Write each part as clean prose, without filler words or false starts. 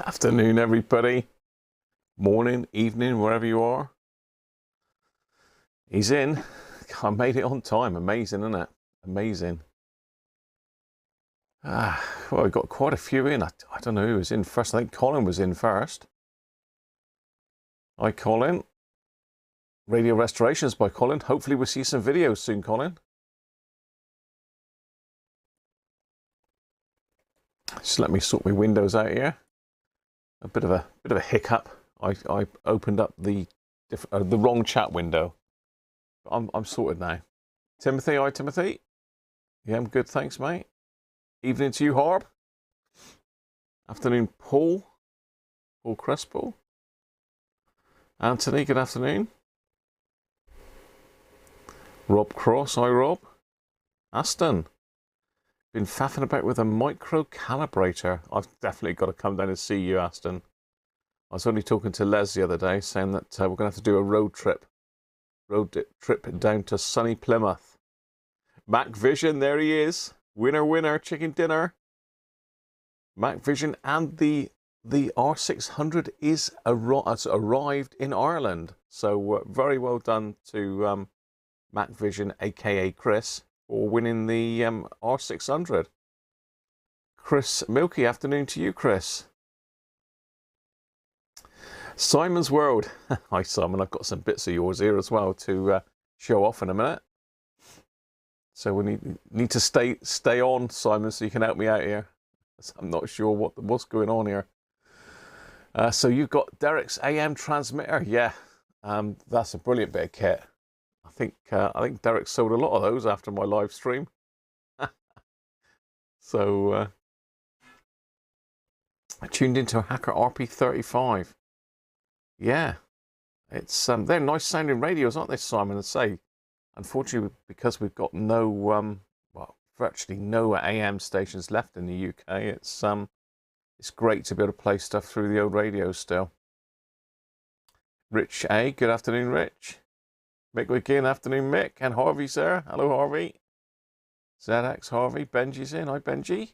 Afternoon, everybody. Morning, evening, wherever you are. He's in. I made it on time. Amazing, isn't it? Amazing. Well, we got quite a few in. I don't know who was in first. I think Colin was in first. Hi, Colin. Radio Restorations by Colin. Hopefully we'll see some videos soon, Colin. Just let me sort my windows out here. A bit of a hiccup. I opened up the wrong chat window. I'm sorted now. Timothy, hi Timothy. Yeah, I'm good, thanks, mate. Evening to you, Harb. Afternoon, Paul Crespo. Anthony, good afternoon. Rob Cross, hi Rob. Aston, been faffing about with a micro calibrator. I've definitely got to come down and see you, Aston. I was only talking to Les the other day, saying that we're going to have to do a road trip down to sunny Plymouth. Mac Vision, there he is. Winner, chicken dinner. Mac Vision, and the R600 has arrived in Ireland. So very well done to Mac Vision, aka Chris, for winning the R600. Chris Milky, afternoon to you, Chris. Simon's World. Hi Simon, I've got some bits of yours here as well to show off in a minute. So we need to stay on, Simon, so you can help me out here. I'm not sure what's going on here. So you've got Derek's AM transmitter. Yeah, that's a brilliant bit of kit. I think Derek sold a lot of those after my live stream. So I tuned into a Hacker RP35. Yeah, it's they're nice sounding radios, aren't they, Simon? And say, unfortunately, because we've got no well, virtually no AM stations left in the UK, it's great to be able to play stuff through the old radios still. Rich A, good afternoon, Rich. Mick McGinn, afternoon, Mick. And Harvey's there. Hello, Harvey. ZX Harvey, Benji's in. Hi, Benji.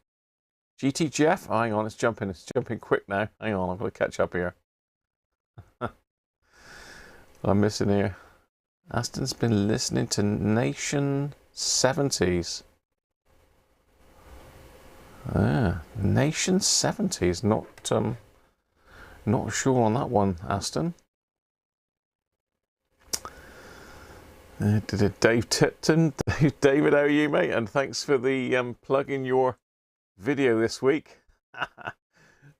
GT Jeff, oh, hang on, it's jumping quick now. Hang on, I've got to catch up here. I'm missing here. Aston's been listening to Nation 70s. Nation 70s. Not sure on that one, Aston. Dave Tipton. David, how are you, mate? And thanks for the plug in your video this week.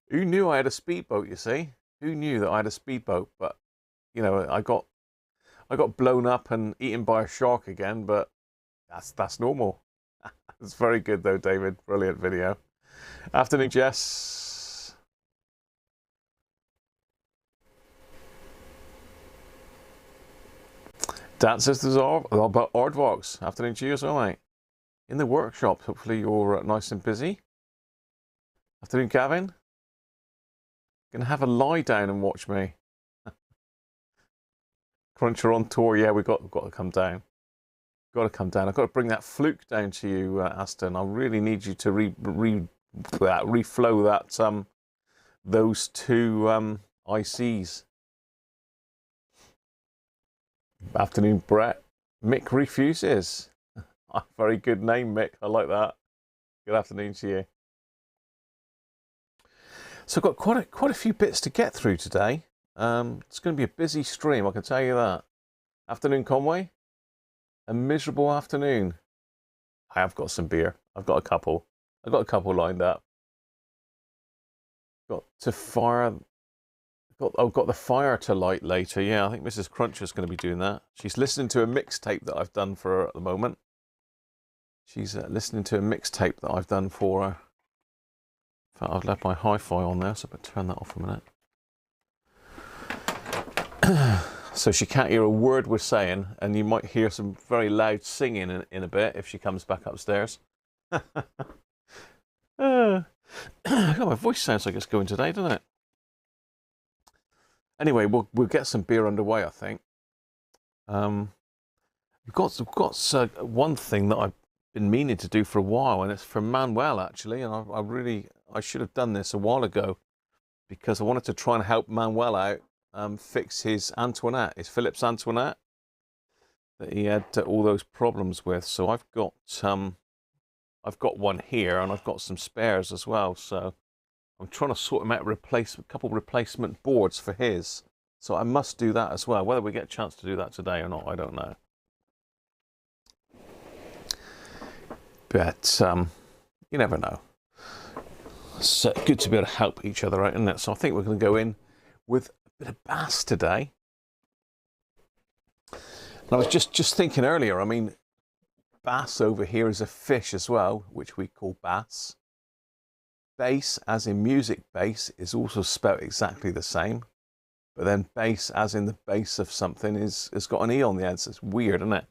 Who knew I had a speedboat, you see? Who knew that I had a speedboat? But, you know, I got blown up and eaten by a shark again, but that's normal. It's very good though, David. Brilliant video. Afternoon, Jess. Dan says there's about Aardvox. Afternoon to you as well, mate. In the workshop, hopefully you're nice and busy. Afternoon, Gavin. Gonna have a lie down and watch me. Cruncher on tour, yeah, we've got to come down. Got to come down. I've got to bring that fluke down to you, Aston. I really need you to reflow that those two ICs. Afternoon, Brett. Mick refuses. Very good name, Mick. I like that. Good afternoon to you. So I've got quite a few bits to get through today. It's going to be a busy stream, I can tell you that. Afternoon, Conway. A miserable afternoon. I have got some beer. I've got a couple. I've got a couple lined up. Got the fire to light later. Yeah, I think Mrs. Cruncher's going to be doing that. She's listening to a mixtape that I've done for her at the moment. She's listening to a mixtape that I've done for her. In fact, I've left my hi-fi on there, so I'm going to turn that off a minute. So she can't hear a word we're saying, and you might hear some very loud singing in a bit if she comes back upstairs. God, my voice sounds like it's going today, doesn't it? Anyway, we'll get some beer underway, I think. We've got one thing that I've been meaning to do for a while, and it's for Manuel actually, and I should have done this a while ago, because I wanted to try and help Manuel out fix his Antoinette, his Phillips Antoinette that he had all those problems with. So I've got one here, and I've got some spares as well. So I'm trying to sort him out a couple replacement boards for his. So I must do that as well. Whether we get a chance to do that today or not, I don't know. But you never know. It's good to be able to help each other out, isn't it? So I think we're going to go in with a bit of bass today. And I was just thinking earlier, I mean, bass over here is a fish as well, which we call bass. Bass, as in music bass, is also spelled exactly the same. But then bass, as in the base of something, has got an E on the end. So it's weird, isn't it?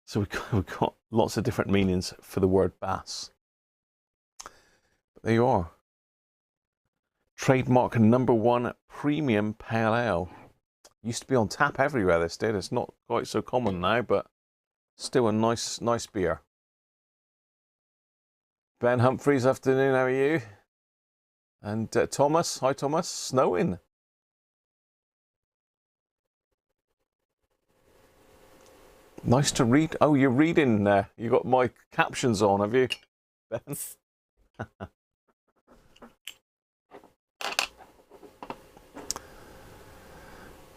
So we've got lots of different meanings for the word bass. But there you are. Trademark #1 premium pale ale. Used to be on tap everywhere this did. It's not quite so common now, but still a nice beer. Ben Humphreys, afternoon, how are you? And Thomas, hi Thomas, snowing. Nice to read. Oh, you're reading there. You got my captions on, have you, Ben?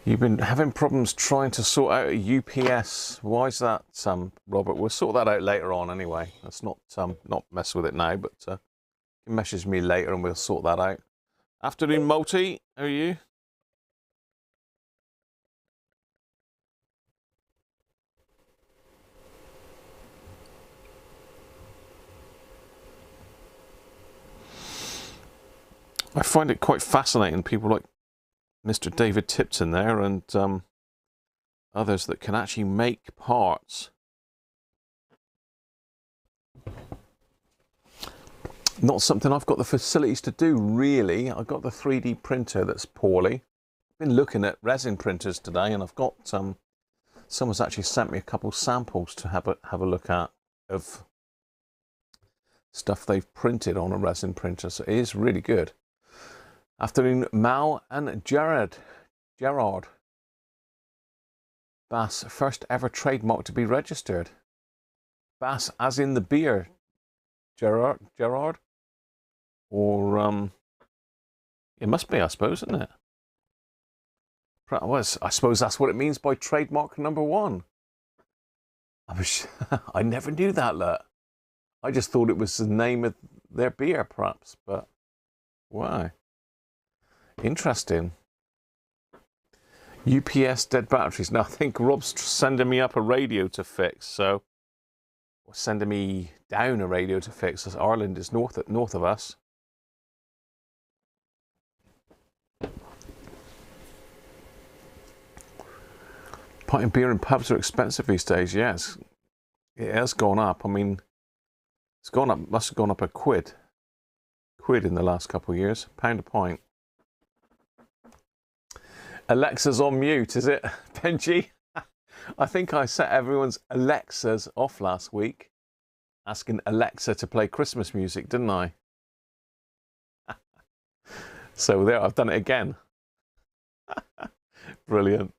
You've been having problems trying to sort out a UPS. Why is that, Robert? We'll sort that out later on anyway. Let's not mess with it now, but you can message me later and we'll sort that out. Afternoon, Multi. How are you? I find it quite fascinating, people like Mr. David Tipton there and others that can actually make parts. Not something I've got the facilities to do, really. I've got the 3D printer that's poorly. Been looking at resin printers today, and I've got someone's actually sent me a couple samples to have a look at of stuff they've printed on a resin printer. So it is really good. Afternoon, Mal and Gerard. Bass, first ever trademark to be registered. Bass, as in the beer, Gerard? Or, it must be, I suppose, isn't it? Well, I suppose that's what it means by trademark #1. I never knew that, look. I just thought it was the name of their beer, perhaps, but why? Interesting. UPS dead batteries. Now I think Rob's sending me up a radio to fix, so or sending me down a radio to fix, as Ireland is north of us. Pint beer in pubs are expensive these days. Yes, it has gone up. I mean, it's gone up. Must have gone up a quid in the last couple of years. £1 a pint. Alexa's on mute, is it, Benji? I think I set everyone's Alexas off last week, asking Alexa to play Christmas music, didn't I? So there, I've done it again. Brilliant.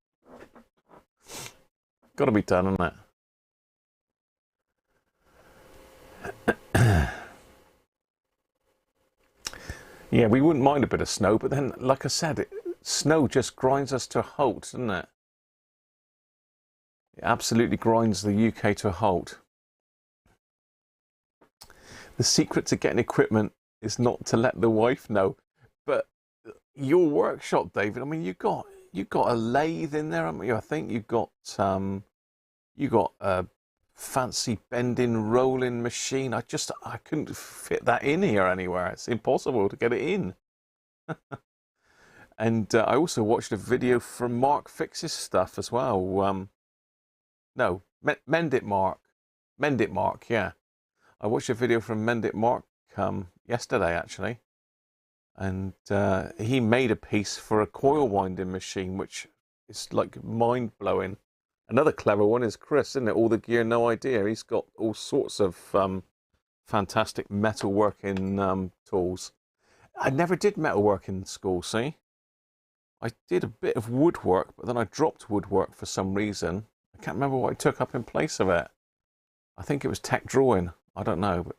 Got to be done, isn't it? Yeah, we wouldn't mind a bit of snow, but then, like I said, snow just grinds us to a halt, doesn't it? It absolutely grinds the UK to a halt. The secret to getting equipment is not to let the wife know. But your workshop, David, I mean, you've got a lathe in there, haven't you? I think you've got a fancy bending rolling machine. I couldn't fit that in here anywhere. It's impossible to get it in. And I also watched a video from Mark Fix's stuff as well. No, Mend It Mark, yeah. I watched a video from Mend It Mark yesterday, actually. And he made a piece for a coil winding machine, which is like mind-blowing. Another clever one is Chris, isn't it? All the gear, no idea. He's got all sorts of fantastic metalworking tools. I never did metalwork in school, see? I did a bit of woodwork, but then I dropped woodwork for some reason. I can't remember what I took up in place of it. I think it was tech drawing. I don't know, but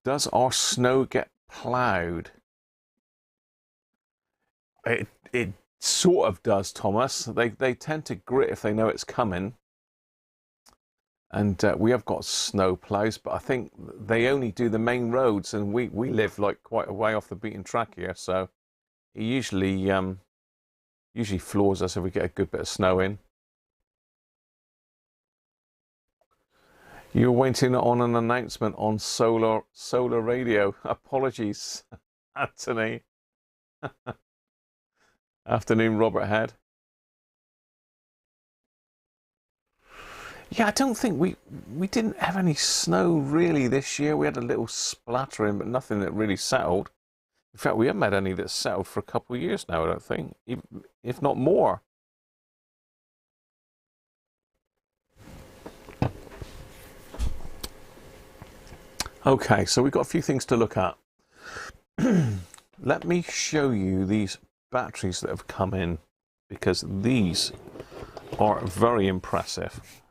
does our snow get ploughed? It sort of does, Thomas. They tend to grit if they know it's coming. And we have got snow ploughs, but I think they only do the main roads, and we live like quite a way off the beaten track here, so he usually floors us if we get a good bit of snow in. You're waiting on an announcement on solar radio. Apologies, Anthony. Afternoon, Robert Head. Yeah, I don't think we didn't have any snow really this year. We had a little splattering, but nothing that really settled. In fact, we haven't had any that settled for a couple of years now, I don't think, if not more. Okay, so we've got a few things to look at. Let me show you these batteries that have come in, because these are very impressive.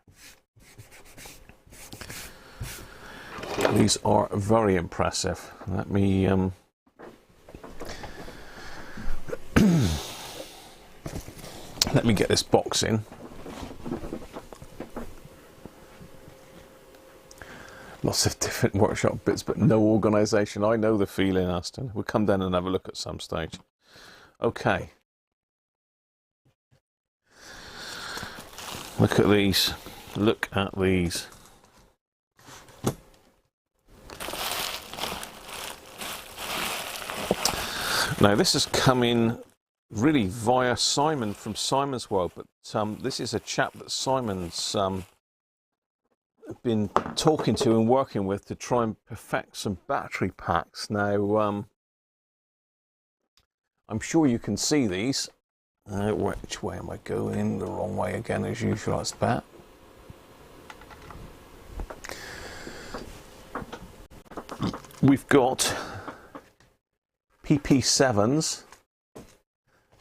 These are very impressive. Let me let me get this box in. Lots of different workshop bits, but no organisation. I know the feeling, Aston. We'll come down and have a look at some stage. Okay. Look at these. Look at these. Now, this has come in really via Simon from Simon's World, but this is a chap that Simon's been talking to and working with to try and perfect some battery packs. Now, I'm sure you can see these. Which way am I going? The wrong way again, as usual, I expect. We've got PP7s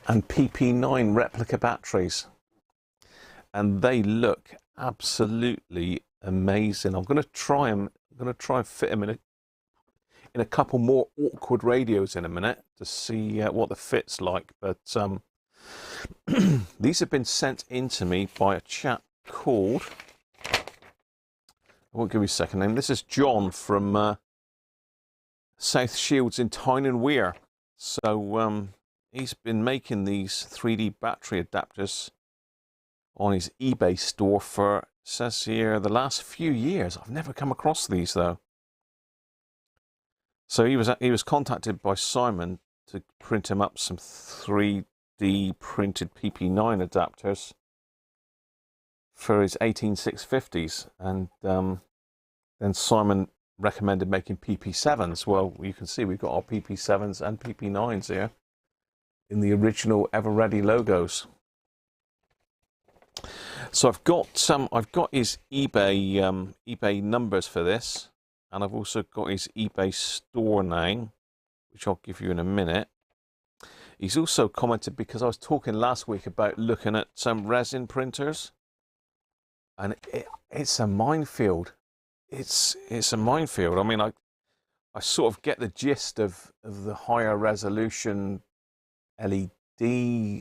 and PP9 replica batteries, and they look absolutely amazing. I'm going to try and fit them in a couple more awkward radios in a minute to see what the fit's like. But these have been sent in to me by a chap called, I won't give you a second name. This is John from South Shields in Tyne and Wear. So he's been making these 3D battery adapters on his eBay store for, it says here, the last few years. I've never come across these though. So he was contacted by Simon to print him up some 3D printed PP9 adapters for his 18650s, and then Simon recommended making PP7s. Well, you can see we've got our PP7s and PP9s here in the original Ever Ready logos. So I've got his eBay numbers for this, and I've also got his eBay store name, which I'll give you in a minute. He's also commented, because I was talking last week about looking at some resin printers, and it's a minefield. It's a minefield. I mean, I sort of get the gist of the higher resolution LED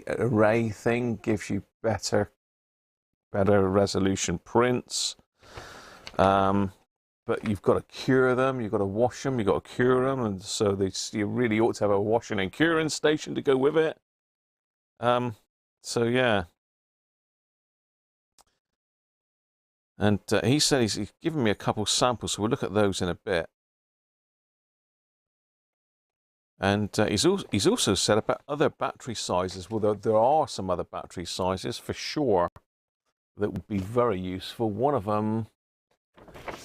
array thing, gives you better resolution prints. But you've got to cure them, you've got to wash them, you've got to cure them, and so you really ought to have a washing and curing station to go with it. So yeah. And he said he's given me a couple samples, so we'll look at those in a bit. And he's also said about other battery sizes. Well, there are some other battery sizes for sure that would be very useful. One of them,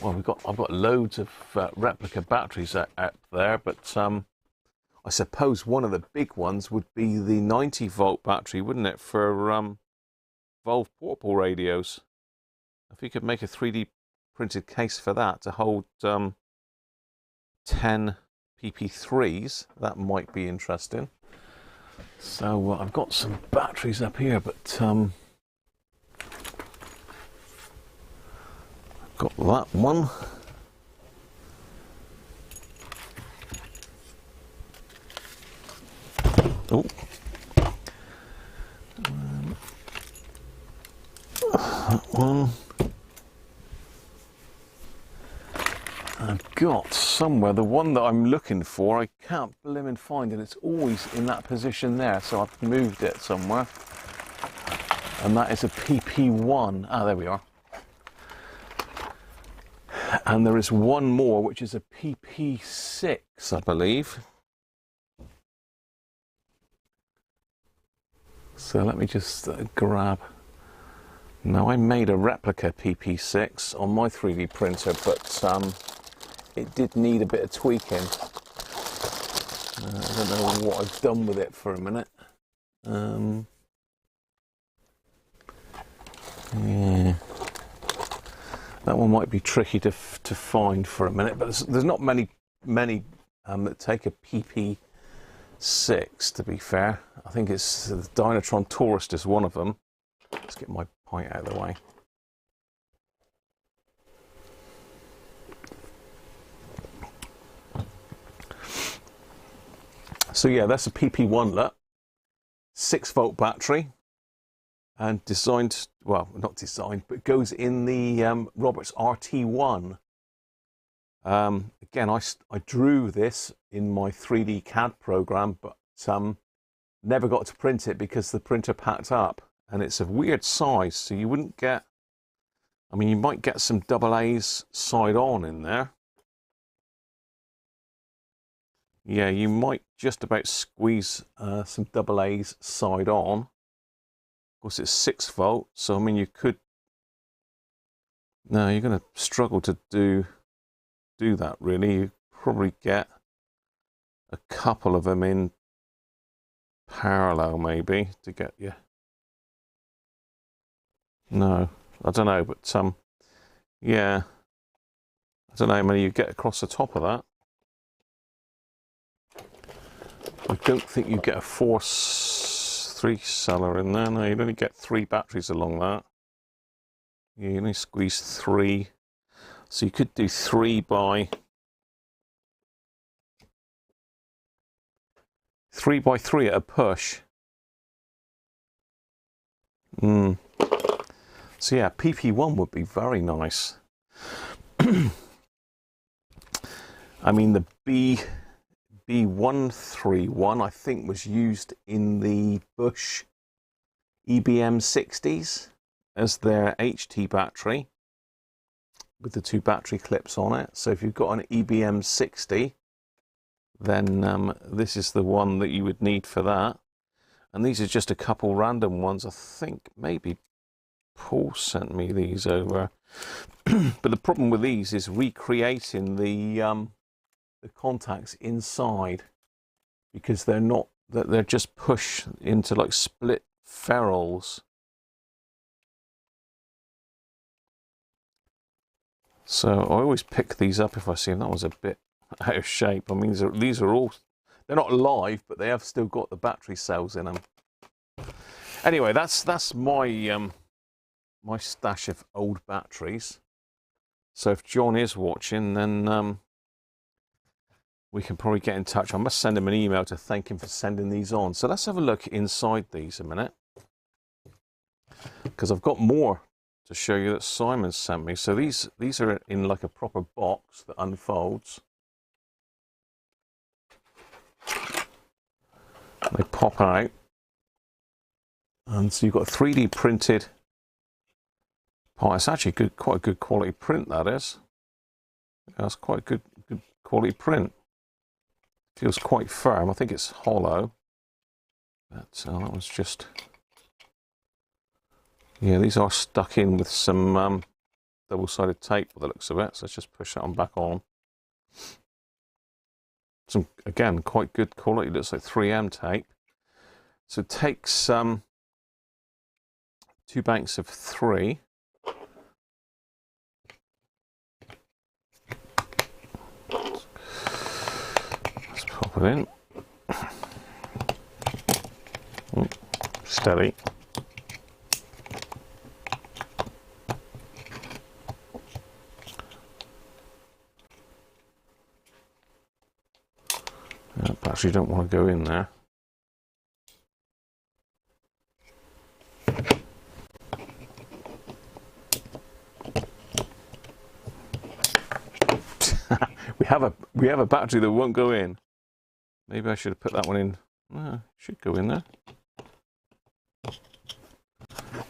well, I've got loads of replica batteries out there, but I suppose one of the big ones would be the 90-volt battery, wouldn't it, for Volve portable radios? If you could make a 3D printed case for that to hold 10 PP3s. That might be interesting. So I've got some batteries up here, but I've got that one. Oh. That one. I've got somewhere the one that I'm looking for. I can't blimmin' find it. It's always in that position there, so I've moved it somewhere. And that is a PP1. Ah, there we are. And there is one more, which is a PP6, I believe. So let me just grab. Now, I made a replica PP6 on my 3D printer, but it did need a bit of tweaking. I don't know what I've done with it for a minute. Yeah. That one might be tricky to find for a minute, but there's not many that take a PP6, to be fair. I think it's the Dynatron Tourist is one of them. Let's get my pint out of the way. So yeah, that's a PP1 LUT, 6-volt battery, and designed, well, not designed, but goes in the Roberts RT1. Again, I drew this in my 3D CAD program, but never got to print it because the printer packed up. And it's a weird size, so you wouldn't get, I mean, you might get some AA's side on in there. Yeah, you might just about squeeze some AA's side on. Of course, it's 6-volt, so I mean, you could. No, you're going to struggle to do that, really. You probably get a couple of them in parallel, maybe, to get you. No, I don't know, but yeah, I don't know how many you get across the top of that. I don't think you get a 3-celler in there. No, you'd only get 3 batteries along that. You only squeeze 3, so you could do 3 by 3 at a push. So yeah, PP1 would be very nice. I mean, the B131, I think, was used in the Bush EBM 60s as their HT battery with the 2 battery clips on it. So if you've got an EBM 60, then this is the one that you would need for that. And these are just a couple random ones. I think maybe Paul sent me these over. But the problem with these is recreating the contacts inside, because they're just pushed into like split ferrules. So I always pick these up if I see them. That was a bit out of shape. I mean, these are all, they're not live, but they have still got the battery cells in them. Anyway, that's my my stash of old batteries. So if John is watching, then we can probably get in touch. I must send him an email to thank him for sending these on. So let's have a look inside these a minute, because I've got more to show you that Simon sent me. So these are in like a proper box that unfolds. They pop out, and so you've got a 3D printed part. It's actually quite a good quality print, that is. That's quite a good quality print. Feels quite firm. I think it's hollow. But that was just, yeah, these are stuck in with some double-sided tape by the looks of it. So let's just push that one back on. Some, again, quite good quality. Looks like 3M tape. So it takes 2 banks of 3. Drop it in. Steady. Battery don't want to go in there. we have a battery that won't go in. Maybe I should have put that one in. Should go in there.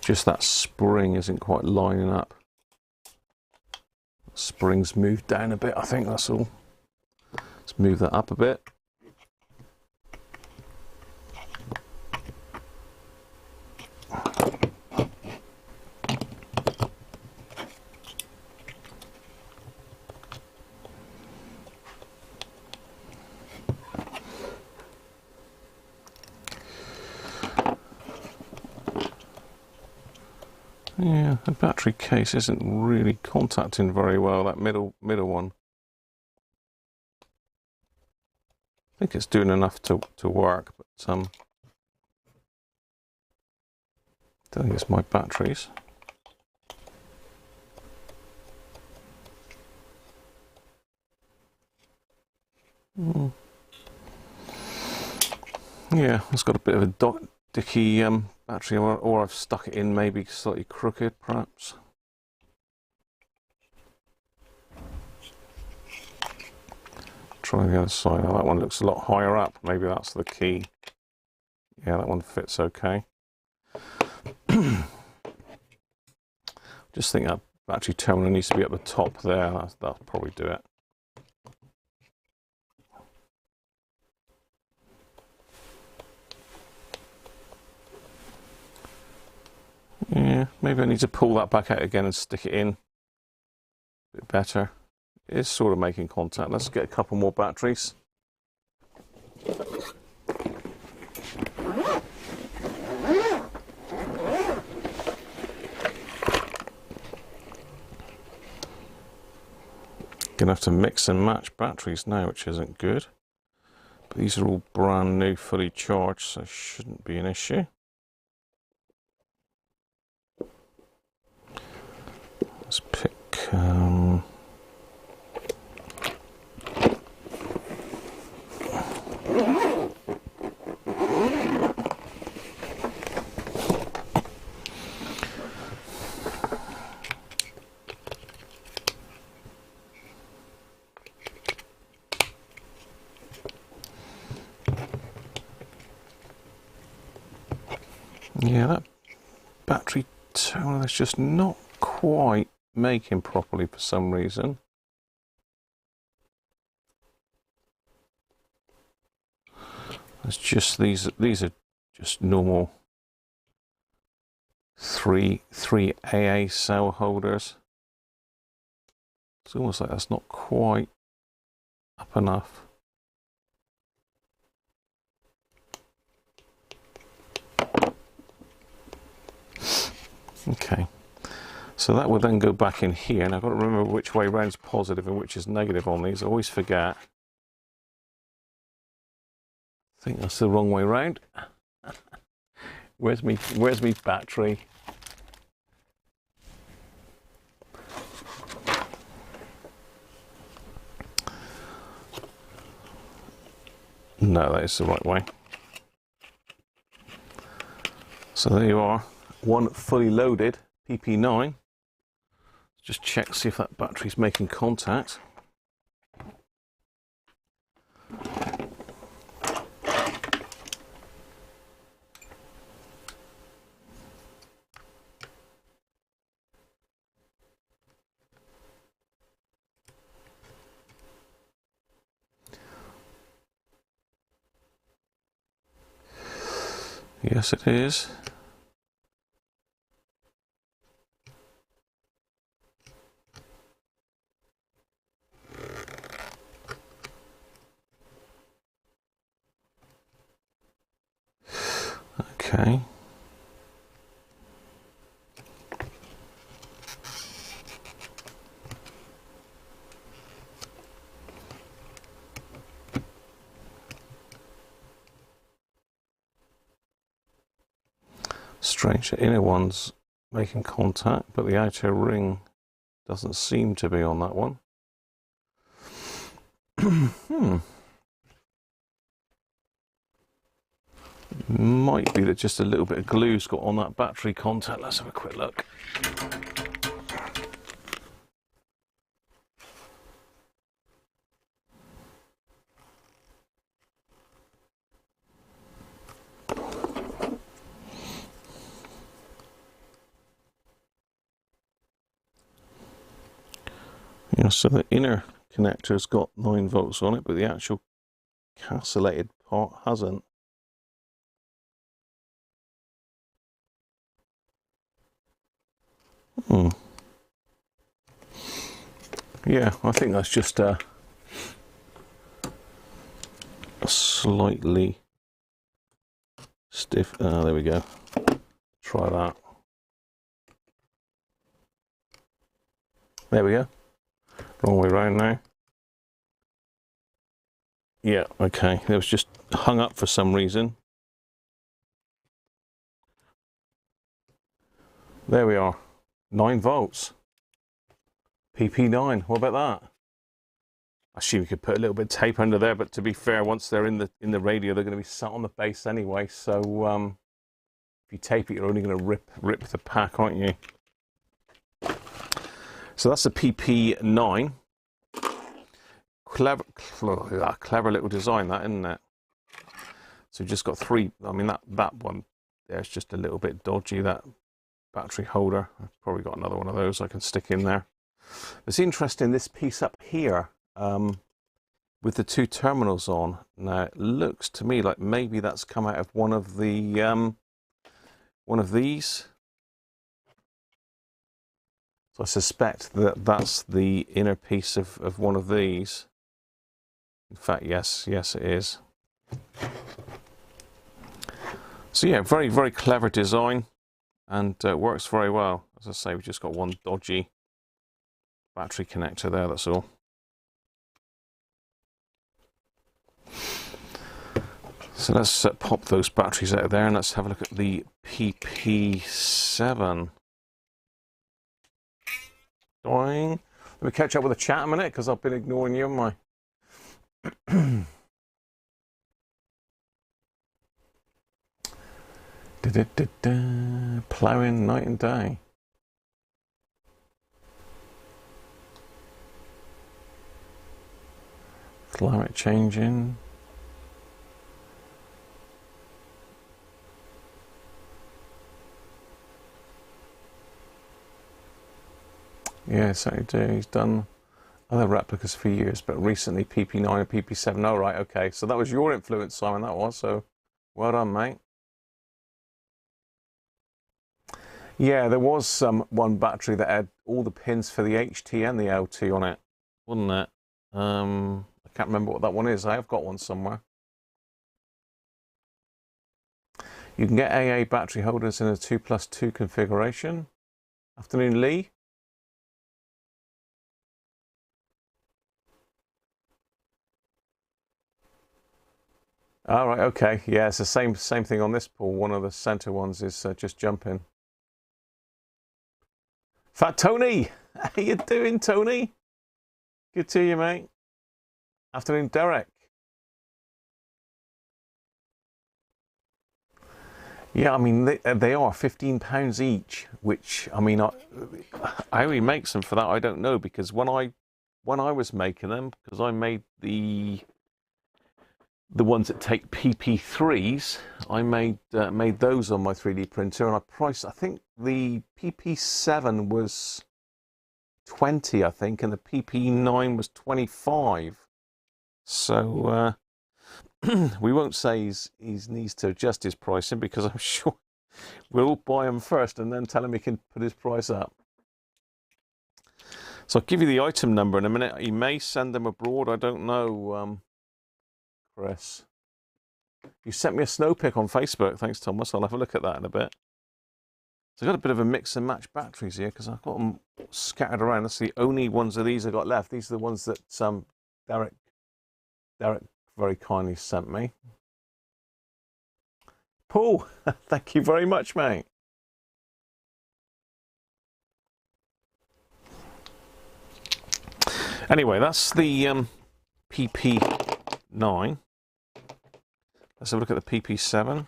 Just that spring isn't quite lining up. Spring's moved down a bit, I think that's all. Let's move that up a bit. Yeah, the battery case isn't really contacting very well, that middle one. I think it's doing enough to work, but I don't think it's my batteries. Yeah, it's got a bit of a dicky battery, or I've stuck it in maybe slightly crooked, perhaps. Try the other side. Oh, that one looks a lot higher up. Maybe that's the key. Yeah, that one fits okay. Just think that battery terminal needs to be at the top there. That'll probably do it. Yeah, maybe I need to pull that back out again and stick it in. A bit better. It is sort of making contact. Let's get a couple more batteries. Gonna have to mix and match batteries now, which isn't good. But these are all brand new, fully charged, so shouldn't be an issue. Let's pick yeah, that battery terminal is just not quite making properly for some reason. It's just these are just normal 3 AA cell holders. It's almost like that's not quite up enough. Okay, so that will then go back in here, and I've got to remember which way round is positive and which is negative on these. I always forget. I think that's the wrong way round. Where's me battery? No, that is the right way. So there you are. One fully loaded PP9. Just check, see if that battery's making contact. Yes, it is. Okay. Strange, the inner one's making contact, but the outer ring doesn't seem to be on that one. Might be that just a little bit of glue's got on that battery contact. Let's have a quick look. Yeah, so the inner connector's got 9 volts on it, but the actual castellated part hasn't. Yeah, I think that's just a slightly stiff. There we go. Try that. There we go. Wrong way round now. Yeah, okay. It was just hung up for some reason. There we are. 9 volts. PP9. What about that? I assume you could put a little bit of tape under there, but to be fair, once they're in the radio, they're going to be sat on the base anyway. So if you tape it, you're only going to rip the pack, aren't you? So that's a PP9. Clever little design, that, isn't it? So we've just got 3. I mean, that one there's just a little bit dodgy, that battery holder. I've probably got another one of those I can stick in there. It's interesting, this piece up here with the 2 terminals on. Now it looks to me like maybe that's come out of one of the one of these. So I suspect that that's the inner piece of one of these. In fact, yes it is. So yeah, very, very clever design, and works very well. As I say, we've just got one dodgy battery connector there, that's all. So let's pop those batteries out of there, and let's have a look at the PP7. Doing. Let me catch up with the chat a minute, because I've been ignoring you, haven't I? Ploughing night and day. Climate changing. Yeah, so he's done other replicas for years, but recently PP9 and PP7. Oh, right, okay. So that was your influence, Simon, that was. So well done, mate. Yeah, there was one battery that had all the pins for the HT and the LT on it, wasn't it? I can't remember what that one is. I have got one somewhere. You can get AA battery holders in a 2+2 configuration. Afternoon, Lee. All right, okay. Yeah, it's the same thing on this pool. One of the center ones is just jumping. Fat Tony, how you doing, Tony? Good to you, mate. Afternoon, Derek. Yeah, I mean, they are £15 each, which, I mean, how he makes them for that, I don't know, because when I was making them, because I made the ones that take PP3s, I made those on my 3D printer, and I think the PP7 was 20, I think, and the PP9 was 25. So we won't say he needs to adjust his pricing, because I'm sure we'll buy him first and then tell him he can put his price up. So I'll give you the item number in a minute. He may send them abroad, I don't know. Chris, you sent me a snow pic on Facebook. Thanks, Thomas. I'll have a look at that in a bit. So I've got a bit of a mix and match batteries here, because I've got them scattered around. That's the only ones of these I've got left. These are the ones that Derek very kindly sent me. Paul, thank you very much, mate. Anyway, that's the PP9. Let's have a look at the PP7.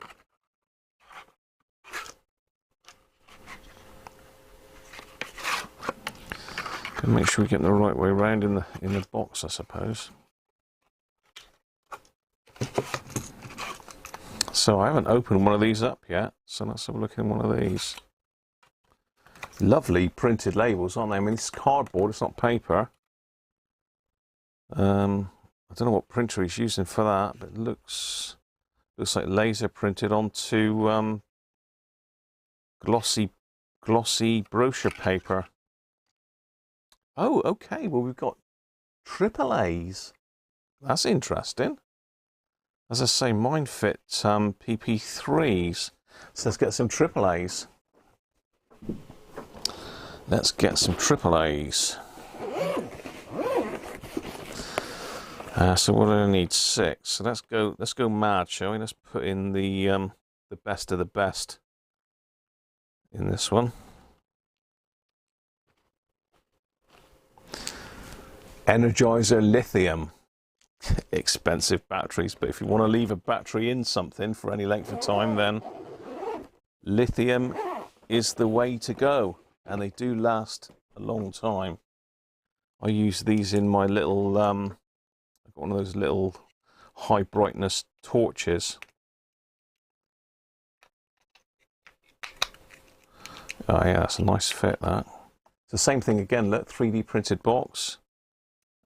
Gonna make sure we get them the right way around in the box, I suppose. So I haven't opened one of these up yet, so let's have a look in one of these. Lovely printed labels, aren't they? I mean, it's cardboard, it's not paper. I don't know what printer he's using for that, but it looks like laser printed onto glossy brochure paper. Oh, okay. Well, we've got AAAs. That's interesting. As I say, mine fit PP3s. So let's get some AAAs. Let's get some AAAs. So what do I need? 6. So let's go mad, shall we? Let's put in the best of the best in this one. Energizer lithium. Expensive batteries, but if you want to leave a battery in something for any length of time, then lithium is the way to go, and they do last a long time. I use these in my little I've got one of those little high brightness torches. Oh yeah, that's a nice fit, that. It's the same thing again, look, 3D printed box.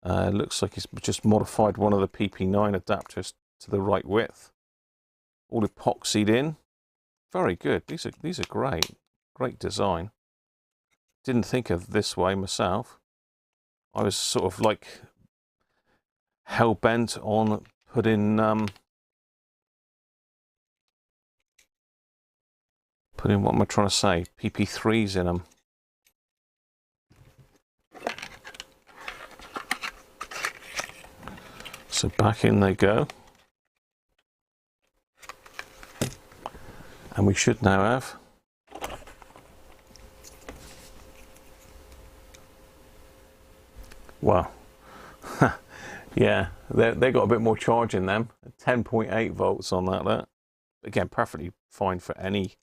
Looks like he's just modified one of the PP9 adapters to the right width. All epoxied in. Very good. These are great. Great design. Didn't think of this way myself. I was sort of like hell bent on putting what am I trying to say? PP3s in them. So back in they go. And we should now have wow. Yeah, they got a bit more charge in them. 10.8 volts on that. Again, perfectly fine for any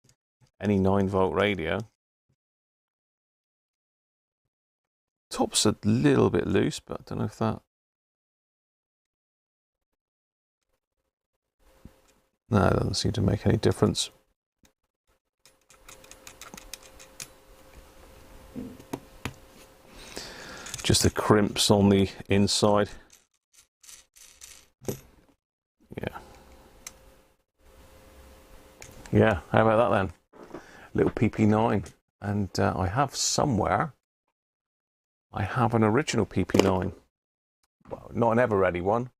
9-volt radio. Top's a little bit loose, but I don't know if that. No, it doesn't seem to make any difference. Just the crimps on the inside. Yeah, how about that then? Little PP9. And I have somewhere, I have an original PP9. Well, not an ever ready one.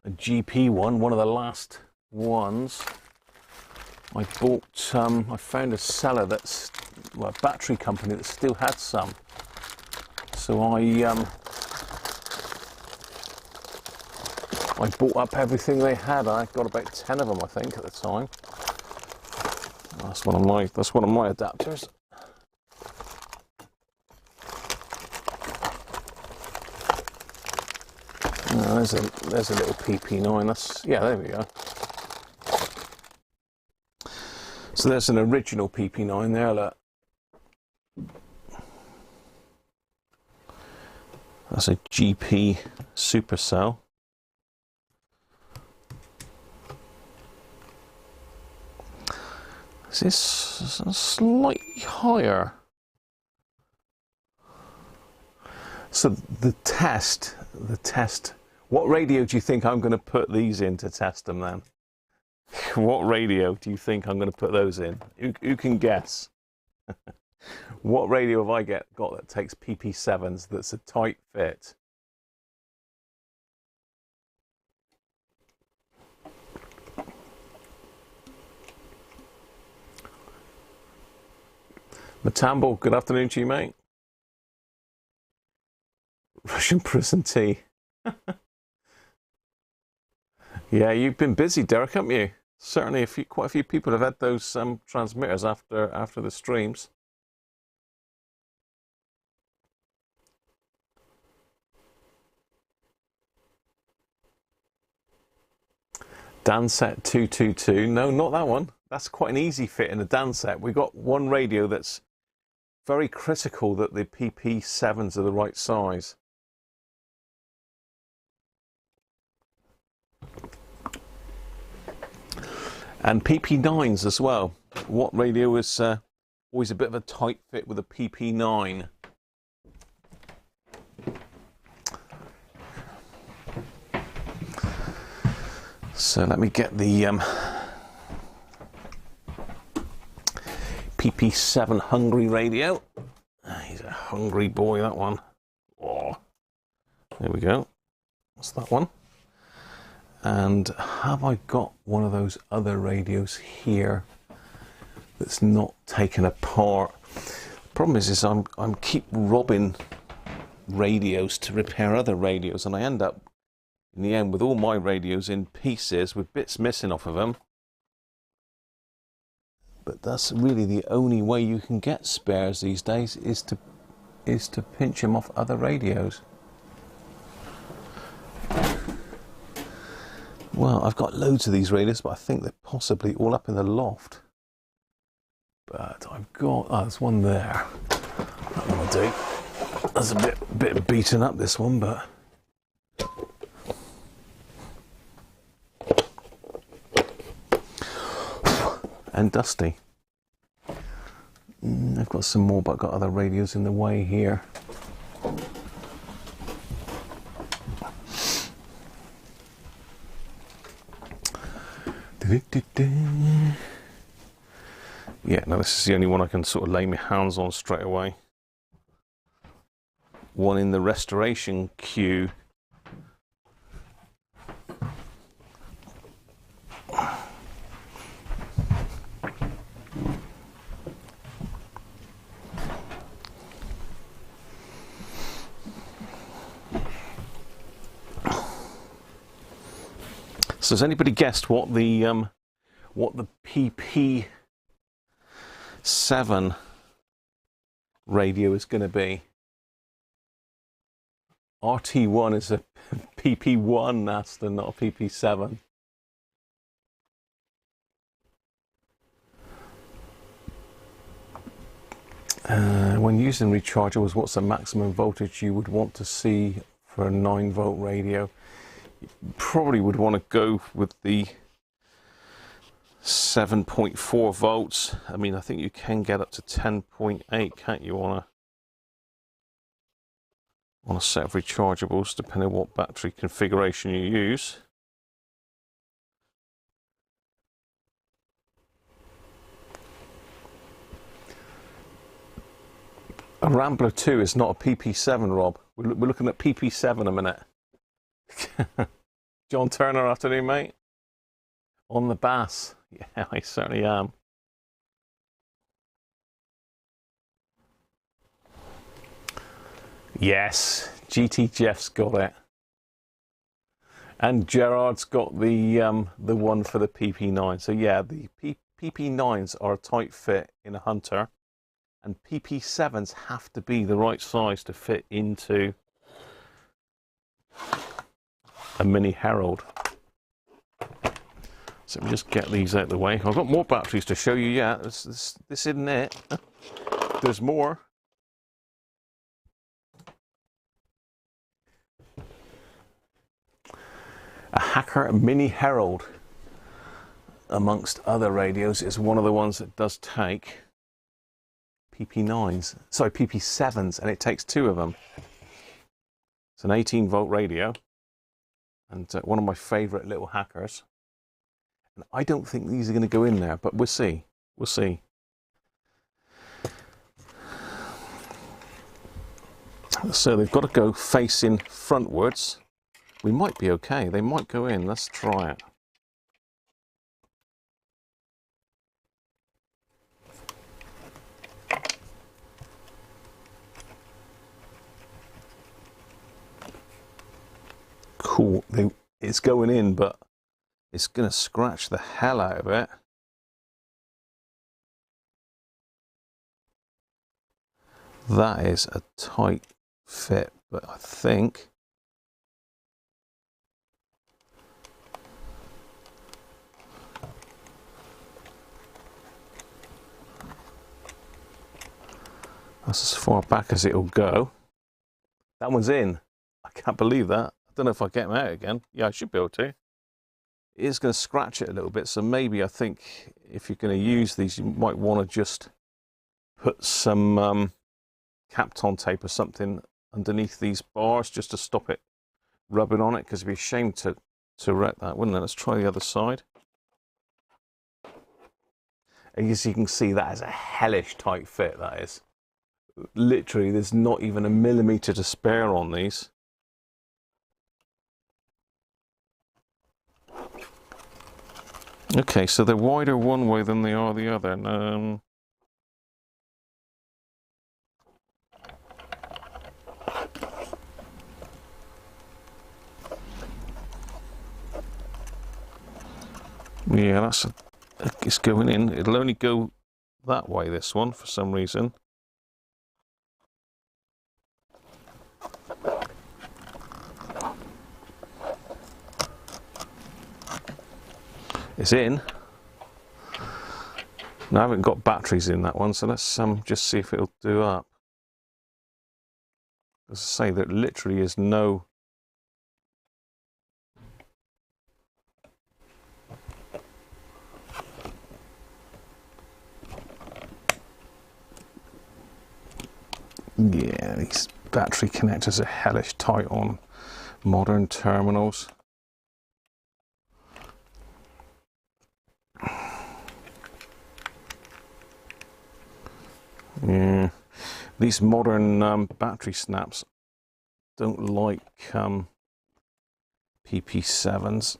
A GP one of the last ones. I bought, I found a seller that's, well, a battery company that still had some. So I bought up everything they had. I got about 10 of them, I think, at the time. That's one of my adapters. There's a little PP9. That's, yeah, there we go. So there's an original PP9 there, look. That's a GP supercell. Is this slightly higher? So the test, what radio do you think I'm going to put these in to test them then? What radio do you think I'm going to put those in? Who can guess? What radio have I got that takes PP7s that's a tight fit? Matambo, good afternoon to you, mate. Russian prison tea. Yeah, you've been busy, Derek, haven't you? Certainly, quite a few people have had those transmitters after the streams. Danset 222. No, not that one. That's quite an easy fit in a Danset. We've got one radio that's very critical that the PP7s are the right size. And PP9s as well. What radio is always a bit of a tight fit with a PP9? So let me get the PP7 hungry radio. He's a hungry boy, that one. Oh, there we go. What's that one? And have I got one of those other radios here that's not taken apart? The problem is I'm keep robbing radios to repair other radios, and I end up in the end with all my radios in pieces with bits missing off of them. But that's really the only way you can get spares these days, is to pinch them off other radios. Well, I've got loads of these radios, but I think they're possibly all up in the loft. But I've got, oh, there's one there. That one will do. That's a bit beaten up, this one, but and dusty. I've got some more, but I've got other radios in the way here. Yeah, no, this is the only one I can sort of lay my hands on straight away. One in the restoration queue. So has anybody guessed what the PP7 radio is going to be? RT1 is a PP1, Aston, not a PP7. When using rechargeables, what's the maximum voltage you would want to see for a 9-volt radio? You probably would want to go with the 7.4 volts. I mean, I think you can get up to 10.8, can't you, on a set of rechargeables, depending on what battery configuration you use. A Rambler 2 is not a PP7, Rob. We're looking at PP7 a minute. John Turner, afternoon, mate. On the bass. Yeah, I certainly am. Yes, GT Jeff's got it. And Gerard's got the one for the PP9. So yeah, the PP9s are a tight fit in a Hunter, and PP7s have to be the right size to fit into a Mini Herald. So let me just get these out of the way. I've got more batteries to show you yet. This isn't it. There's more. A Hacker Mini Herald, amongst other radios, is one of the ones that does take PP9s, sorry, PP7s, and it takes 2 of them. It's an 18-volt radio, and one of my favourite little Hackers. And I don't think these are going to go in there, but we'll see. We'll see. So they've got to go facing frontwards. We might be okay. They might go in. Let's try it. Cool. It's going in, but it's going to scratch the hell out of it. That is a tight fit, but I think That's as far back as it'll go. That one's in. I can't believe that. I don't know if I get them out again. Yeah, I should be able to. It is going to scratch it a little bit, so maybe I think if you're going to use these, you might want to just put some Kapton tape or something underneath these bars just to stop it rubbing on it, because it'd be a shame to wreck that, wouldn't it? Let's try the other side. As you can see, that is a hellish tight fit, that is. Literally, there's not even a millimetre to spare on these. Okay, so they're wider one way than they are the other. Yeah, it's going in. It'll only go that way, this one, for some reason. It's in. Now, I haven't got batteries in that one, so let's just see if it'll do up. As I say, there literally is no... Yeah, these battery connectors are hellish tight on modern terminals. Yeah, these modern battery snaps don't like PP7s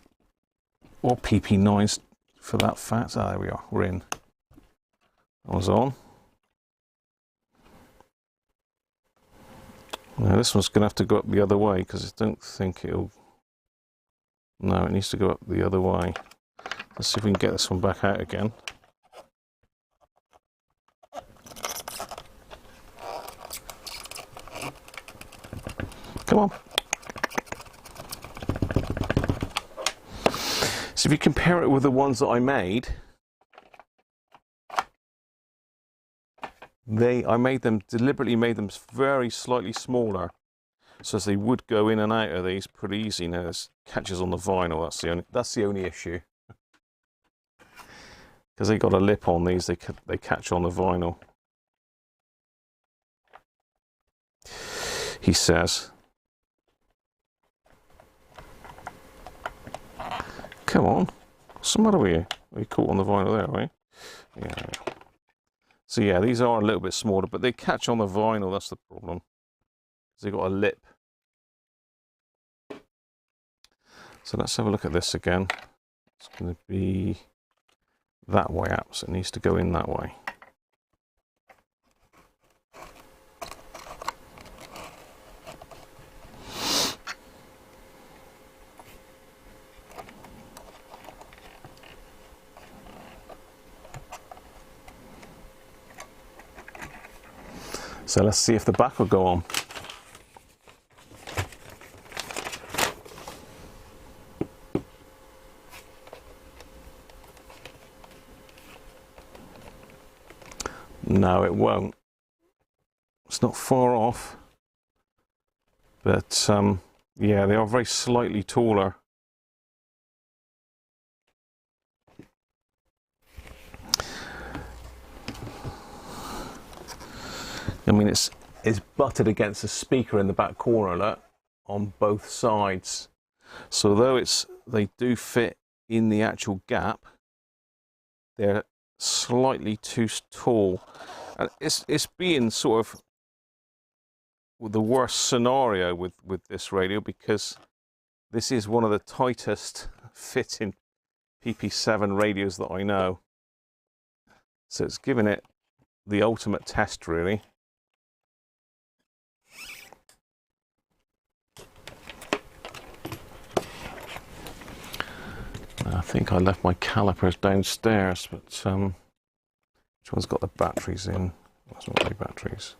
or PP9s for that fact. Ah, there we are, we're in. That was on. Now this one's going to have to go up the other way, because I don't think it'll... No, it needs to go up the other way. Let's see if we can get this one back out again. Come on. So if you compare it with the ones that I made, I deliberately made them very slightly smaller, so as they would go in and out of these pretty easy. Now this catches on the vinyl. That's the only issue, because they got a lip on these. They catch on the vinyl. He says. Come on, what's the matter with you? Are you caught on the vinyl there, are you? Yeah. So yeah, these are a little bit smaller, but they catch on the vinyl, that's the problem. They've got a lip. So let's have a look at this again. It's going to be that way up, so it needs to go in that way. So let's see if the back will go on. No, it won't. It's not far off, but yeah, they are very slightly taller. I mean, it's butted against the speaker in the back corner, look, on both sides. So although they do fit in the actual gap, they're slightly too tall. And it's being sort of the worst scenario with this radio, because this is one of the tightest fitting PP7 radios that I know. So it's given it the ultimate test, really. I think I left my calipers downstairs, but which one's got the batteries in? That's not really batteries.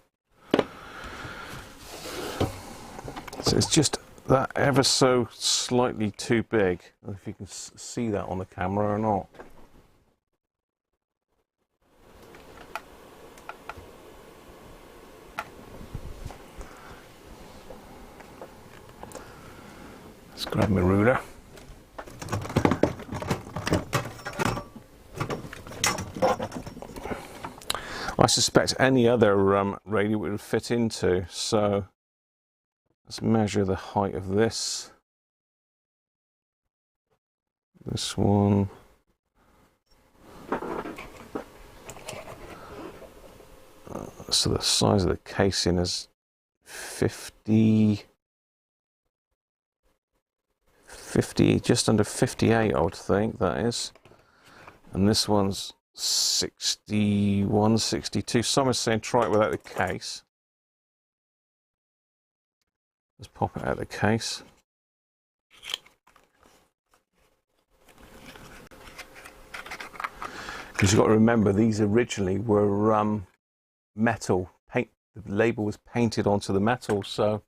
So it's just that ever so slightly too big. I don't know if you can see that on the camera or not. Grab my ruler. I suspect any other radio would fit into, so let's measure the height of this. This one. So the size of the casing is 50, just under 58, I would think that is. And this one's 61, 62. Some are saying try it without the case. Let's pop it out of the case. Because you've got to remember, these originally were metal. The label was painted onto the metal, so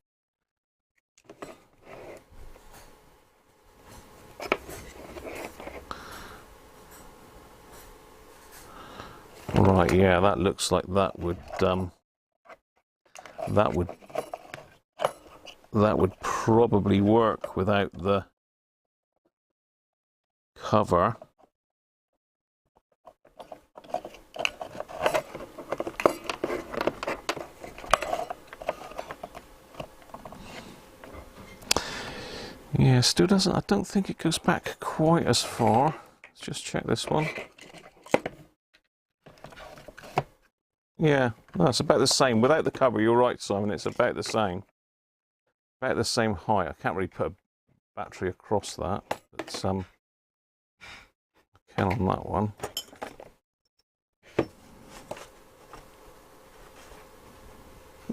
right, yeah, that looks like that would probably work without the cover. Yeah, still doesn't, I don't think it goes back quite as far. Let's just check this one. Yeah, no, it's about the same. Without the cover, you're right, Simon, it's about the same. About the same height. I can't really put a battery across that, but I can on that one.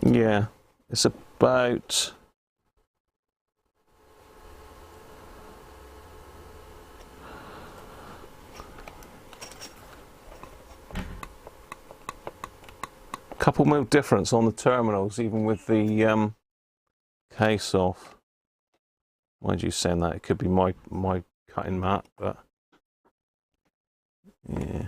Yeah, it's about... couple mil difference on the terminals, even with the case off. Mind you saying that, it could be my cutting mat, but yeah.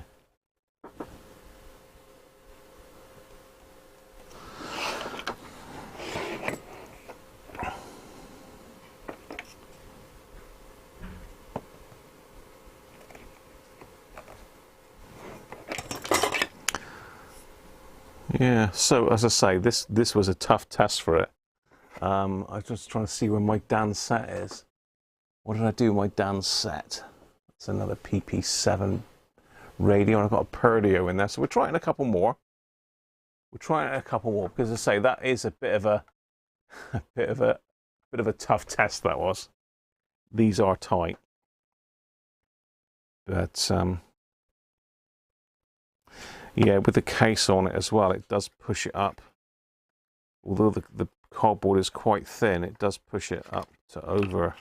Yeah, so as I say, this was a tough test for it. I was just trying to see where my Dan set is. What did I do with my Dan set? It's another PP7 radio, and I've got a Perdio in there. So we're trying a couple more. We're trying a couple more because, as I say, that is a bit of a tough test. That was. These are tight, but yeah, with the case on it as well, it does push it up. Although the cardboard is quite thin, it does push it up to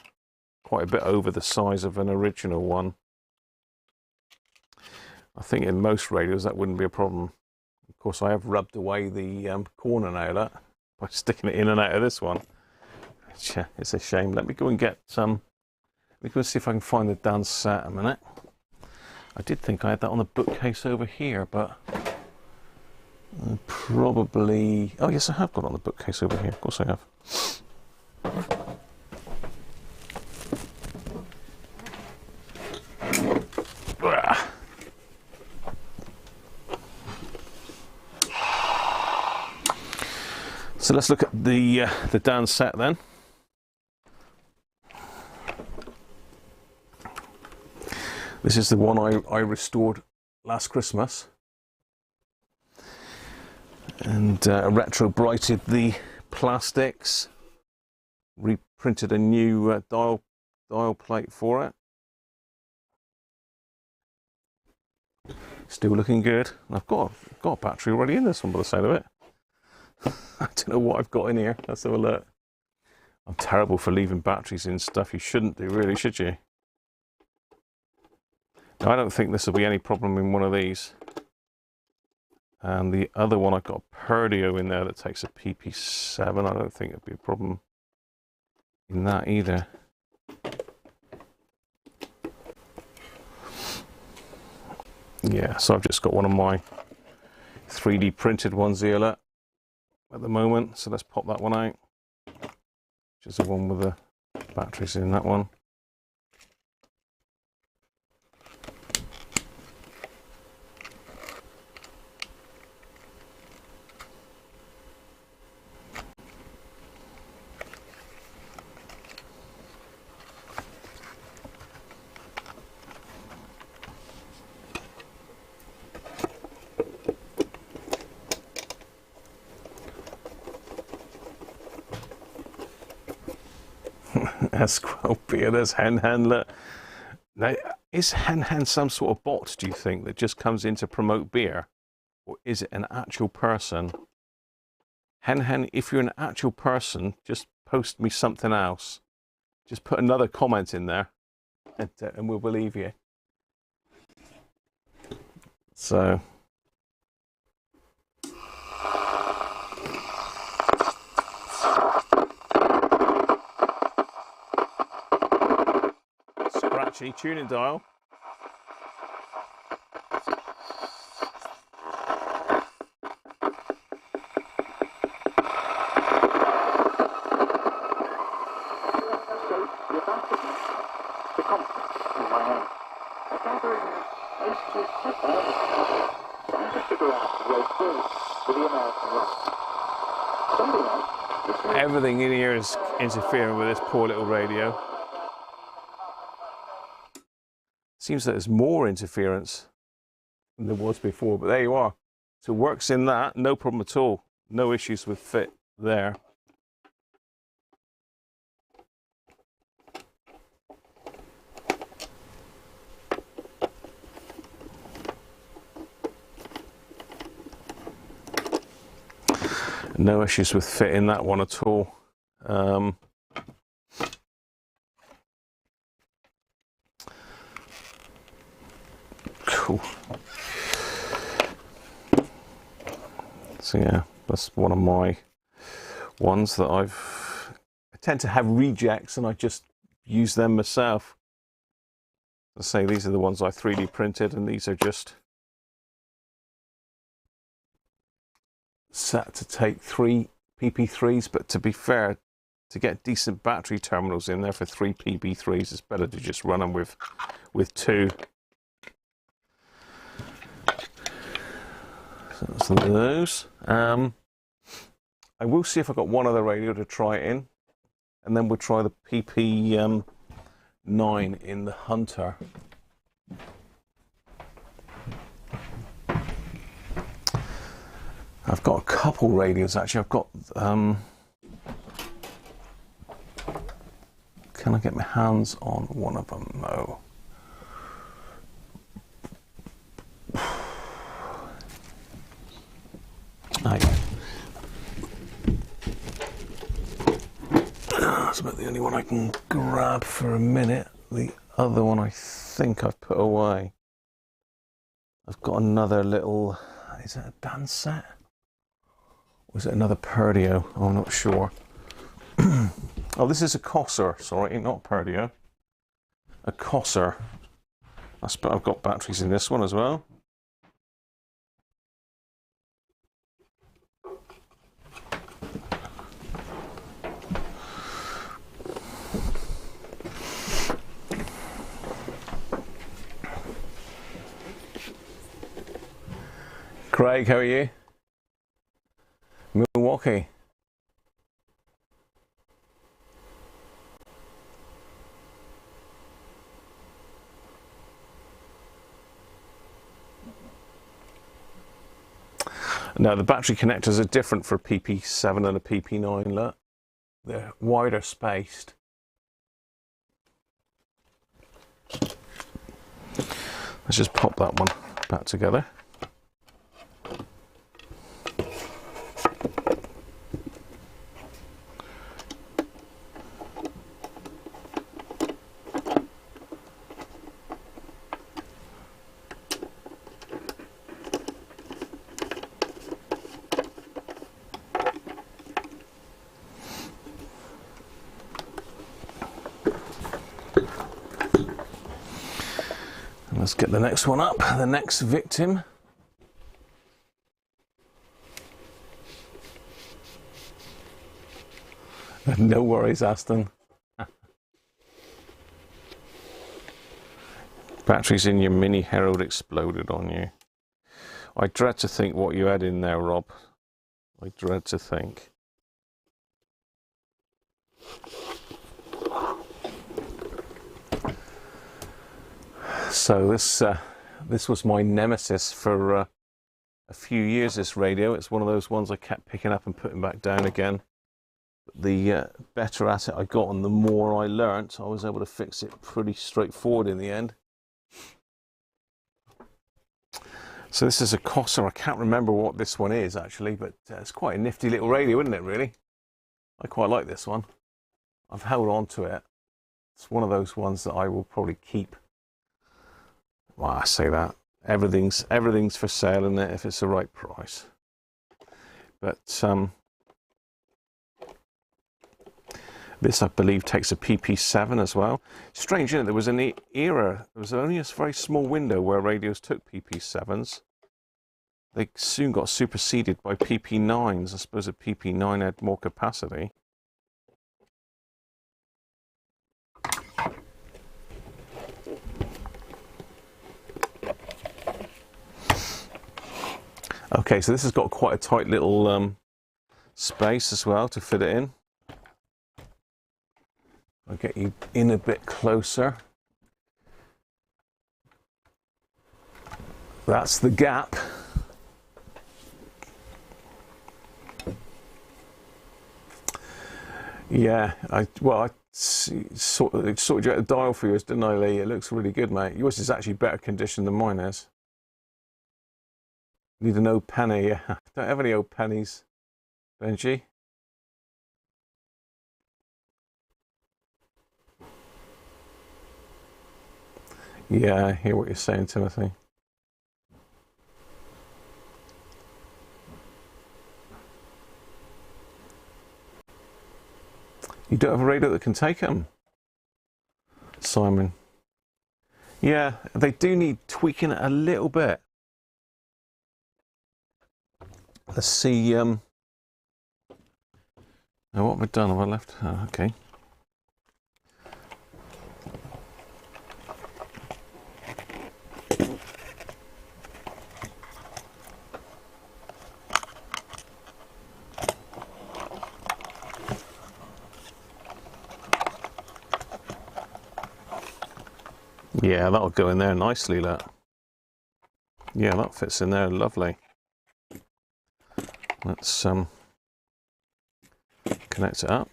quite a bit over the size of an original one. I think in most radios that wouldn't be a problem. Of course, I have rubbed away the corner outlet by sticking it in and out of this one. It's a shame. Let me go and get let me go and see if I can find the Dan set a minute. I did think I had that on the bookcase over here, but probably... Oh, yes, I have got it on the bookcase over here. Of course I have. So let's look at the Dan set then. This is the one I restored last Christmas, and retro-brighted the plastics, reprinted a new dial plate for it. Still looking good. I've got a battery already in this one by the side of it. I don't know what I've got in here. Let's have a look. I'm terrible for leaving batteries in stuff you shouldn't do, really, should you? I don't think this will be any problem in one of these. And the other one, I've got a Perdio in there that takes a PP7. I don't think it'd be a problem in that either. Yeah, so I've just got one of my 3D printed ones here at the moment. So let's pop that one out. Which is the one with the Batteries in that one. Esquel beer, there's Hen Hen. Now, is Hen Hen some sort of bot, do you think, that just comes in to promote beer? Or is it an actual person? Hen Hen, if you're an actual person, just post me something else. Just put another comment in there and we'll believe you. So... scratchy tuning dial. Everything in here is interfering with this poor little radio. Seems that there's more interference than there was before, but there you are. So it works in that, no problem at all. No issues with fit there. No issues with fit in that one at all. Cool. So yeah, that's one of my ones that I tend to have rejects and I just use them myself. I say these are the ones I 3D printed and these are just set to take 3 PP3s, but to be fair, to get decent battery terminals in there for 3 PP3s, it's better to just run them with 2. So that's some of those. I will see if I've got one other radio to try it in, and then we'll try the PP9 in the Hunter. I've got a couple radios actually. I've got, can I get my hands on one of them? No. That's about the only one I can grab for a minute. The other one I think I've put away. I've got another little, is it a dance set? Or is it another Perdio? Oh, I'm not sure. Oh, this is a Cosser, sorry, not Perdio. A Cosser. I've got batteries in this one as well. Craig, how are you? Milwaukee. Now the battery connectors are different for a PP7 and a PP9. Look, they're wider spaced. Let's just pop that one back together. Let's get the next one up, the next victim. No worries, Aston. Batteries in your Mini Herald exploded on you. I dread to think what you had in there, Rob. I dread to think. So this was my nemesis for a few years, this radio. It's one of those ones I kept picking up and putting back down again. But the better at it I got and the more I learnt, I was able to fix it pretty straightforward in the end. So this is a Cosser. I can't remember what this one is actually, but it's quite a nifty little radio, isn't it, really? I quite like this one. I've held on to it. It's one of those ones that I will probably keep. Well, I say that. Everything's for sale, isn't it, if it's the right price. But this, I believe, takes a PP7 as well. Strange, isn't it? There was an era, there was only a very small window where radios took PP7s. They soon got superseded by PP9s. I suppose a PP9 had more capacity. Okay, so this has got quite a tight little space as well to fit it in. I'll get you in a bit closer. That's the gap. Yeah, I sorted you out the dial for yours, didn't I, Lee? It looks really good, mate. Yours is actually better condition than mine is. Need an old penny. Yeah. Don't have any old pennies, Benji. Yeah, I hear what you're saying, Timothy. You don't have a radio that can take them, Simon. Yeah, they do need tweaking a little bit. Let's see. Now what have I done? Have I left? Oh, okay. Yeah, that'll go in there nicely, look. Yeah, that fits in there lovely. Let's connect it up.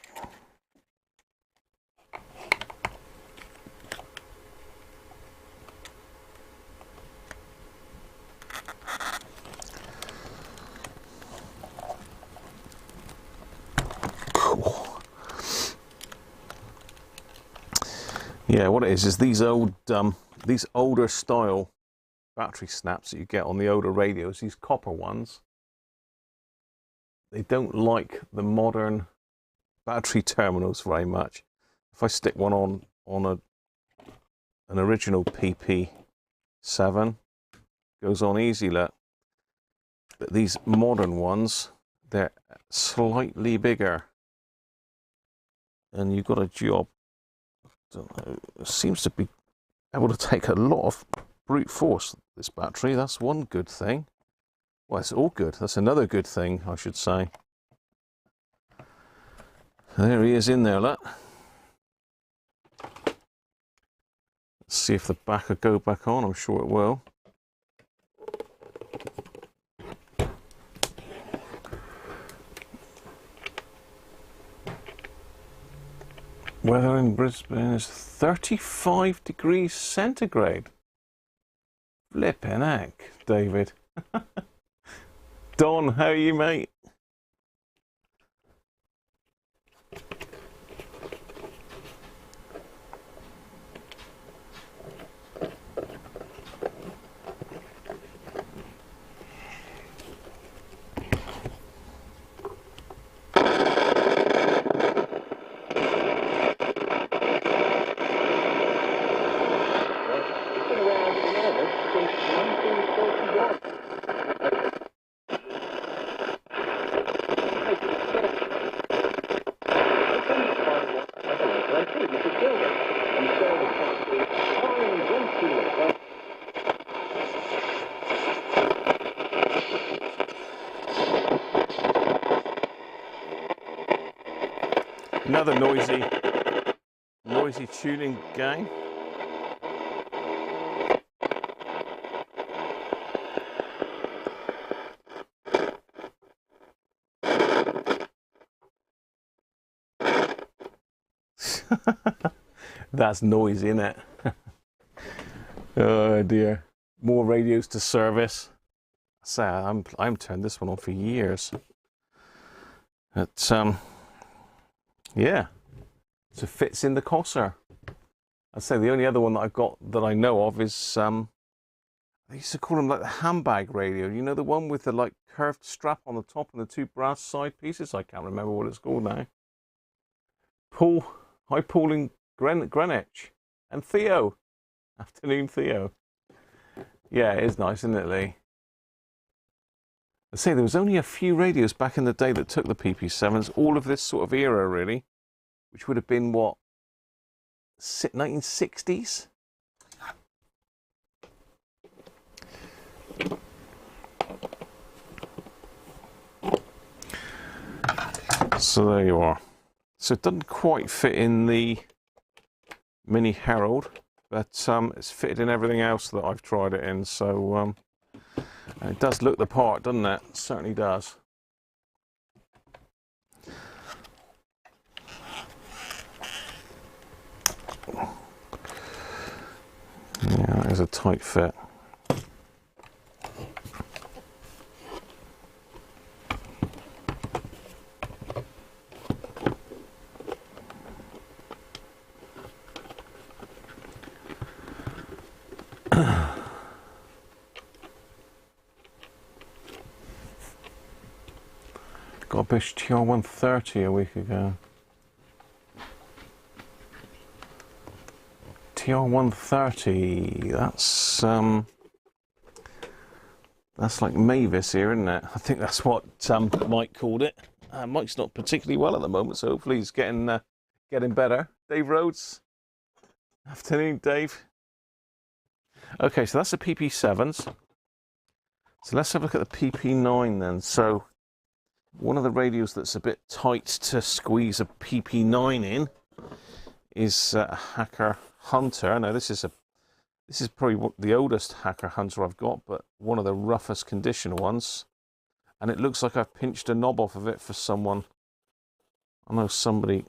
Cool. Yeah, what it is these older style battery snaps that you get on the older radios, these copper ones, they don't like the modern battery terminals very much. If I stick one on an original PP7, goes on easy, look. But these modern ones, they're slightly bigger, and you've got a job. It seems to be able to take a lot of brute force, this battery. That's one good thing. Well, it's all good. That's another good thing, I should say. There he is in there, look. Let's see if the back will go back on. I'm sure it will. Weather in Brisbane is 35 degrees centigrade. Flippin' heck, David. Don, how are you, mate? Another noisy tuning gang. That's noisy, isn't it? Oh dear. More radios to service. Say, I'm turned this one on for years. It's yeah. So it fits in the Corsair. I'd say the only other one that I've got that I know of is they used to call them like the handbag radio. You know, the one with the like curved strap on the top and the two brass side pieces? I can't remember what it's called now. Hi Paul in Greenwich. And Theo. Afternoon Theo. Yeah, it is nice, isn't it, Lee? I say there was only a few radios back in the day that took the PP7s, all of this sort of era really, which would have been what, 1960s? So there you are. So it doesn't quite fit in the Mini Herald, but it's fitted in everything else that I've tried it in, so it does look the part, doesn't it? It certainly does. Yeah, that is a tight fit. Got a Bish TR-130 a week ago. TR-130, that's like Mavis here, isn't it? I think that's what Mike called it. Mike's not particularly well at the moment, so hopefully he's getting better. Dave Rhodes. Afternoon, Dave. Okay, so that's the PP7s. So let's have a look at the PP9 then. So one of the radios that's a bit tight to squeeze a PP9 in is a Hacker Hunter. Now this is probably the oldest Hacker Hunter I've got, but one of the roughest condition ones. And it looks like I've pinched a knob off of it for someone. I know somebody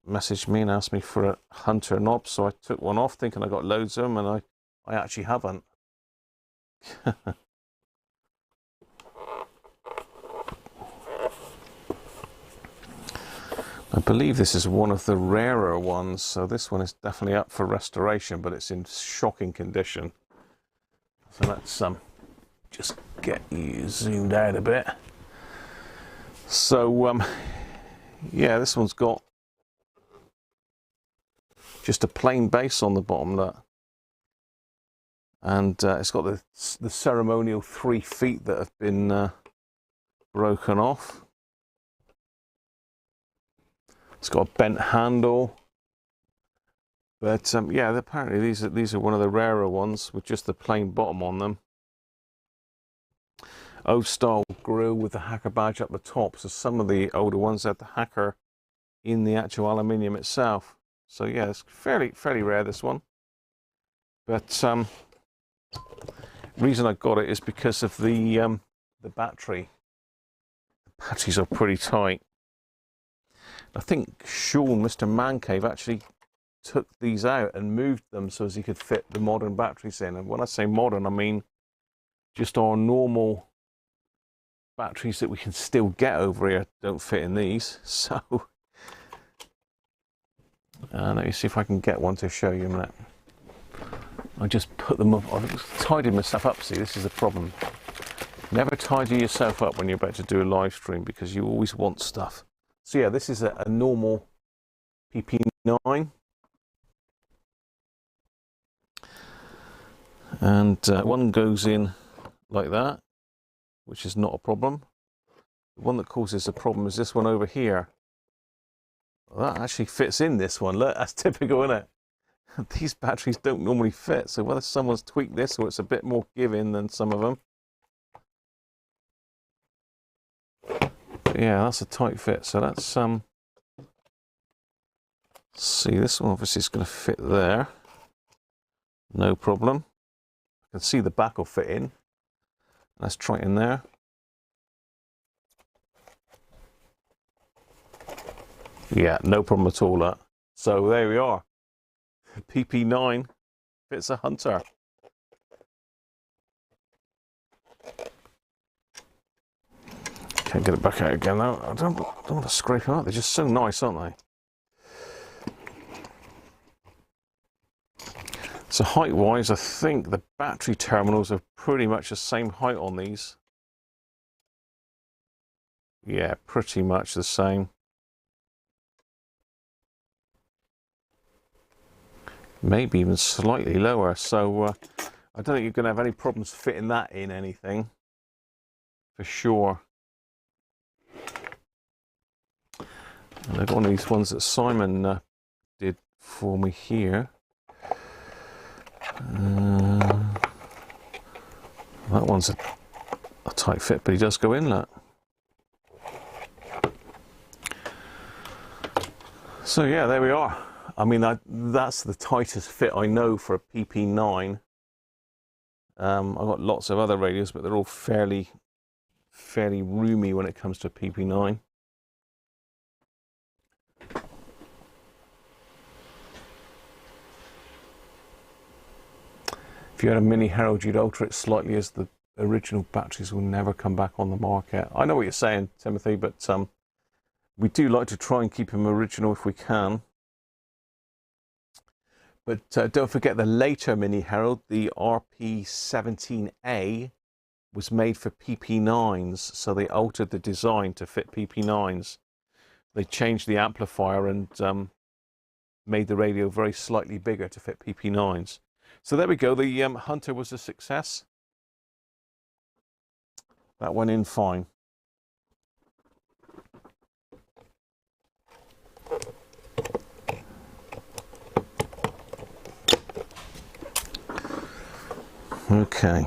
messaged me and asked me for a Hunter knob, so I took one off thinking I got loads of them, and I actually haven't. I believe this is one of the rarer ones, so this one is definitely up for restoration, but it's in shocking condition. So let's just get you zoomed out a bit. So yeah, this one's got just a plain base on the bottom, look. And it's got the ceremonial 3 feet that have been broken off. It's got a bent handle, but yeah, apparently these are one of the rarer ones with just the plain bottom on them. Old style grill with the Hacker badge up the top. So some of the older ones had the Hacker in the actual aluminium itself. So yeah, it's fairly rare, this one. But reason I got it is because of the battery. The batteries are pretty tight. I think Sean, Mr. Man Cave, actually took these out and moved them so as he could fit the modern batteries in. And when I say modern, I mean just our normal batteries that we can still get over here don't fit in these. So let me see if I can get one to show you a minute. I just put them up. I've tidied myself up. See, this is the problem. Never tidy yourself up when you're about to do a live stream, because you always want stuff. So yeah, this is a normal PP9. And one goes in like that, which is not a problem. The one that causes a problem is this one over here. Well, that actually fits in this one. Look, that's typical, isn't it? These batteries don't normally fit, so whether someone's tweaked this or it's a bit more give-in than some of them. But yeah, that's a tight fit, so that's See, this one obviously is going to fit there. No problem. I can see the back will fit in. Let's try it in there. Yeah, no problem at all. So there we are. PP9 fits a Hunter. Can't get it back out again though. I don't want to scrape them out. They're just so nice, aren't they? So height-wise, I think the battery terminals are pretty much the same height on these. Yeah, pretty much the same. Maybe even slightly lower. So I don't think you're going to have any problems fitting that in anything, for sure. And I've got one of these ones that Simon did for me here. That one's a tight fit, but he does go in, look. So yeah, there we are. I mean, that's the tightest fit I know for a PP9. I've got lots of other radios, but they're all fairly roomy when it comes to a PP9. If you had a Mini Herald, you'd alter it slightly, as the original batteries will never come back on the market. I know what you're saying, Timothy, but we do like to try and keep them original if we can. But don't forget the later Mini Herald, the RP17A, was made for PP9s, so they altered the design to fit PP9s. They changed the amplifier and made the radio very slightly bigger to fit PP9s. So there we go, the Hunter was a success. That went in fine. Okay,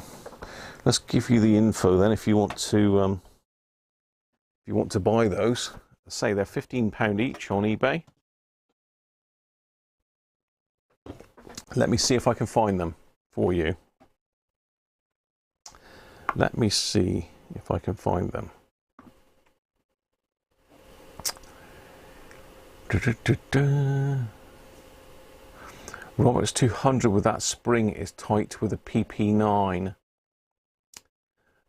let's give you the info then if you want to buy those. Say they're £15 each on eBay. Let me see if I can find them for you. Let me see if I can find them. Robert's 200 with that spring is tight with a PP9.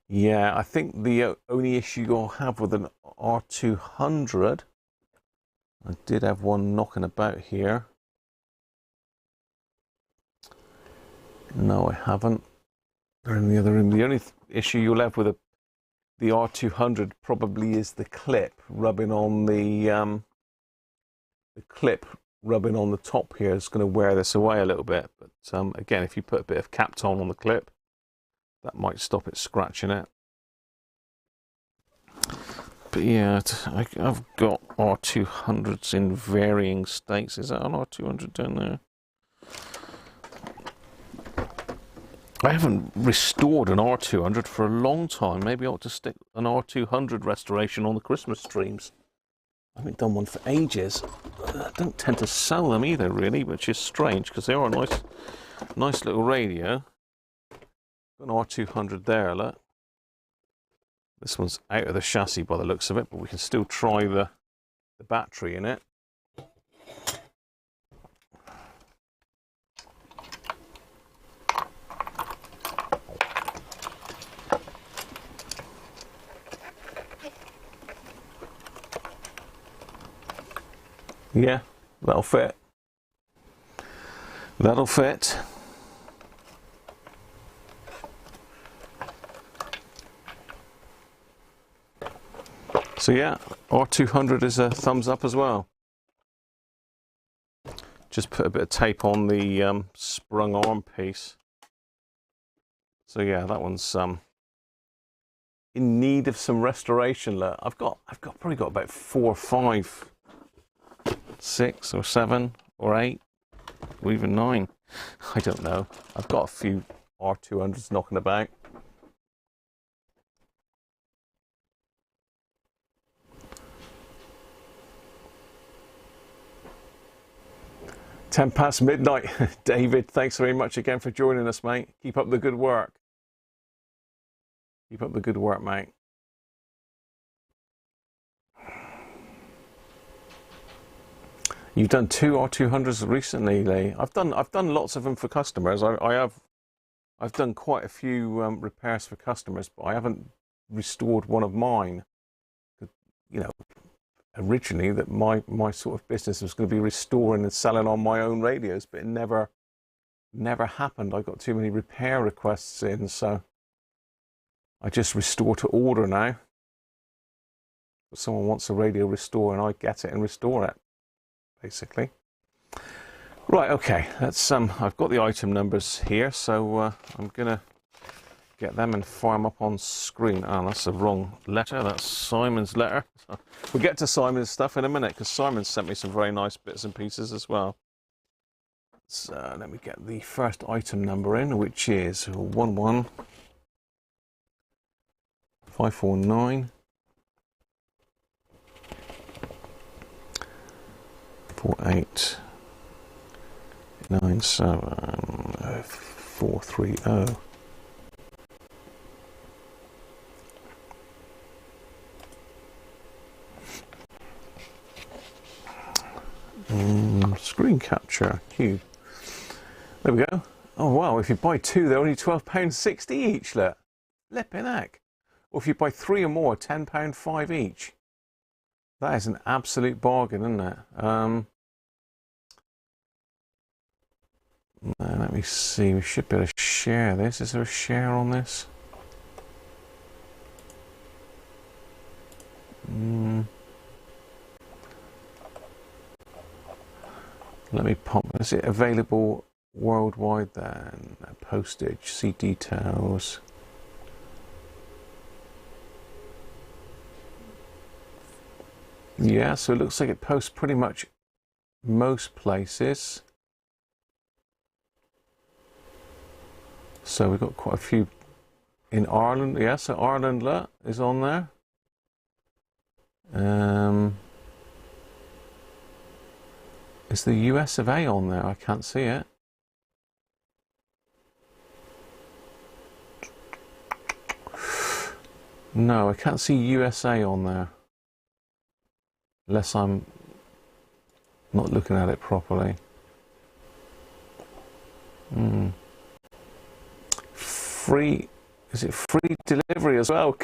Yeah, I think the only issue you'll have with an R200, I did have one knocking about here. No, I haven't. They're in the other room. The only issue you'll have with the R200 probably is the clip rubbing on the clip rubbing on the top here is going to wear this away a little bit. But again, if you put a bit of Kapton on the clip, that might stop it scratching it. But yeah, I've got R200s in varying states. Is that an R200 down there? I haven't restored an R200 for a long time. Maybe I ought to stick an R200 restoration on the Christmas streams. I haven't done one for ages. I don't tend to sell them either, really, which is strange because they are a nice little radio. Got an R200 there, look. This one's out of the chassis by the looks of it, but we can still try the battery in it. Yeah, that'll fit. That'll fit. So yeah, R200 is a thumbs up as well. Just put a bit of tape on the sprung arm piece. So yeah, that one's in need of some restoration. Look, I've probably got about 4 or 5. 6 or 7 or 8 or even 9. I don't know. I've got a few R200s knocking about. 10 past midnight. David, thanks very much again for joining us, mate. Keep up the good work. Keep up the good work, mate. You've done 2 R200s recently, Lee. I've done lots of them for customers. I've done quite a few repairs for customers, but I haven't restored one of mine. You know, originally that my sort of business was going to be restoring and selling on my own radios, but it never happened. I got too many repair requests in, so I just restore to order now. If someone wants a radio restore, and I get it and restore it, basically. Right, okay, let's I've got the item numbers here, so I'm gonna get them and fire them up on screen. Oh, that's the wrong letter. That's Simon's letter. We'll get to Simon's stuff in a minute, because Simon sent me some very nice bits and pieces as well. So let me get the first item number in, which is 11549 4897 430. Screen capture, cube. There we go. Oh wow, if you buy 2, they're only £12.60 each, look. Flipping heck. Or if you buy 3 or more, £10.5 each. That is an absolute bargain, isn't it? Let me see, we should be able to share this. Is there a share on this? Let me pop. Is it available worldwide then? Postage, see details. Yeah, so it looks like it posts pretty much most places. So we've got quite a few in Ireland. Yeah, so Ireland is on there. Is the US of A on there? I can't see it. No, I can't see USA on there. Unless I'm not looking at it properly. Free, is it free delivery as well?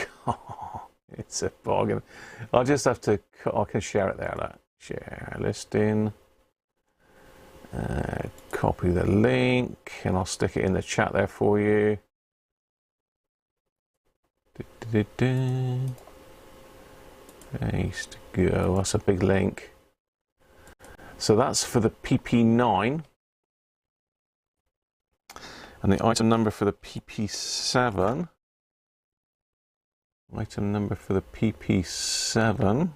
It's a bargain. I'll just have to, I can share it there. Like, share listing. Copy the link, and I'll stick it in the chat there for you. Paste, go. That's a big link. So that's for the PP9. And the item number for the PP7. Item number for the PP7.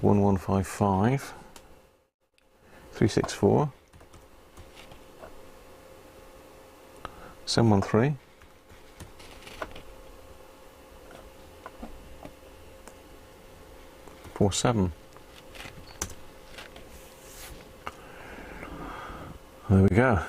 1155 364 713 47. There we go.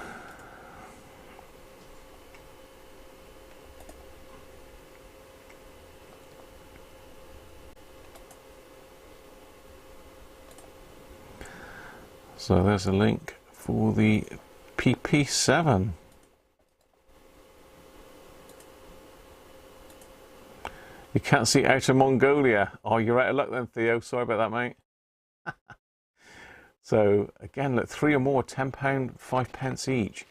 So there's a link for the PP7. You can't see out of Mongolia. Oh, you're out of luck then, Theo. Sorry about that, mate. So again, look, 3 or more, £10, 5 pence each.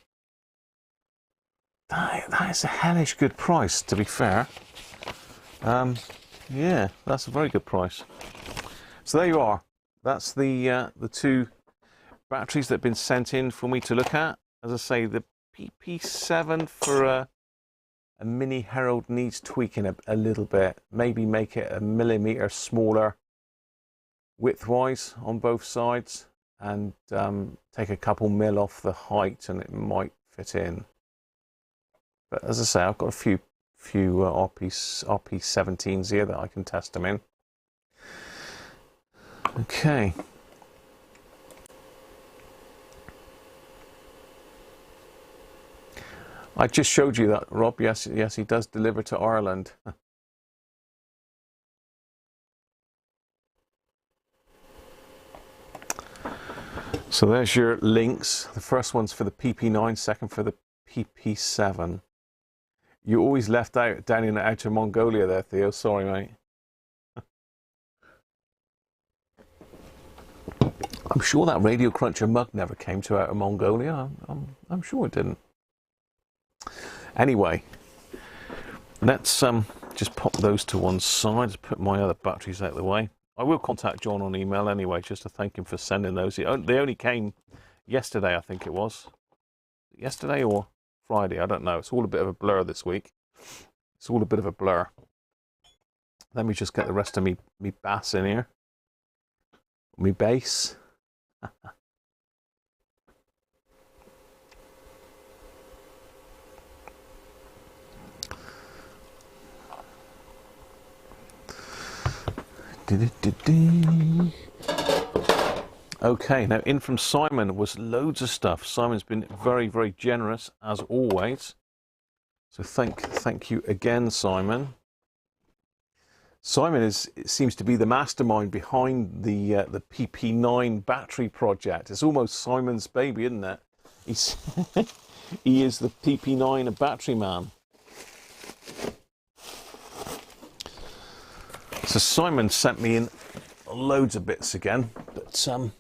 That is a hellish good price, to be fair. Yeah, that's a very good price. So there you are. That's the 2 batteries that have been sent in for me to look at. As I say, the PP7 for a Mini Herald needs tweaking a little bit. Maybe make it 1 millimeter smaller width-wise on both sides, and take a couple mil off the height, and it might fit in. But as I say, I've got a few RP17s here that I can test them in. Okay. I just showed you that, Rob. Yes, yes, he does deliver to Ireland. So there's your links. The first one's for the PP9, second for the PP7. You always left out down in outer Mongolia there, Theo. Sorry, mate. I'm sure that Radiocruncher mug never came to outer Mongolia. I'm sure it didn't. Anyway, let's just pop those to one side. Just put my other batteries out of the way. I will contact John on email anyway, just to thank him for sending those. They only came yesterday, I think it was. Yesterday or Friday, I don't know. It's all a bit of a blur this week. It's all a bit of a blur. Let me just get the rest of me bass in here. Me bass. Okay, now in from Simon was loads of stuff. Simon's been very, very generous as always. So thank you again, Simon. Simon seems to be the mastermind behind the PP9 battery project. It's almost Simon's baby, isn't it? He is the PP9 battery man. So Simon sent me in loads of bits again, but some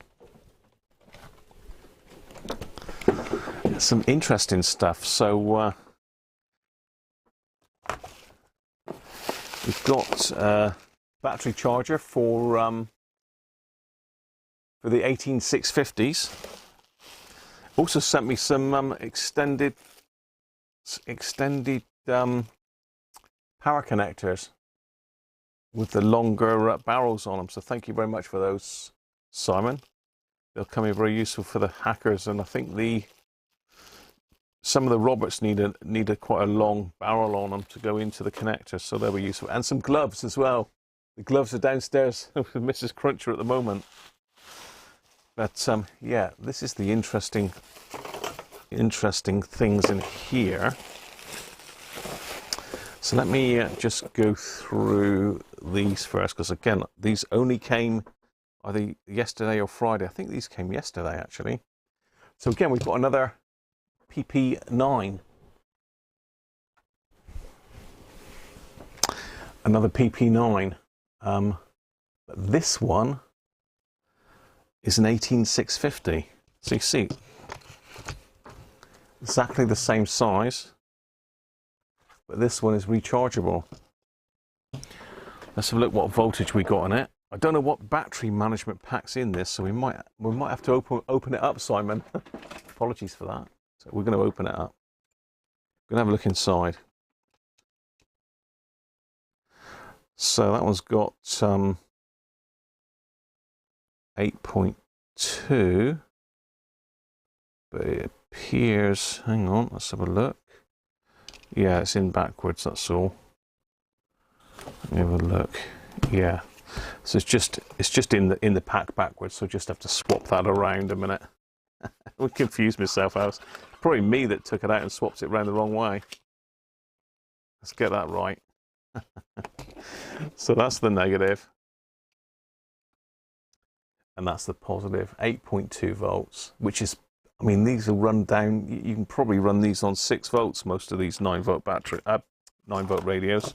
interesting stuff. So we've got a battery charger for the 18650s. Also sent me some extended power connectors with the longer barrels on them. So thank you very much for those, Simon. They'll come in very useful for the hackers, and I think some of the Roberts need quite a long barrel on them to go into the connector, so they'll be useful. And some gloves as well. The gloves are downstairs with Mrs. Cruncher at the moment. But yeah, this is the interesting things in here. So let me just go through these first, because again, these only came either yesterday or Friday. I think these came yesterday, actually. So again, we've got another PP9. Another PP9. But this one is an 18650. So you see, exactly the same size. But this one is rechargeable. Let's have a look what voltage we got on it. I don't know what battery management pack's in this, so we might have to open it up, Simon. Apologies for that. So we're going to open it up. We're going to have a look inside. So that one's got 8.2, but it appears. Hang on, let's have a look. Yeah, it's in backwards, that's all. Let me have a look. Yeah. So it's just in the pack backwards, so I just have to swap that around a minute. I would confuse myself. I was probably me that took it out and swapped it around the wrong way. Let's get that right. So that's the negative. And that's the positive, 8.2 volts, which is, I mean, these will run down, you can probably run these on 6 volts, most of these 9-volt battery, 9-volt radios.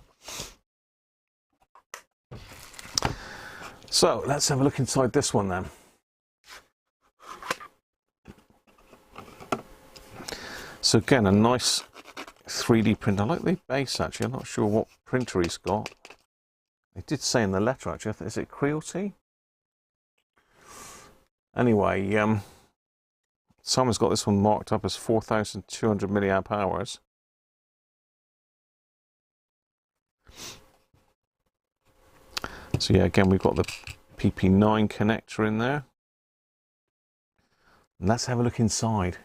So let's have a look inside this one then. So again, a nice 3D print. I like the base actually. I'm not sure what printer he's got. It did say in the letter actually. Is it Creality? Anyway, someone's got this one marked up as 4,200 milliamp hours. So yeah, again, we've got the PP9 connector in there. And let's have a look inside.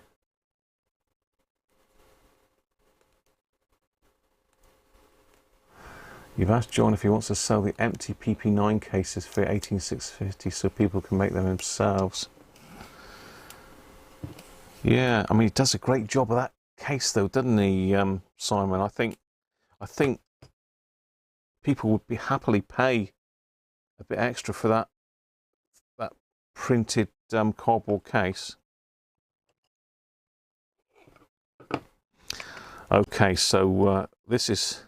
You've asked John if he wants to sell the empty PP9 cases for 18650 so people can make them themselves. Yeah, I mean, he does a great job of that case though, doesn't he, Simon? I think people would be happily pay a bit extra for that printed cardboard case. Okay, so this is.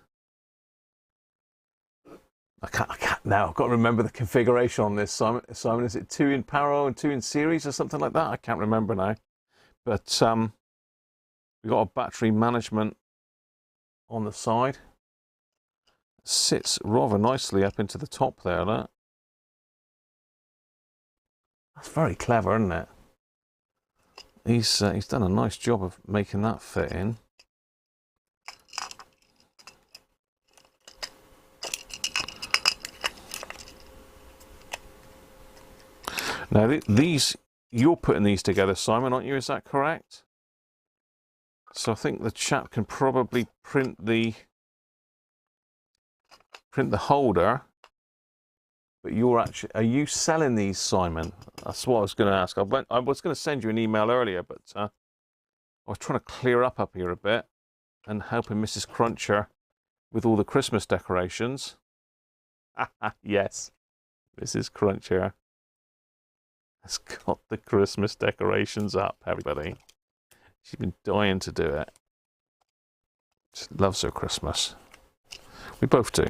I can't now. I've got to remember the configuration on this, Simon. Is it 2 in parallel and 2 in series or something like that? I can't remember now. But we've got a battery management on the side. It sits rather nicely up into the top there. That's very clever, isn't it? He's done a nice job of making that fit in. Now these, you're putting these together, Simon, aren't you? Is that correct? So I think the chap can probably print the holder, but are you selling these, Simon? That's what I was going to ask. I was going to send you an email earlier, but I was trying to clear up here a bit and helping Mrs. Cruncher with all the Christmas decorations. Yes, Mrs. Cruncher has got the Christmas decorations up, everybody. She's been dying to do it. She loves her Christmas. We both do.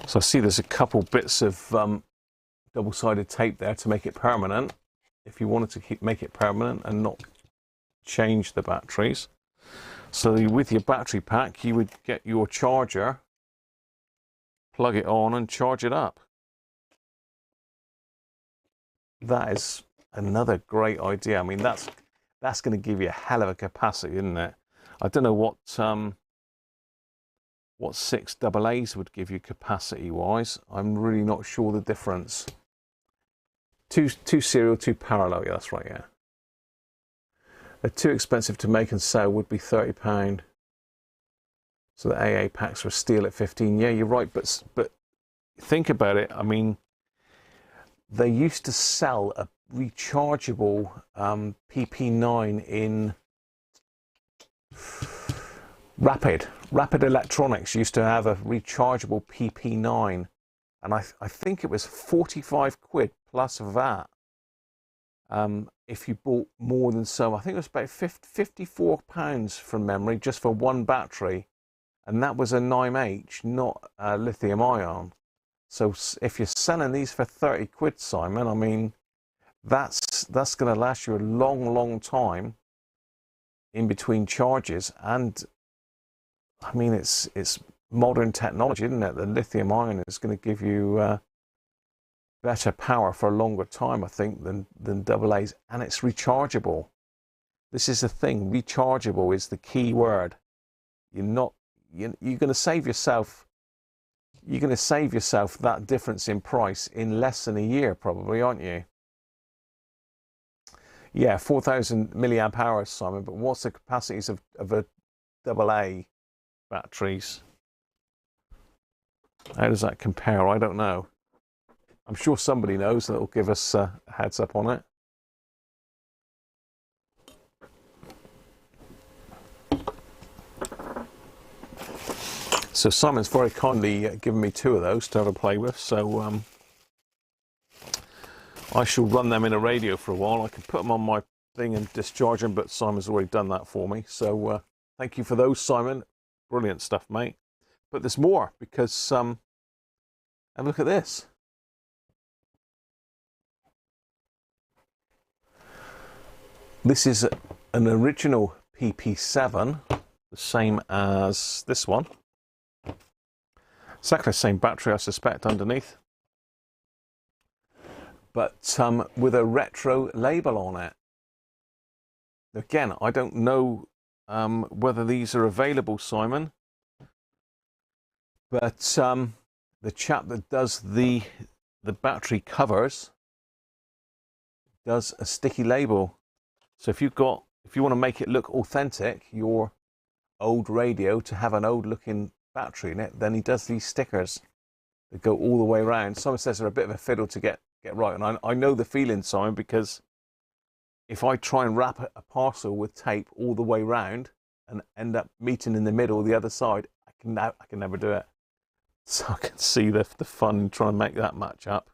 So I see there's a couple bits of double-sided tape there to make it permanent. If you wanted to make it permanent and not change the batteries. So with your battery pack, you would get your charger, plug it on and charge it up. That is another great idea. I mean, that's going to give you a hell of a capacity, isn't it? I don't know what 6 AA's would give you capacity wise. I'm really not sure the difference. 2 serial, 2 parallel. Yeah, that's right. Yeah. They're too expensive to make and sell, would be £30. So the AA packs were steel at 15. Yeah, you're right, but think about it. I mean, they used to sell a rechargeable PP9 in Rapid Electronics used to have a rechargeable PP9, and I think it was 45 quid plus VAT. If you bought more than so, I think it was about £54 from memory, just for one battery, and that was a 9H, not lithium ion. So if you're selling these for 30 quid, Simon, I mean, that's going to last you a long time in between charges. And I mean, it's modern technology, isn't it? The lithium ion is going to give you better power for a longer time, I think, than AA's, and it's rechargeable. This is the thing. Rechargeable is the key word. You're going to save yourself. You're going to save yourself that difference in price in less than a year, probably, aren't you? Yeah, 4,000 milliamp hours, Simon. But what's the capacities of a AA batteries? How does that compare? I don't know. I'm sure somebody knows that will give us a heads up on it. So Simon's very kindly given me 2 of those to have a play with. So I shall run them in a radio for a while. I can put them on my thing and discharge them, but Simon's already done that for me. So thank you for those, Simon. Brilliant stuff, mate. But there's more, because have a look at this. This is an original PP7, the same as this one. Exactly the same battery, I suspect, underneath. But with a retro label on it. Again, I don't know whether these are available, Simon. But the chap that does the battery covers does a sticky label. So if you want to make it look authentic, your old radio, to have an old looking battery in it, then he does these stickers that go all the way around. Simon says they're a bit of a fiddle to get right, and I know the feeling, Simon, because if I try and wrap a parcel with tape all the way round and end up meeting in the middle or the other side, I can never do it. So I can see the fun in trying to make that match up.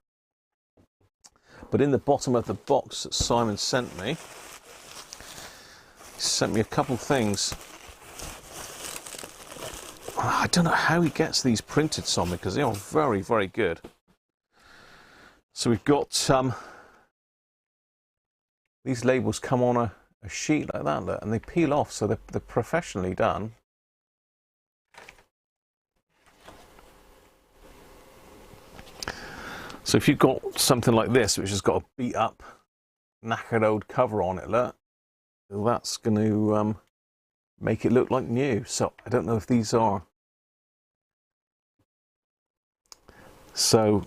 But in the bottom of the box that Simon sent me, he sent me a couple things. I don't know how he gets these printed, Simon, because they are very, very good. So we've got these labels come on a sheet like that, look, and they peel off, so they're professionally done. So if you've got something like this, which has got a beat up, knackered old cover on it, look, that's going to make it look like new. So I don't know if these are. So,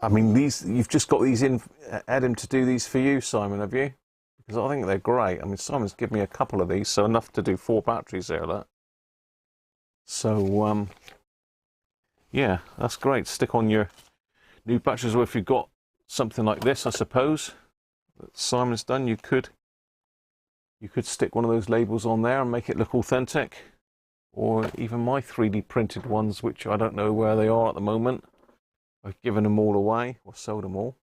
I mean, these, you've just got these in, Adam, to do these for you, Simon, have you? Because I think they're great. I mean, Simon's given me a couple of these, so enough to do 4 batteries there, look. So, yeah, that's great. Stick on your new batteries, or if you've got something like this, I suppose, that Simon's done, you could stick one of those labels on there and make it look authentic. Or even my 3D printed ones, which I don't know where they are at the moment. I've given them all away, or sold them all.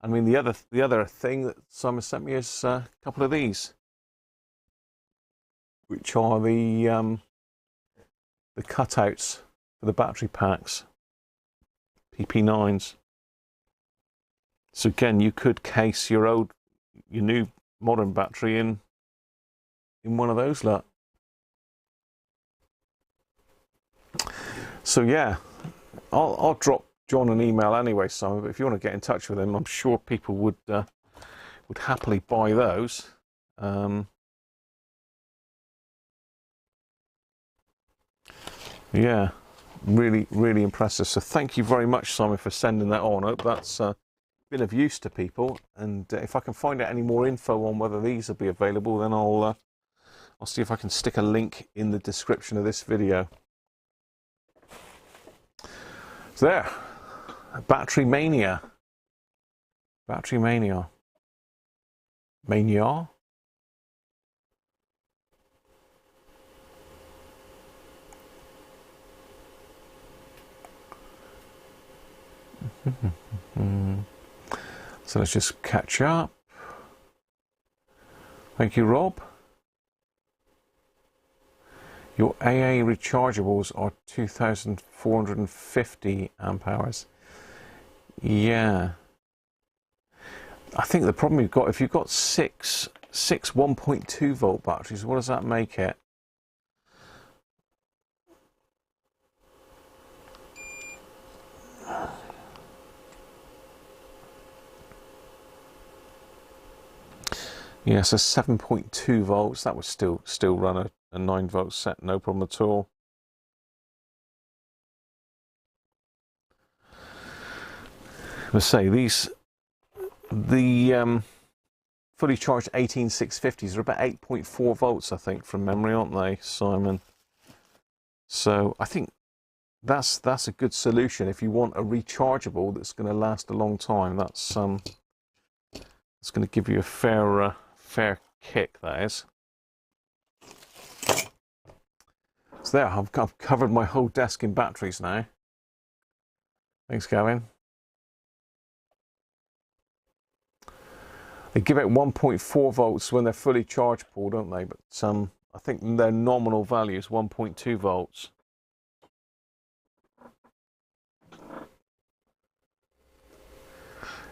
I mean, the other thing that Simon sent me is a couple of these, which are the cutouts for the battery packs, PP9s. So again, you could case your new modern battery in one of those, look. So yeah, I'll drop John an email anyway, Simon, but if you want to get in touch with him, I'm sure people would happily buy those. Yeah, really, really impressive. So thank you very much, Simon, for sending that on. I hope that's been of use to people. And if I can find out any more info on whether these will be available, then I'll see if I can stick a link in the description of this video. So there, Battery Mania. Battery Mania. Mania? So let's just catch up. Thank you, Rob. Your AA rechargeables are 2,450 amp hours. Yeah. I think the problem you've got, if you've got six 1.2 volt batteries, what does that make it? Yeah, so 7.2 volts, that would still run a 9 volt set, no problem at all. Let's say the fully charged 18650s are about 8.4 volts, I think, from memory, aren't they, Simon? So I think that's a good solution if you want a rechargeable that's going to last a long time. That's going to give you a fair kick, that is. So there, I've covered my whole desk in batteries now. Thanks, Gavin. They give out 1.4 volts when they're fully chargeable, don't they? But I think their nominal value is 1.2 volts.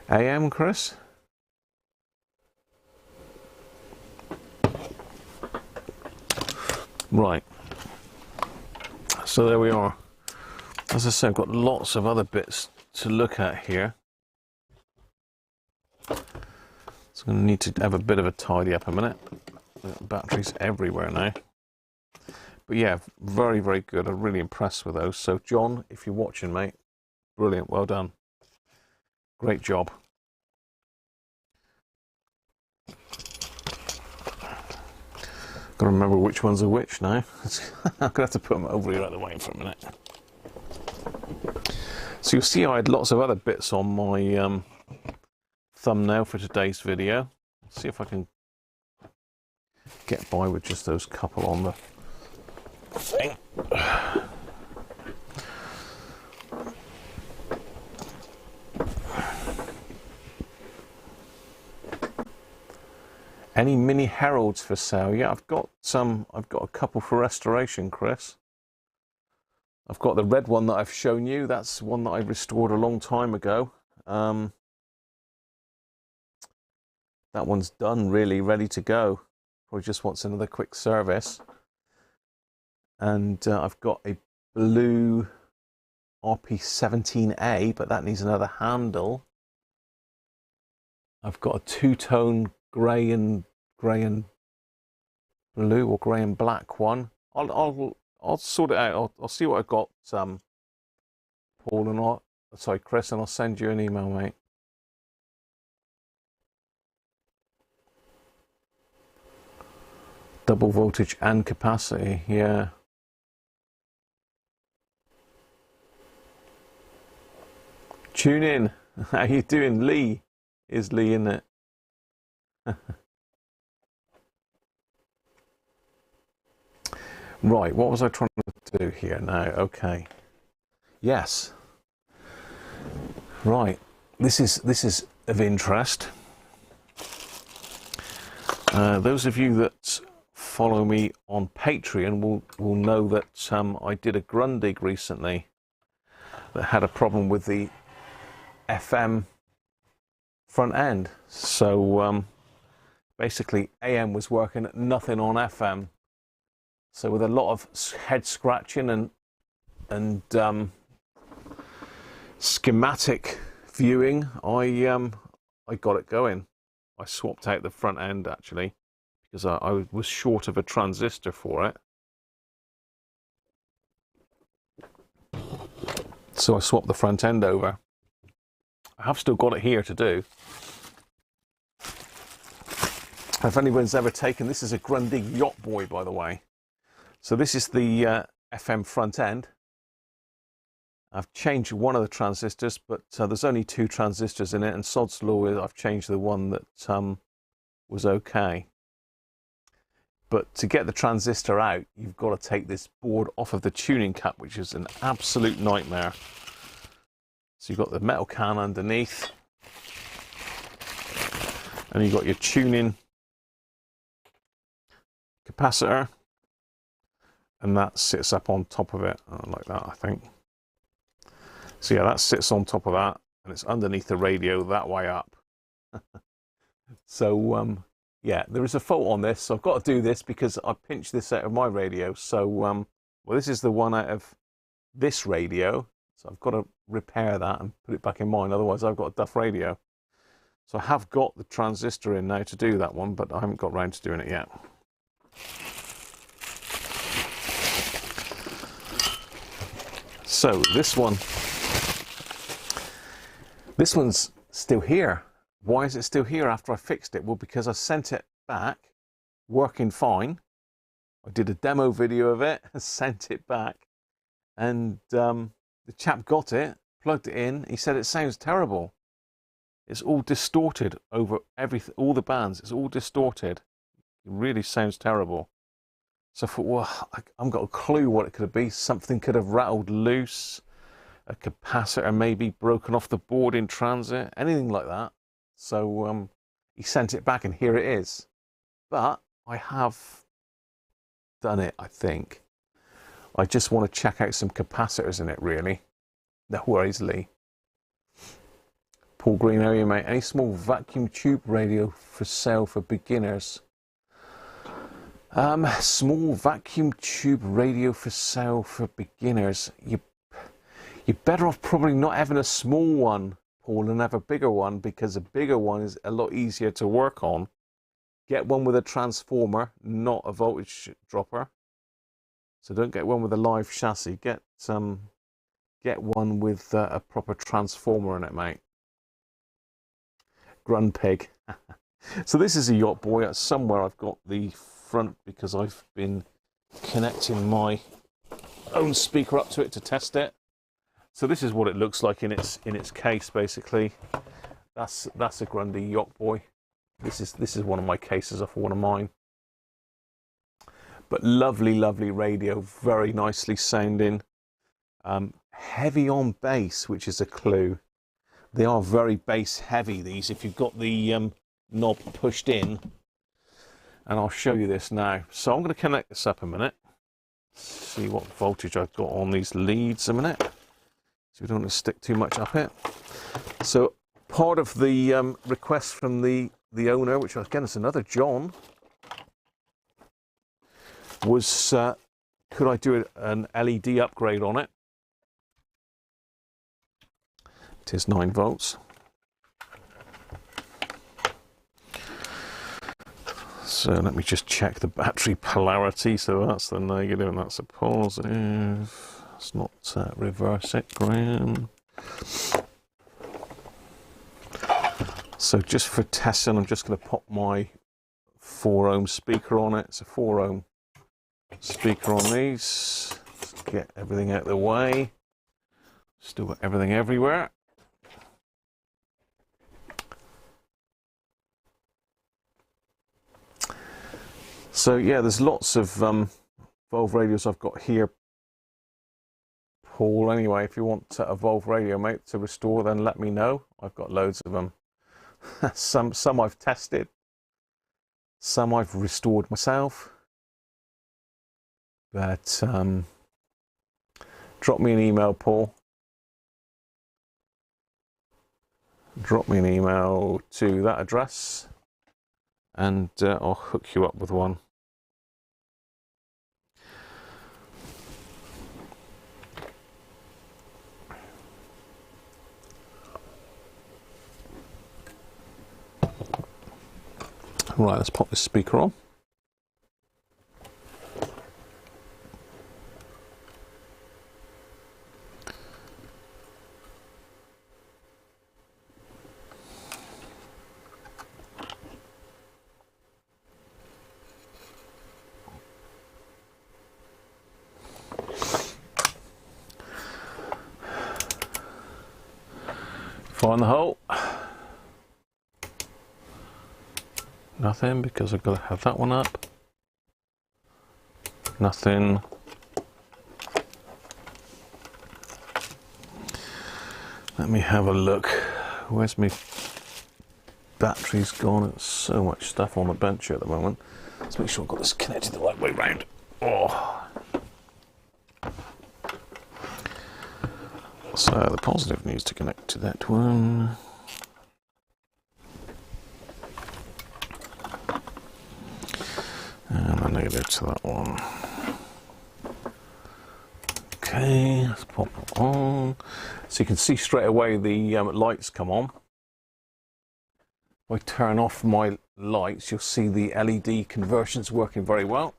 AM, Chris? Right. So there we are. As I said, I've got lots of other bits to look at here. So I'm going to need to have a bit of a tidy up a minute. Batteries everywhere now. But yeah, very, very good. I'm really impressed with those. So John, if you're watching, mate, brilliant. Well done. Great job. Gotta remember which ones are which now. I'm gonna have to put them over here out of the way for a minute. So you'll see I had lots of other bits on my thumbnail for today's video. Let's see if I can get by with just those couple on the thing. Any mini heralds for sale? Yeah, I've got some. I've got a couple for restoration, Chris. I've got the red one that I've shown you. That's one that I restored a long time ago. That one's done, really, ready to go. Probably just wants another quick service. And I've got a blue RP17A, but that needs another handle. I've got a two-tone grey and blue or grey and black one. I'll sort it out. I'll see what I've got, Paul, and sorry, Chris, and I'll send you an email, mate. Double voltage and capacity, yeah. Tune in. How you doing, Lee? Is Lee in it? Right, what was I trying to do here now? Okay. Yes. Right. This is of interest. Those of you that follow me on Patreon will know that I did a Grundig recently that had a problem with the FM front end. So basically AM was working, nothing on FM. So with a lot of head scratching and schematic viewing, I got it going. I swapped out the front end actually because I was short of a transistor for it. So I swapped the front end over. I have still got it here to do. If anyone's ever taken, this is a Grundig Yacht Boy, by the way. So this is the FM front end. I've changed one of the transistors, but there's only 2 transistors in it, and sod's law is I've changed the one that was okay. But to get the transistor out, you've got to take this board off of the tuning cap, which is an absolute nightmare. So you've got the metal can underneath, and you've got your tuning capacitor, and that sits up on top of it, like that, I think. So yeah, that sits on top of that, and it's underneath the radio that way up. So yeah, there is a fault on this, so I've got to do this because I pinched this out of my radio. So well, this is the one out of this radio, so I've got to repair that and put it back in mine, otherwise I've got a duff radio. So I have got the transistor in now to do that one, but I haven't got round to doing it yet. So this one's still here. Why is it still here after I fixed it? Well, because I sent it back working fine. I did a demo video of it, sent it back, and the chap got it, plugged it in. He said it sounds terrible. It's all distorted over everything, all the bands. It's all distorted. It really sounds terrible. So I thought, well, I haven't got a clue what it could be. Something could have rattled loose, a capacitor maybe broken off the board in transit, anything like that. So he sent it back, and here it is. But I have done it, I think. I just want to check out some capacitors in it, really. No worries, Lee. Paul Green, how are you, mate? Any small vacuum tube radio for sale for beginners? Small vacuum tube radio for sale for beginners. You're better off probably not having a small one, Paul, and have a bigger one, because a bigger one is a lot easier to work on. Get one with a transformer, not a voltage dropper. So don't get one with a live chassis. Get one with a proper transformer in it, mate. Grundig. So this is a Yacht Boy. Somewhere I've got the front because I've been connecting my own speaker up to it to test it. So this is what it looks like in its case, basically. That's a Grundig Yacht Boy. This is one of my cases off one of mine. But lovely, lovely radio, very nicely sounding. Heavy on bass, which is a clue. They are very bass heavy, these, if you've got the knob pushed in. And I'll show you this now. So I'm going to connect this up a minute. See what voltage I've got on these leads a minute. So we don't want to stick too much up it. So part of the request from the owner, which again is another John, was could I do an LED upgrade on it? It is 9 volts. So let me just check the battery polarity. So that's the negative and that's a positive. Let's not reverse it, Graham. So just for testing, I'm just going to pop my 4 ohm speaker on it. It's a 4 ohm speaker on these. Let's get everything out of the way. Still got everything everywhere. So yeah, there's lots of Volve radios I've got here. Paul, anyway, if you want a Volve radio, mate, to restore, then let me know. I've got loads of them. some I've tested. Some I've restored myself. But drop me an email, Paul. Drop me an email to that address, and I'll hook you up with one. Right, let's pop this speaker on. Find the hole. Nothing, because I've got to have that one up. Nothing. Let me have a look. Where's my batteries gone? It's so much stuff on the bench at the moment. Let's make sure I've got this connected the right way round. Oh. So the positive needs to connect to that one. And the negative to that one. Okay, let's pop it on. So you can see straight away the lights come on. If I turn off my lights, you'll see the LED conversion's working very well.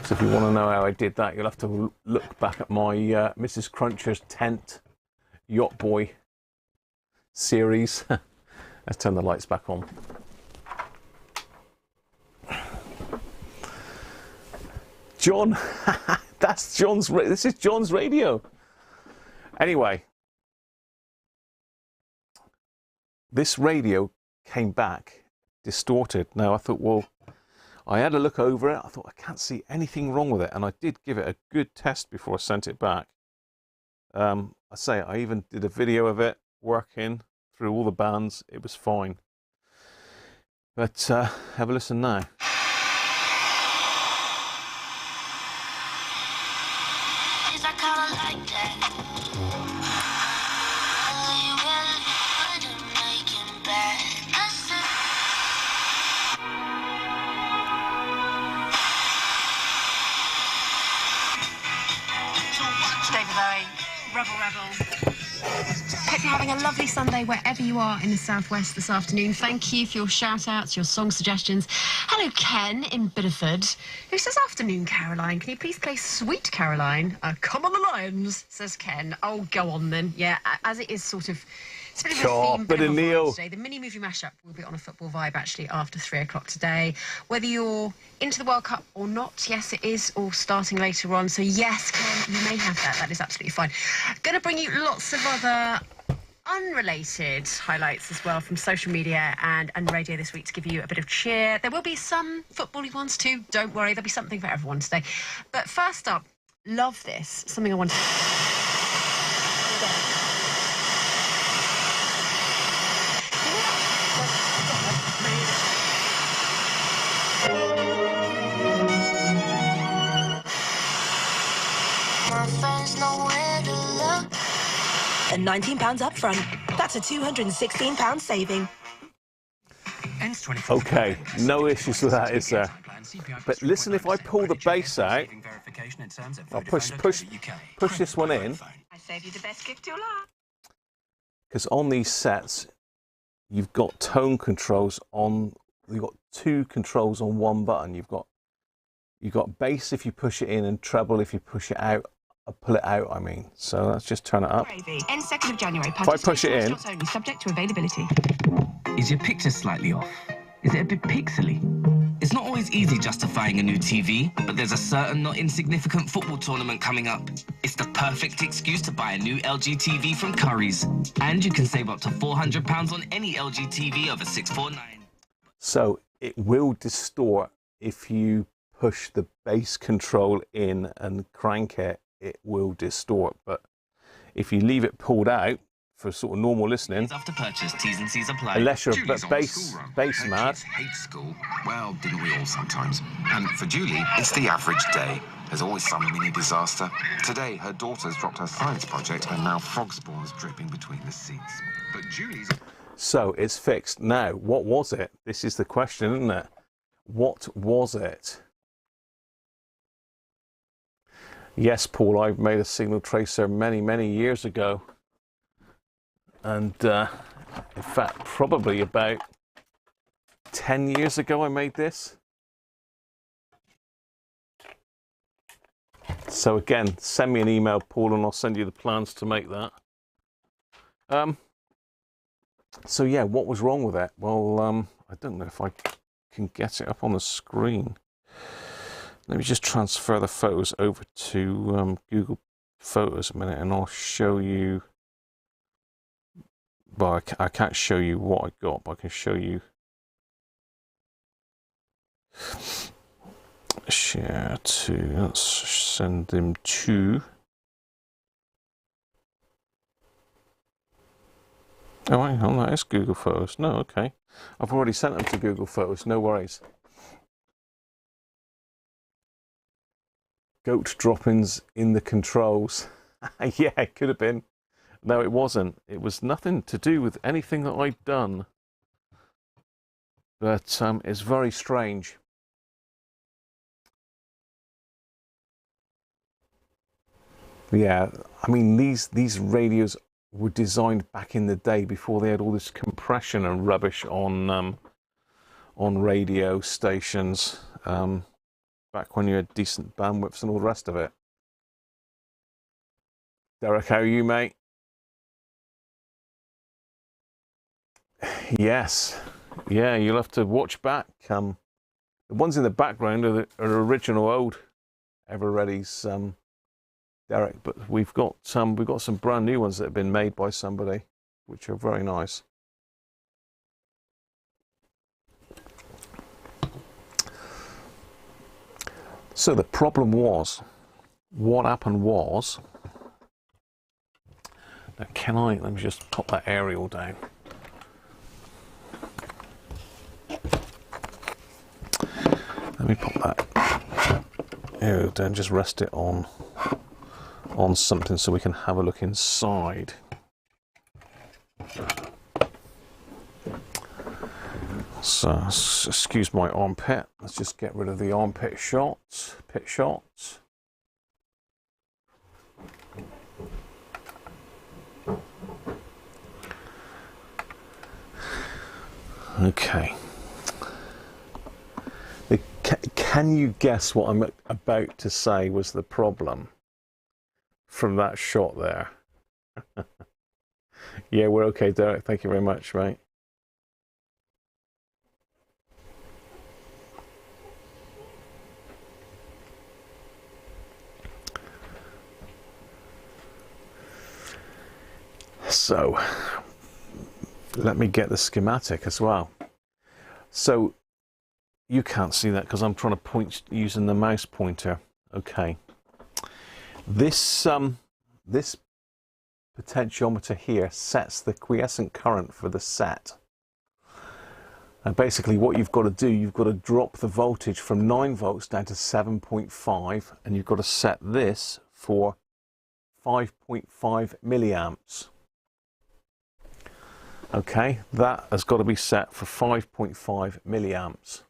So if you want to know how I did that, you'll have to look back at my Mrs. Cruncher's tent Yacht Boy series. Let's turn the lights back on. John, that's John's. This is John's radio. Anyway, this radio came back distorted. Now I thought, well, I had a look over it. I thought, I can't see anything wrong with it, and I did give it a good test before I sent it back. I say I even did a video of it working through all the bands. It was fine. But have a listen now. Hope you're having a lovely Sunday wherever you are in the southwest this afternoon. Thank you for your shout-outs, your song suggestions. Hello, Ken in Bideford, who says, afternoon, Caroline. Can you please play Sweet Caroline? Come on the Lions, says Ken. Oh, go on then. Yeah, as it is sort of Bit of Neil. Today. The mini movie mashup will be on a football vibe actually after 3 o'clock today. Whether you're into the World Cup or not, yes, it is all starting later on. So yes, Ken, you may have that. That is absolutely fine. Going to bring you lots of other unrelated highlights as well from social media and radio this week to give you a bit of cheer. There will be some football-y ones too. Don't worry, there'll be something for everyone today. But first up, love this. Something I wanted to... And £19 up front. That's a £216 saving. Okay, no issues with that, is there? But listen, if I pull the base out, I'll push this one in. I save you the best gift you'll Because on these sets, you've got tone controls on. You've got 2 controls on 1 button. You've got bass if you push it in and treble if you push it out. Pull it out, I mean. So let's just turn it up. End 2nd of January. If I push it in, only, subject to availability. Is your picture slightly off? Is it a bit pixely? It's not always easy justifying a new TV, but there's a certain not insignificant football tournament coming up. It's the perfect excuse to buy a new LG TV from Currys. And you can save up to £400 on any LG TV over 649. So it will distort if you push the bass control in and crank it. It will distort, but if you leave it pulled out for sort of normal listening, After purchase, T's and C's apply. unless you're a bass mad. Hate school. Well, didn't we all sometimes? And for Julie, it's the average day. There's always some mini disaster. Today, her daughter's dropped her science project, and now frog spawns dripping between the seats. But Julie's... So it's fixed. Now, what was it? This is the question, isn't it? What was it? Yes, Paul, I've made a signal tracer many, many years ago. And in fact, probably about 10 years ago I made this. So again, send me an email, Paul, and I'll send you the plans to make that. So yeah, what was wrong with it? Well, I don't know if I can get it up on the screen. Let me just transfer the photos over to Google Photos a minute, and I'll show you. Well, I can't show you what I got, but I can show you. Share to. Let's send them to. Oh, hang on, that is Google Photos. No, okay. I've already sent them to Google Photos. No worries. Goat droppings in the controls. Yeah, it could have been. No, it wasn't. It was nothing to do with anything that I'd done. But it's very strange. Yeah, I mean, these radios were designed back in the day before they had all this compression and rubbish on radio stations. Back when you had decent bandwidths and all the rest of it. Derek, how are you, mate? Yes. Yeah, you'll have to watch back. The ones in the background are original old Ever-Ready's, Derek, but we've got some brand new ones that have been made by somebody, which are very nice. So the problem was, what happened was, now let me just pop that aerial down. Let me pop that aerial down, just rest it on something so we can have a look inside. So, excuse my armpit. Let's just get rid of the armpit shots, pit shots. Okay. Can you guess what I'm about to say was the problem from that shot there? Yeah, we're okay, Derek. Thank you very much, mate. So, let me get the schematic as well. So, you can't see that because I'm trying to point using the mouse pointer. Okay. This this potentiometer here sets the quiescent current for the set. And basically what you've got to do, you've got to drop the voltage from 9 volts down to 7.5, and you've got to set this for 5.5 milliamps. Okay, that has got to be set for 5.5 milliamps.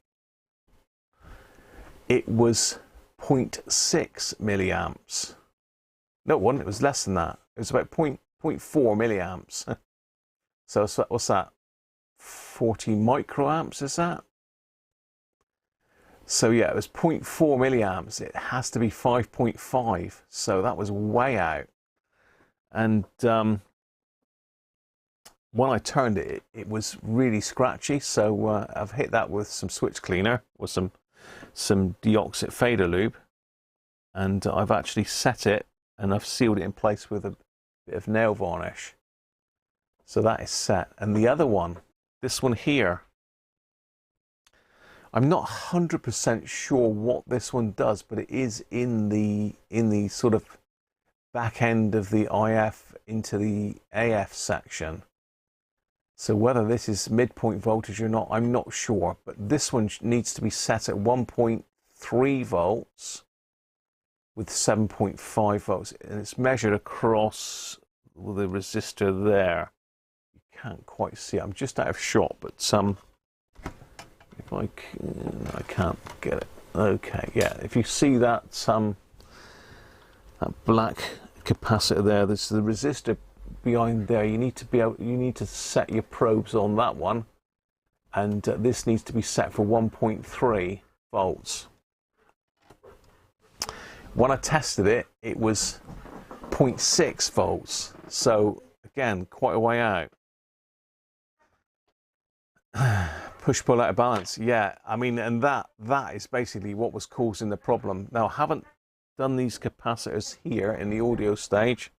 It was 0.6 milliamps. No, it wasn't. It was less than that. It was about 0.4 milliamps. So what's that? 40 microamps, is that? So yeah, it was 0.4 milliamps. It has to be 5.5. So that was way out. And when I turned it, it was really scratchy. So I've hit that with some switch cleaner or some deoxit fader lube, and I've actually set it and I've sealed it in place with a bit of nail varnish. So that is set. And the other one, this one here, I'm not 100% sure what this one does, but it is in the sort of back end of the IF into the AF section. So whether this is midpoint voltage or not, I'm not sure. But this one needs to be set at 1.3 volts with 7.5 volts. And it's measured across the resistor there. You can't quite see it. I'm just out of shot, but if I can't get it. Okay, yeah. If you see that that black capacitor there, there's the resistor behind there. You need to set your probes on that one, and this needs to be set for 1.3 volts. When I tested it, it was 0.6 volts. So again, quite a way out. Push pull out of balance. Yeah, I mean, and that is basically what was causing the problem. Now, I haven't done these capacitors here in the audio stage.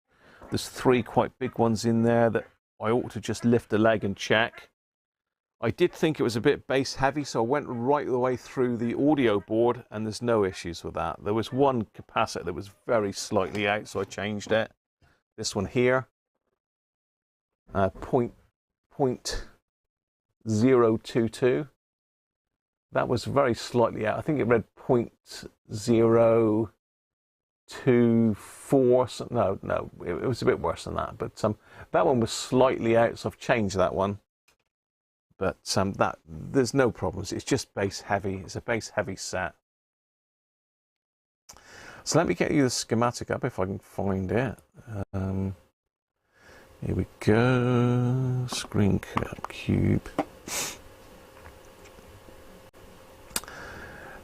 There's 3 quite big ones in there that I ought to just lift a leg and check. I did think it was a bit bass heavy, so I went right the way through the audio board, and there's no issues with that. There was one capacitor that was very slightly out, so I changed it. This one here, 0.022. That was very slightly out. I think it read 0.024. No, it was a bit worse than that. But that one was slightly out, so I've changed that one. But there's no problems. It's just bass heavy. It's a bass heavy set. So let me get you the schematic up if I can find it. Here we go. Screen cap cube.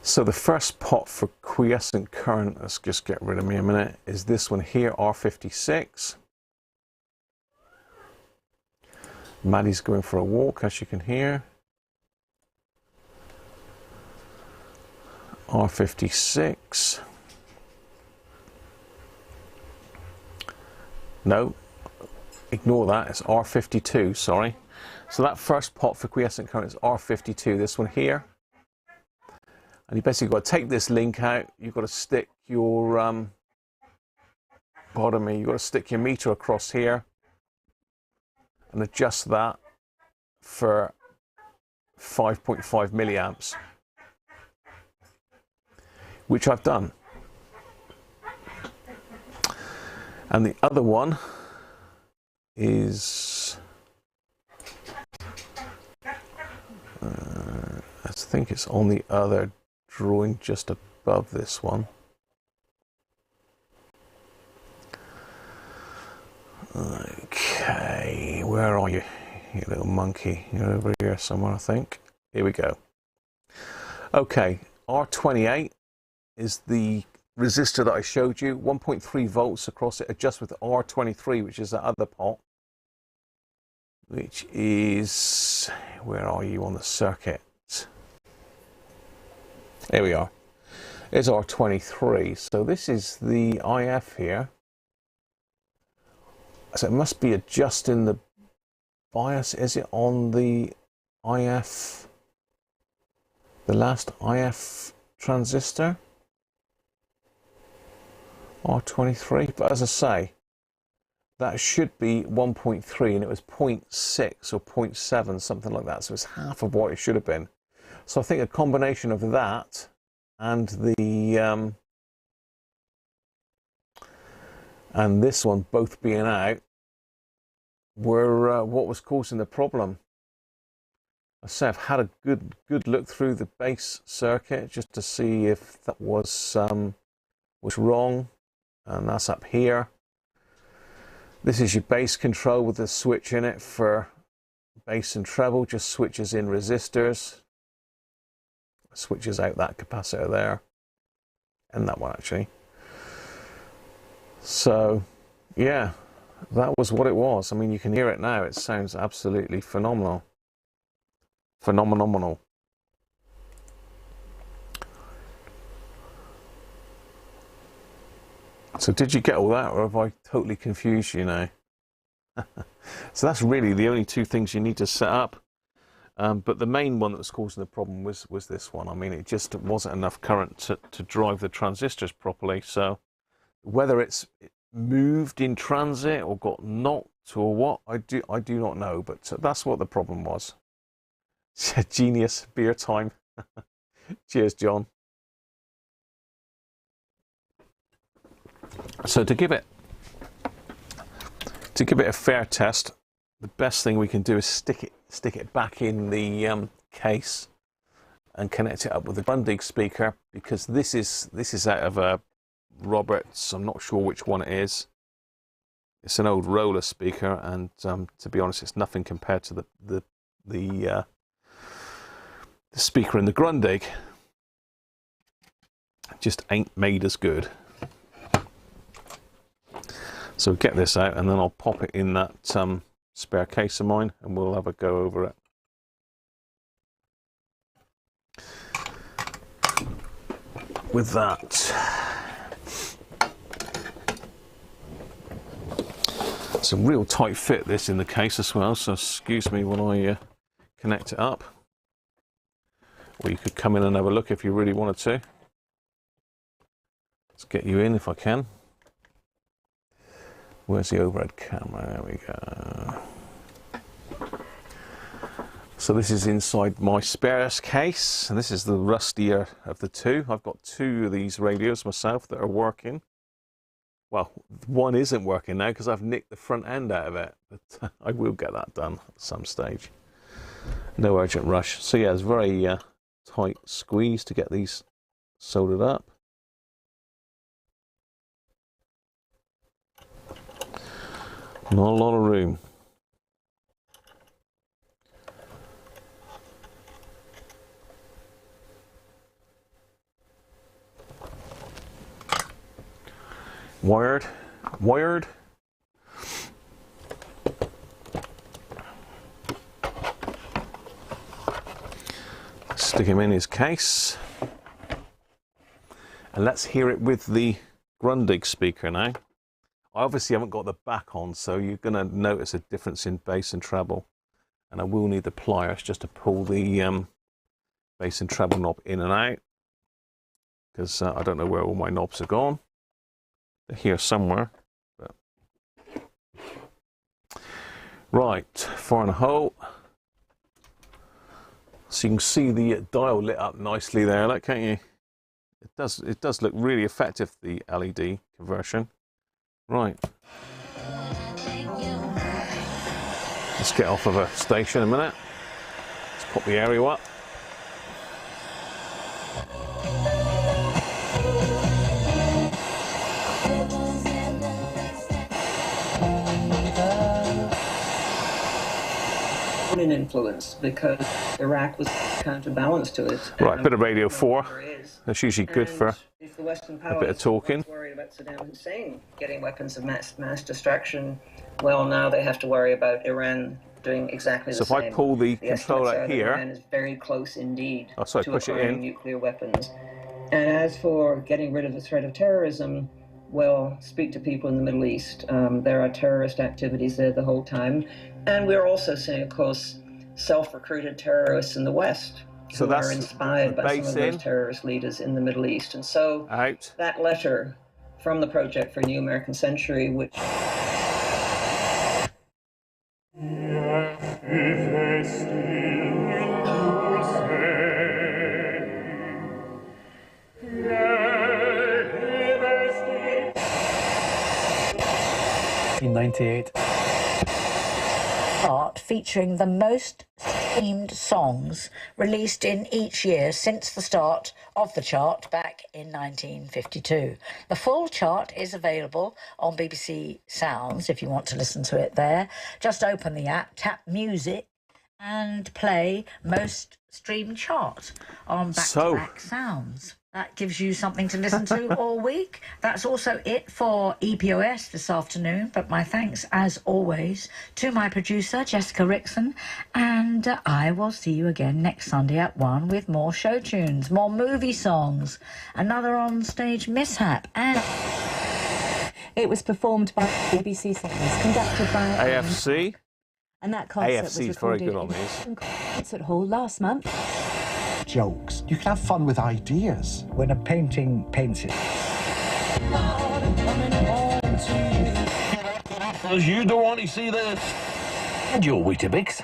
So the first pot for quiescent current, let's just get rid of me a minute, is this one here, R56. Maddie's going for a walk, as you can hear. R56. No, ignore that, it's R52, sorry. So that first pot for quiescent current is R52, this one here. And you basically got to take this link out, you've got to stick your, pardon me, you've got to stick your meter across here and adjust that for 5.5 milliamps, which I've done. And the other one is, I think it's on the other drawing just above this one. Okay, where are you, you little monkey? You're over here somewhere, I think. Here we go. Okay, R28 is the resistor that I showed you, 1.3 volts across it, adjust with R23, which is the other pot. which is, where are you on the circuit? Here we are. It's R23. So this is the IF here. So it must be adjusting the bias. Is it on the IF, the last IF transistor? R23. But as I say, that should be 1.3 and it was 0.6 or 0.7, something like that. So it's half of what it should have been. So I think a combination of that and the and this one both being out were what was causing the problem. I say I've had a good look through the base circuit just to see if that was wrong, and that's up here. This is your bass control with the switch in it for bass and treble, just switches in resistors, switches out that capacitor there, and that one actually. So yeah, that was what it was. I mean, you can hear it now. It sounds absolutely phenomenal. Phenomenal. So did you get all that, or have I totally confused you now? So that's really the only two things you need to set up. But the main one that was causing the problem was this one. I mean, it just wasn't enough current to drive the transistors properly. So whether it's moved in transit or got knocked or what, I do not know. But that's what the problem was. Genius. Beer time. Cheers, John. So to give it a fair test, the best thing we can do is stick it back in the case and connect it up with the Grundig speaker, because this is out of a Roberts. I'm not sure which one it is. It's an old roller speaker, and to be honest, it's nothing compared to the speaker in the Grundig. It just ain't made as good. So get this out, and then I'll pop it in that spare case of mine, and we'll have a go over it. With that, it's a real tight fit this in the case as well, so excuse me when I connect it up. Or you could come in and have a look if you really wanted to. Let's get you in if I can. Where's the overhead camera? There we go. So this is inside my spares case, and this is the rustier of the two. I've got two of these radios myself that are working. Well, one isn't working now because I've nicked the front end out of it, but I will get that done at some stage. No urgent rush. So yeah, it's very tight squeeze to get these soldered up. Not a lot of room. Wired. Stick him in his case. And let's hear it with the Grundig speaker now. I obviously haven't got the back on, so you're going to notice a difference in bass and treble. And I will need the pliers just to pull the bass and treble knob in and out, because I don't know where all my knobs have gone. They're here somewhere. But... Right, 4.5. So you can see the dial lit up nicely there, like, can't you? It does look really effective, the LED conversion. Right. Let's get off of a station a minute. Let's pop the aerial up. An influence because Iraq was counterbalanced to it. Right, a bit of Radio 4. That's usually good for a bit of talking. Worried about Saddam Hussein getting weapons of mass destruction. Well, now they have to worry about Iran doing exactly So the same. if I pull the control out estimates are that here, Iran is very close indeed sorry, to push it acquiring in. nuclear weapons. And as for getting rid of the threat of terrorism, well, speak to people in the Middle East. There are terrorist activities there the whole time. And we're also seeing, of course, self-recruited terrorists in the West who are inspired by some of those terrorist leaders in the Middle East. And so that letter from the Project for a New American Century, which... In 98. Chart featuring the most streamed songs released in each year since the start of the chart back in 1952. The full chart is available on BBC Sounds if you want to listen to it there. Just open the app, tap music and play most streamed chart on back-to-back Sounds. That gives you something to listen to all week. That's also it for EPOS this afternoon. But my thanks, as always, to my producer, Jessica Rickson. And I will see you again next Sunday at 1 with more show tunes, more movie songs, another on-stage mishap. And it was performed by BBC Sounds, conducted by AFC. And that concert was AFC is very good on these. Concert hall last month. Jokes. You can have fun with ideas. When a painting paints it. As you don't want to see this. And your Weetabix.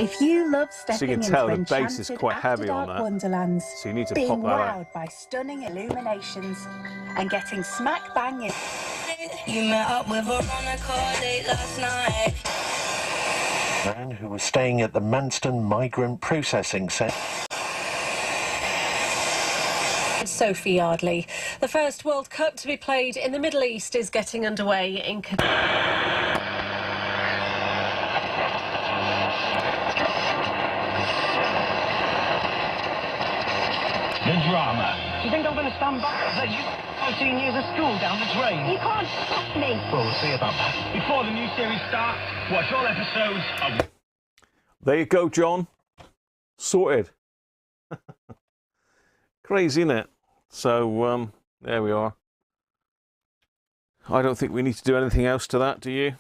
If you love stepping so you can tell the bass is quite heavy on that. Wonderlands, so you need to being pop that wowed out. by stunning illuminations and getting smack bang in. You met up with Veronica late last night. Man who was staying at the Manston Migrant Processing Centre. Sophie Yardley. The first World Cup to be played in the Middle East is getting underway in The drama. Do you think I'm going to stand back and let you 14 years of school down the drain? You can't stop me. Well, we'll see about that. Before the new series starts, watch all episodes of... There you go, John. Sorted. Crazy, isn't it? So, there we are. I don't think we need to do anything else to that, do you?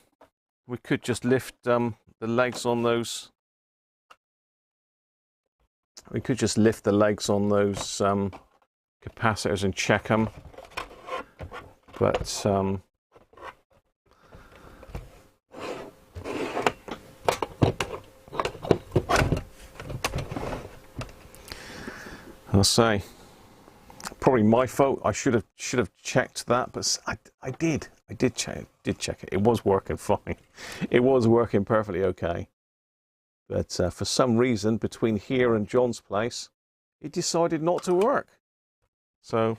We could just lift the legs on those. We could just lift the legs on those capacitors and check them. But I'll say, probably my fault. I should have checked that, but I did check it. It was working fine. It was working perfectly okay. But for some reason, between here and John's place, it decided not to work. So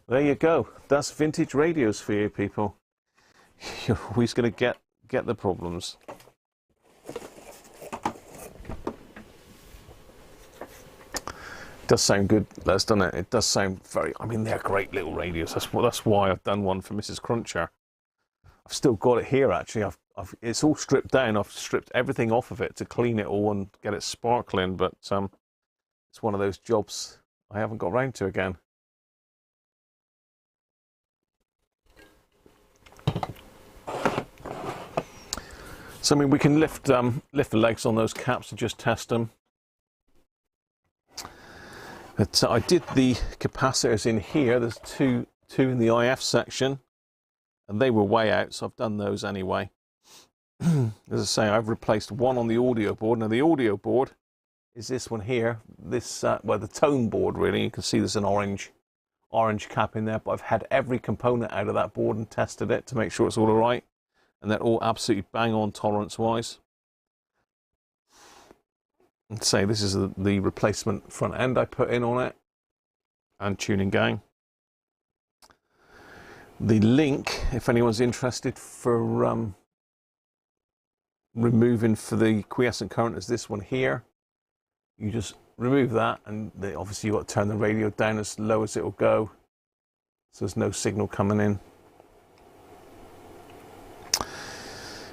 there you go. That's vintage radios for you, people. You're always going to get the problems. It does sound good, Les, doesn't it? It does sound very... I mean, they're great little radios. That's why I've done one for Mrs. Cruncher. I've still got it here, actually. It's all stripped down. I've stripped everything off of it to clean it all and get it sparkling. But it's one of those jobs I haven't got round to again. So, I mean, we can lift the legs on those caps and just test them. But I did the capacitors in here. There's two in the IF section, and they were way out, so I've done those anyway. As I say, I've replaced one on the audio board. Now the audio board is this one here. This well, the tone board really. You can see there's an orange cap in there, but I've had every component out of that board and tested it to make sure it's all right, and they're all absolutely bang on tolerance wise. And say this is the replacement front end I put in on it, and tuning gang. The link, if anyone's interested, for removing for the quiescent current is this one here. You just remove that, and obviously you've got to turn the radio down as low as it will go, so there's no signal coming in.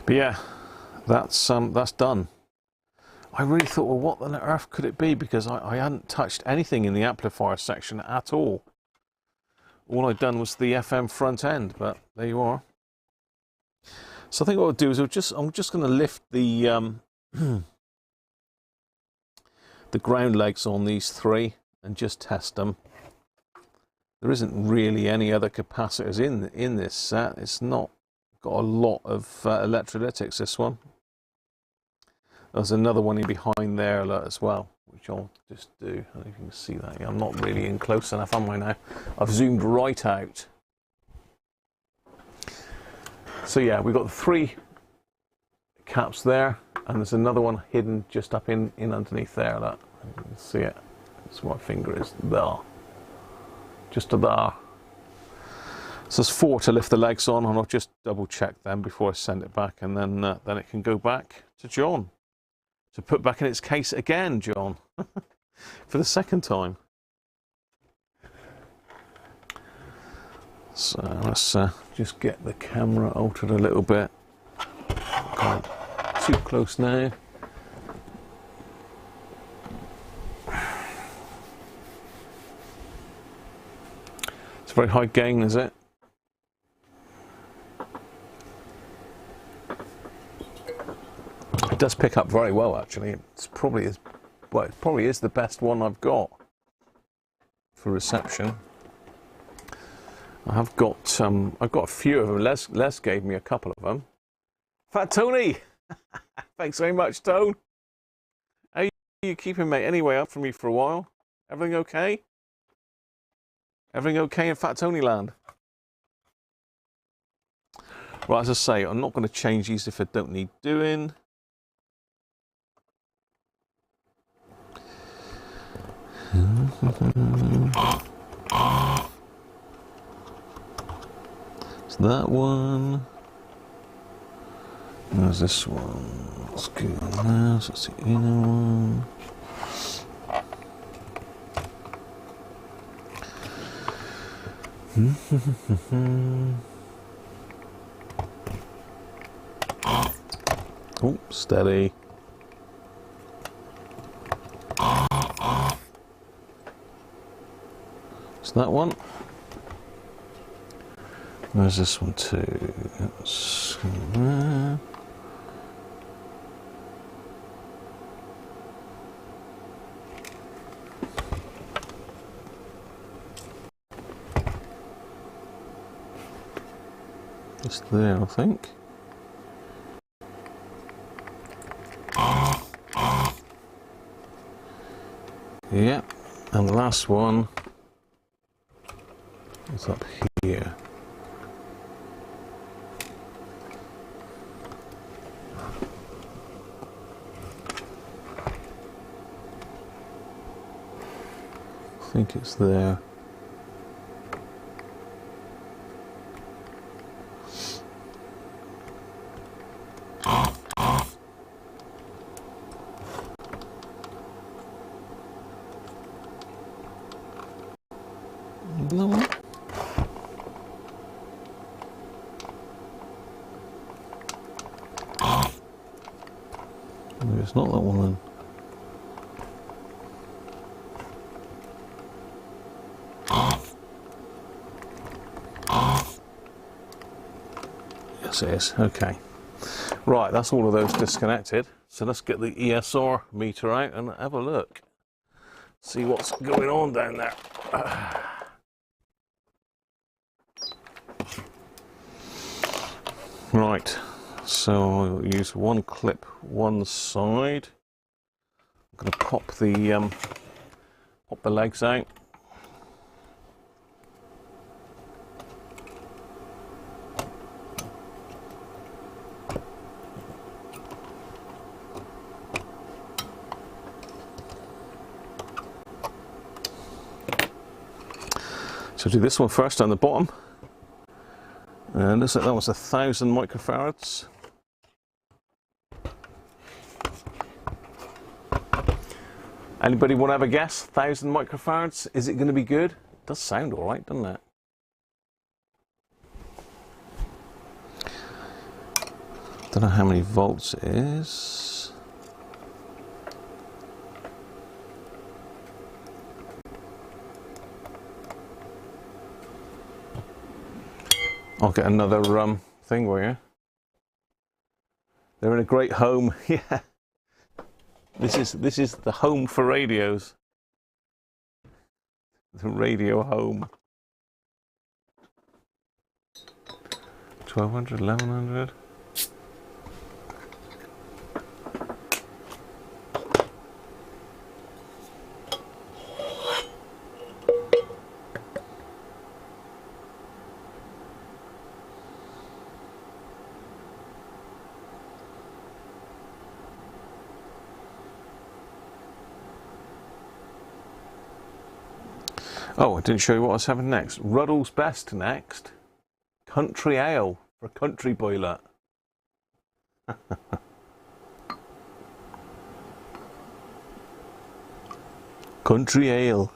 But yeah, that's done. I really thought, well, what on earth could it be? Because I hadn't touched anything in the amplifier section at all. All I'd done was the FM front end, but there you are. So I think what I'll do is I'm just going to lift the the ground legs on these three and just test them. There isn't really any other capacitors in this set. It's not got a lot of electrolytics, this one. There's another one in behind there as well, which I'll just do. I don't know if you can see that. I'm not really in close enough, am I now? I've zoomed right out. So yeah, we've got the three caps there, and there's another one hidden just up in underneath there. That you can see it. That's where my finger is. There. Just to there. So there's four to lift the legs on, and I'll just double check them before I send it back, and then it can go back to John to put back in its case again, John, for the second time. So let's just get the camera altered a little bit. Can't too close now. It's very high gain, is it? It does pick up very well, actually. It's probably well, it probably is the best one I've got for reception. I've got a few of them. Les gave me a couple of them. Fat Tony, thanks very much, Tone. How are you keeping, mate? Anyway, up from me for a while. Everything okay? Everything okay in Fat Tony land? Right, as I say, I'm not going to change these if I don't need doing. So that one. There's this one. Let's go on there. So that's the inner one. Oh, steady. So that one. There's this one too. Let's go there. Just there, I think. Yeah, and the last one is up here. I think it's there. No. Maybe it's not that one then. Yes, it is. Okay. Right, that's all of those disconnected. So let's get the ESR meter out and have a look. See what's going on down there. Right, so I'll use one clip one side. I'm going to pop the legs out. So do this one first on the bottom. And looks like that was 1,000 microfarads. Anybody want to have a guess? 1,000 microfarads? Is it going to be good? It does sound all right, doesn't it? Don't know how many volts it is. I'll get another thing for you. They're in a great home. Yeah. This is the home for radios. The radio home. 1200, 1100. Oh, I didn't show you what I was having next. Ruddle's Best next. Country ale for a country boiler. Country ale.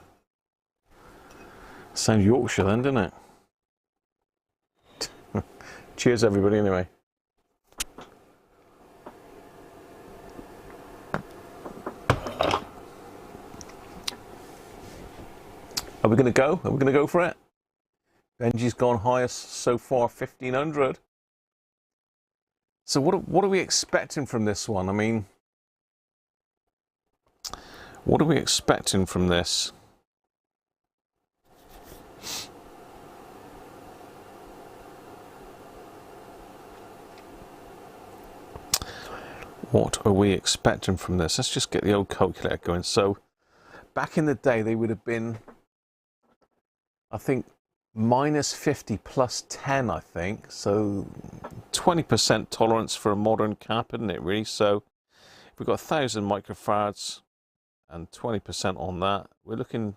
Sounds Yorkshire then, doesn't it? Cheers everybody anyway. Are we going to go? Are we going to go for it? Benji's gone highest so far, 1500. So what are we expecting from this one? I mean, what are we expecting from this? What are we expecting from this? Let's just get the old calculator going. So back in the day, they would have been, I think, minus 50 plus 10, I think. So 20% tolerance for a modern cap, isn't it, really? So if we've got 1,000 microfarads and 20% on that, we're looking,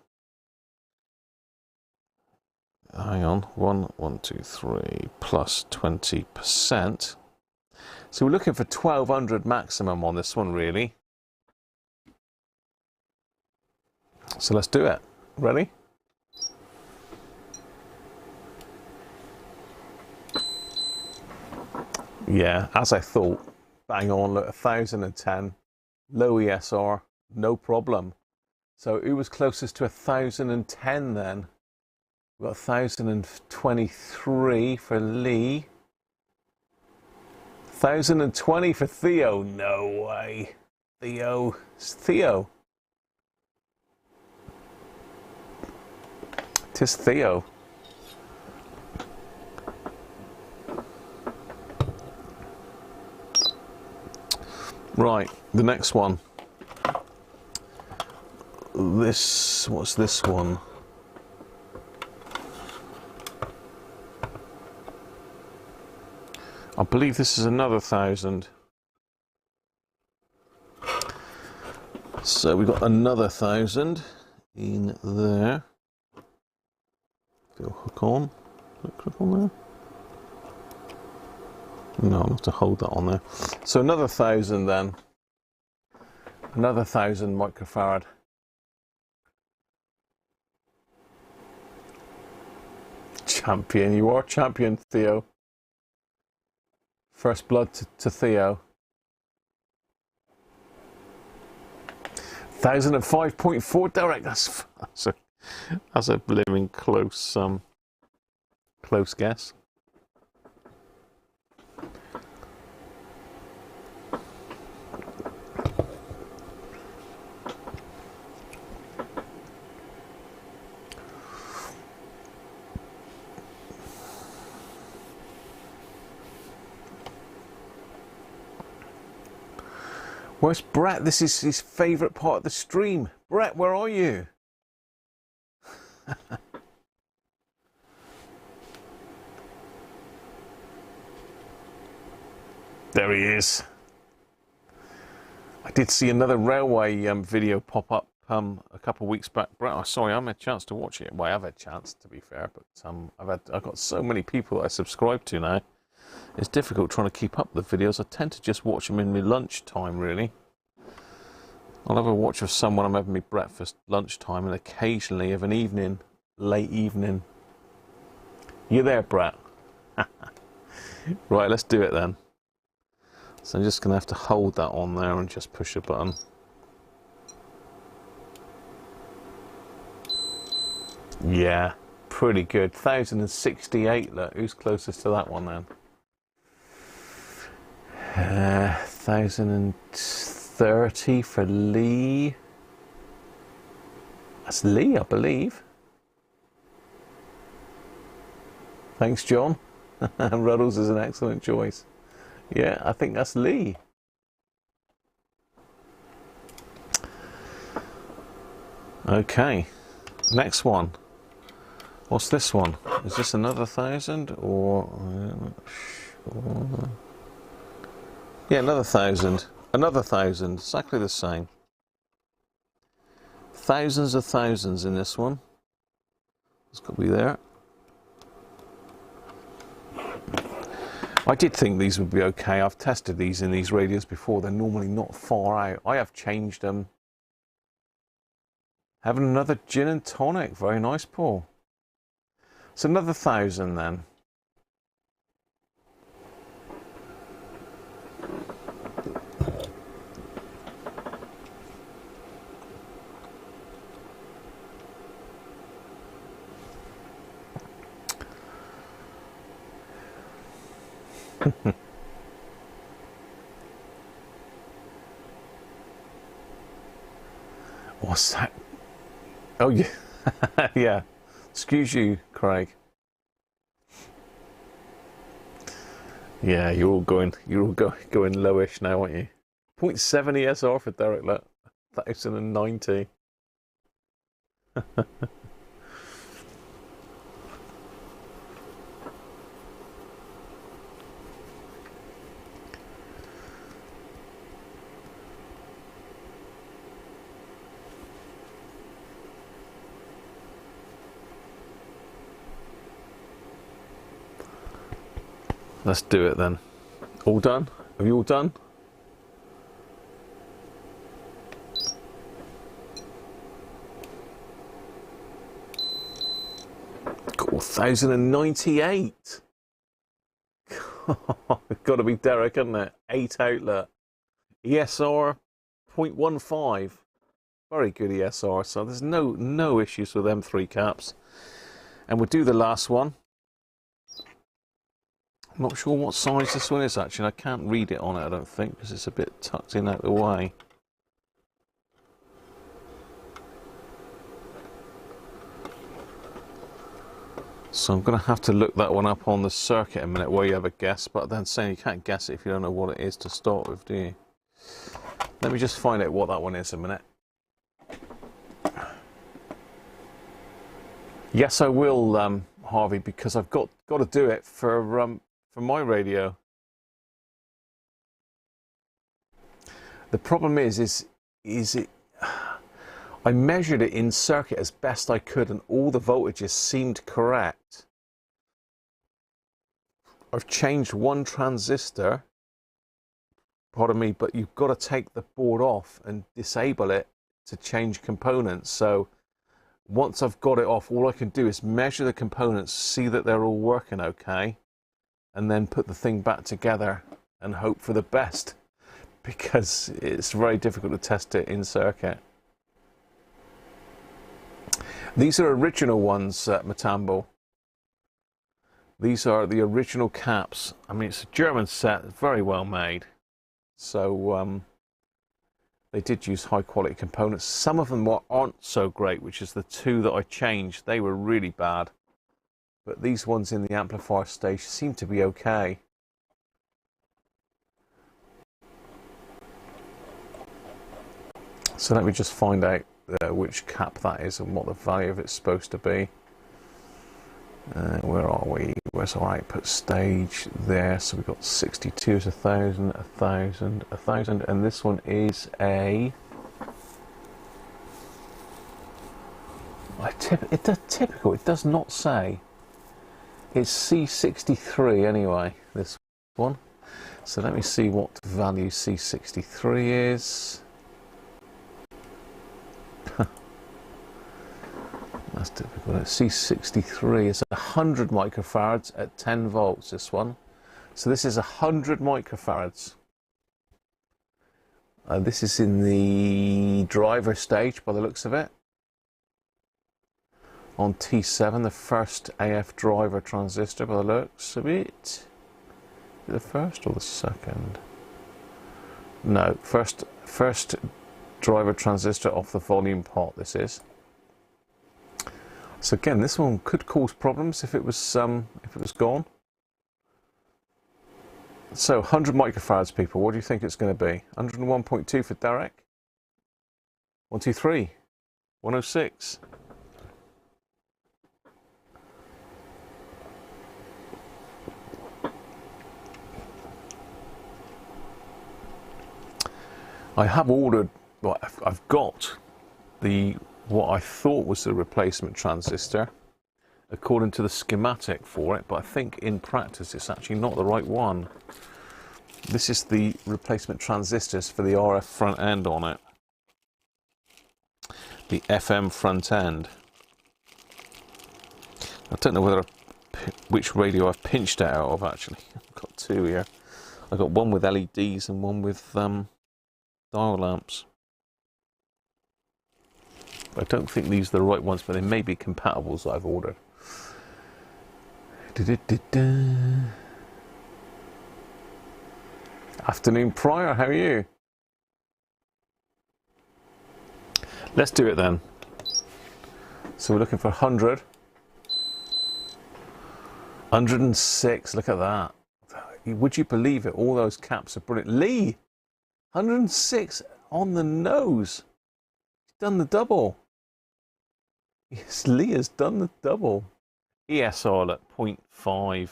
hang on, 1, 2, 3, plus 20%. So we're looking for 1,200 maximum on this one, really. So let's do it. Ready? Yeah, as I thought, bang on, look, 1,010, low ESR, no problem. So it was closest to 1,010 then. We've got 1,023 for Lee. 1,020 for Theo, no way. Theo, it's Theo. Tis Theo. Right, the next one. This, what's this one? I believe this is another 1,000. So we've got another 1,000 in there. Go hook on. Click on there. No, I'll have to hold that on there. So another 1,000 then. Another 1,000 microfarad. Champion, you are champion, Theo. First blood to Theo. 1,005.4 direct. That's a living close close guess. Where's Brett? This is his favourite part of the stream. Brett, where are you? There he is. I did see another railway video pop up a couple of weeks back. Brett, oh, sorry, I haven't had a chance to watch it. Well, I have had a chance, to be fair, but I've got so many people that I subscribe to now. It's difficult trying to keep up the videos. I tend to just watch them in my lunch time, really. I'll have a watch of some when I'm having my breakfast, lunchtime, and occasionally of an evening, late evening. You there, Brett? Right, let's do it then. So I'm just going to have to hold that on there and just push a button. Yeah, pretty good. 1068, look, who's closest to that one then? 1030 for Lee. That's Lee, I believe. Thanks, John. Ruddles is an excellent choice. Yeah, I think that's Lee. Okay, next one. What's this one? Is this another 1,000 or? Yeah, another 1,000. Another 1,000. Exactly the same. Thousands of thousands in this one. It's got to be there. I did think these would be okay. I've tested these in these radios before. They're normally not far out. I have changed them. Having another gin and tonic. Very nice, Paul. It's another 1,000 then. What's that? Oh yeah, yeah. Excuse you, Craig. Yeah, you're all going lowish now, aren't you? 0.7 ESR for Derek. Look, 1,090. Let's do it then. All done? Have you all done? Got 1,098. Got to be Derek, isn't it? 8 outlet. ESR 0.15. Very good ESR. So there's no issues with them 3 caps. And we'll do the last one. I'm not sure what size this one is actually. I can't read it on it, I don't think, because it's a bit tucked in out the way. So I'm going to have to look that one up on the circuit in a minute where you have a guess, but then saying you can't guess it if you don't know what it is to start with, do you? Let me just find out what that one is a minute. Yes, I will, Harvey, because I've got to do it for my radio. The problem is it. I measured it in circuit as best I could, and all the voltages seemed correct. I've changed one transistor. Pardon me, but you've got to take the board off and disable it to change components. So once I've got it off, all I can do is measure the components, see that they're all working okay, and then put the thing back together and hope for the best, because it's very difficult to test it in circuit. These are original ones, Matambo. These are the original caps. I mean, it's a German set, very well made. So they did use high quality components. Some of them aren't so great, which is the 2 that I changed. They were really bad. But these ones in the amplifier stage seem to be okay. So let me just find out which cap that is and what the value of it's supposed to be. Where are we? Where's our output stage? There. So we've got 62 is 1,000, 1,000, 1,000, and this one is a. It's typical. It does not say. It's C63 anyway, this one. So let me see what value C63 is. That's typical. C63 is 100 microfarads at 10 volts, this one. So this is 100 microfarads. This is in the driver stage by the looks of it. On T7, the first AF driver transistor by the looks of it. The first or the second? No, first driver transistor off the volume pot. This is. So again, this one could cause problems if it was gone. So 100 microfarads, people. What do you think it's going to be? 101.2 for Derek. 123. 106. I have ordered, well, I've got what I thought was the replacement transistor according to the schematic for it, but I think in practice it's actually not the right one. This is the replacement transistors for the RF front end on it. The FM front end. I don't know which radio I've pinched it out of actually. I've got two here. I've got one with LEDs and one with dial lamps. I don't think these are the right ones, but they may be compatibles that I've ordered. Afternoon Prior, how are you? Let's do it then. So we're looking for 100. 106, look at that. Would you believe it? All those caps are brilliant. Lee! 106 on the nose. He's done the double. Yes, Lee has done the double. ESR at 0.5.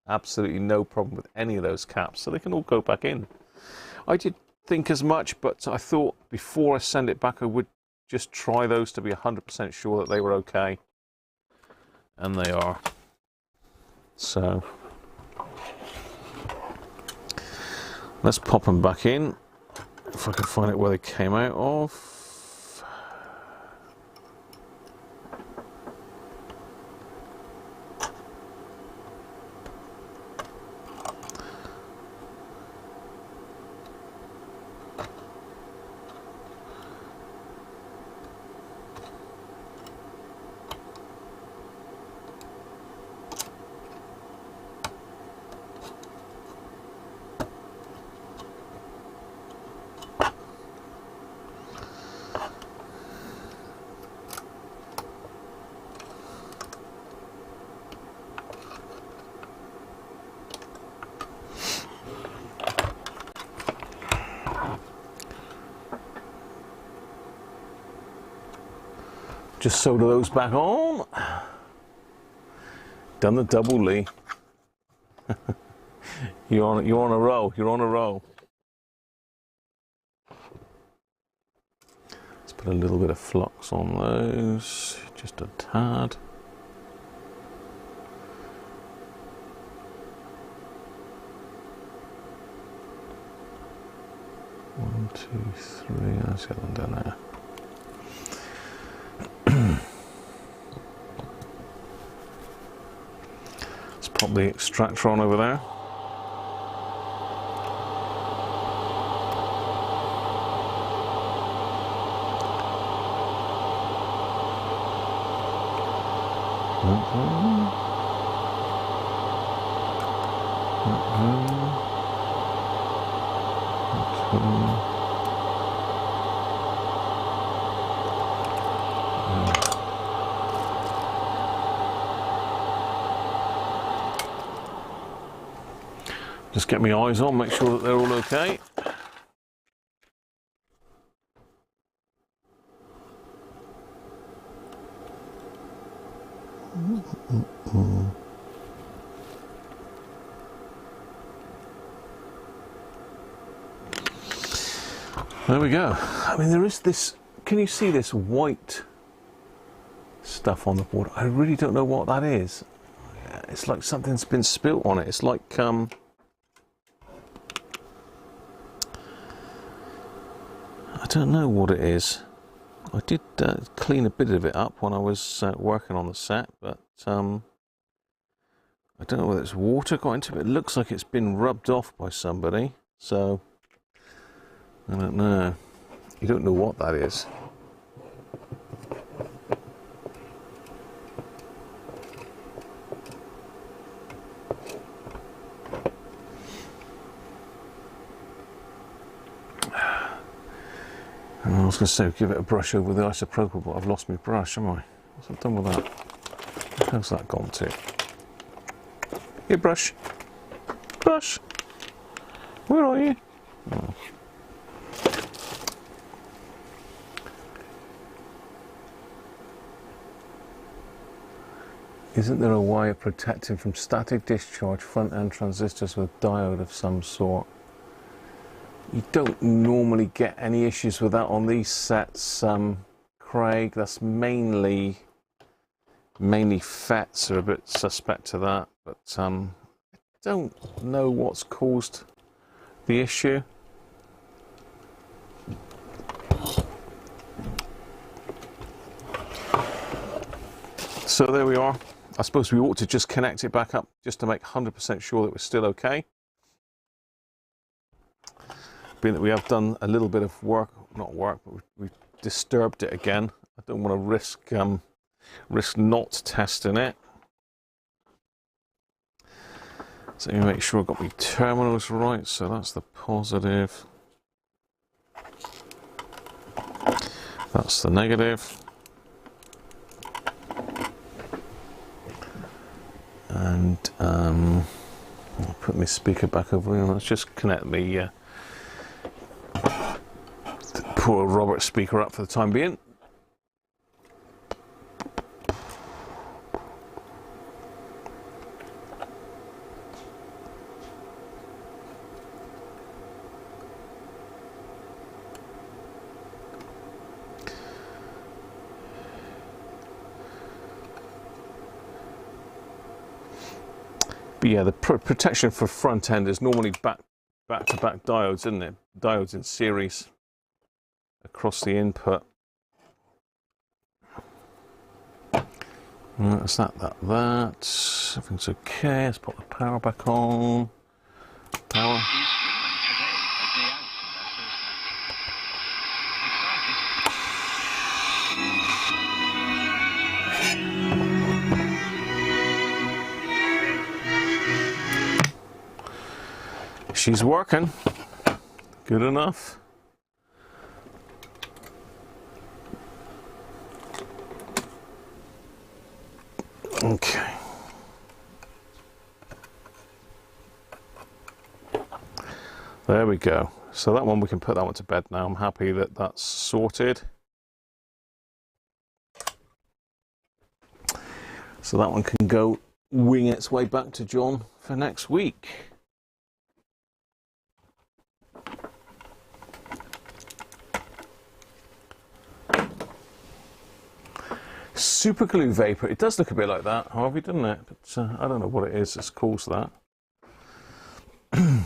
Absolutely no problem with any of those caps, so they can all go back in. I did think as much, but I thought before I send it back, I would just try those to be 100% sure that they were okay. And they are. So let's pop them back in, if I can find out where they came out of. Just solder those back on. Done the double, Lee. You're on a roll. You're on a roll. Let's put a little bit of flux on those, just a tad. One, two, three. Let's get them down there. Let's pop the extractor on over there. Just get my eyes on, make sure that they're all okay. There we go. I mean, there is this, can you see this white stuff on the board? I really don't know what that is. It's like something's been spilt on it. It's like, I don't know what it is. I did clean a bit of it up when I was working on the set, but I don't know whether it's water got into it. It looks like it's been rubbed off by somebody, so I don't know. You don't know what that is. And I was going to say, give it a brush over the isopropyl, but I've lost my brush, haven't I? What's I done with that? How's that gone to? Here, brush. Brush. Where are you? Oh. Isn't there a way of protecting from static discharge front end transistors with diode of some sort? You don't normally get any issues with that on these sets, Craig. That's mainly FETs are a bit suspect to that, but I don't know what's caused the issue. So there we are. I suppose we ought to just connect it back up just to make 100% sure that we're still okay. Being that we have done a little bit of work, not work, but we've disturbed it again. I don't want to risk not testing it. So let me make sure I've got my terminals right. So that's the positive. That's the negative. And I'll put my speaker back over here. Let's just connect the poor Robert speaker up for the time being. But yeah, the protection for front end is normally back-to-back diodes, isn't it? Diodes in series across the input. That's that. Everything's okay. Let's put the power back on. Power. She's working. Good enough. Okay. There we go. So that one, we can put that one to bed now. I'm happy that that's sorted. So that one can go wing its way back to John for next week. Super glue vapor. It does look a bit like that, Harvey, doesn't it? But I don't know what it is that's caused that. I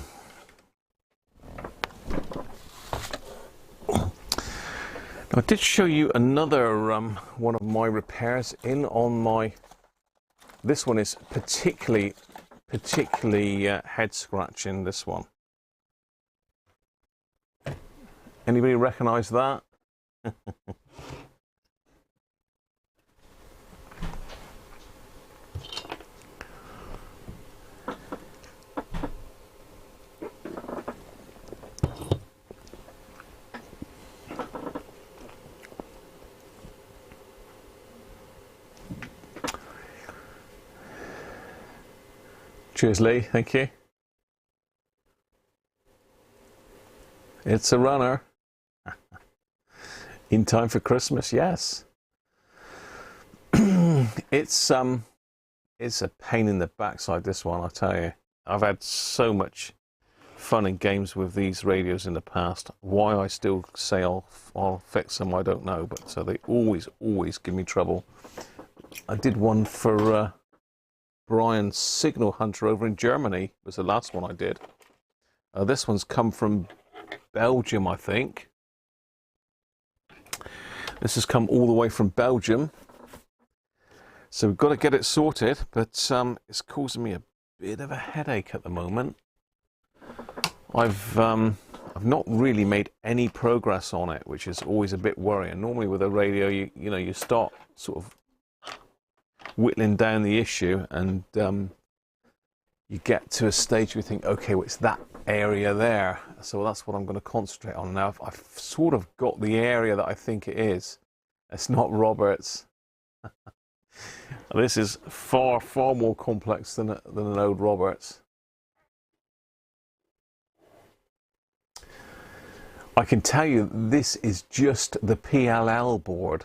did show you another one of my repairs in on my. This one is particularly head scratching. This one. Anybody recognise that? Cheers, Lee. Thank you. It's a runner. In time for Christmas, yes. It's a pain in the backside, this one, I tell you. I've had so much fun and games with these radios in the past. Why I still say I'll fix them, I don't know. But so they always give me trouble. I did one for Brian's Signal Hunter over in Germany. Was the last one I did. This one's come from Belgium, I think. This has come all the way from Belgium. So we've got to get it sorted, but it's causing me a bit of a headache at the moment. I've I've not really made any progress on it, which is always a bit worrying. Normally with a radio, you know, you start sort of whittling down the issue, and you get to a stage where you think, okay, well, it's that area there, so that's what I'm going to concentrate on. Now I've sort of got the area that I think it is. It's not Roberts. This is far more complex than an old Roberts. I can tell you this is just the PLL board.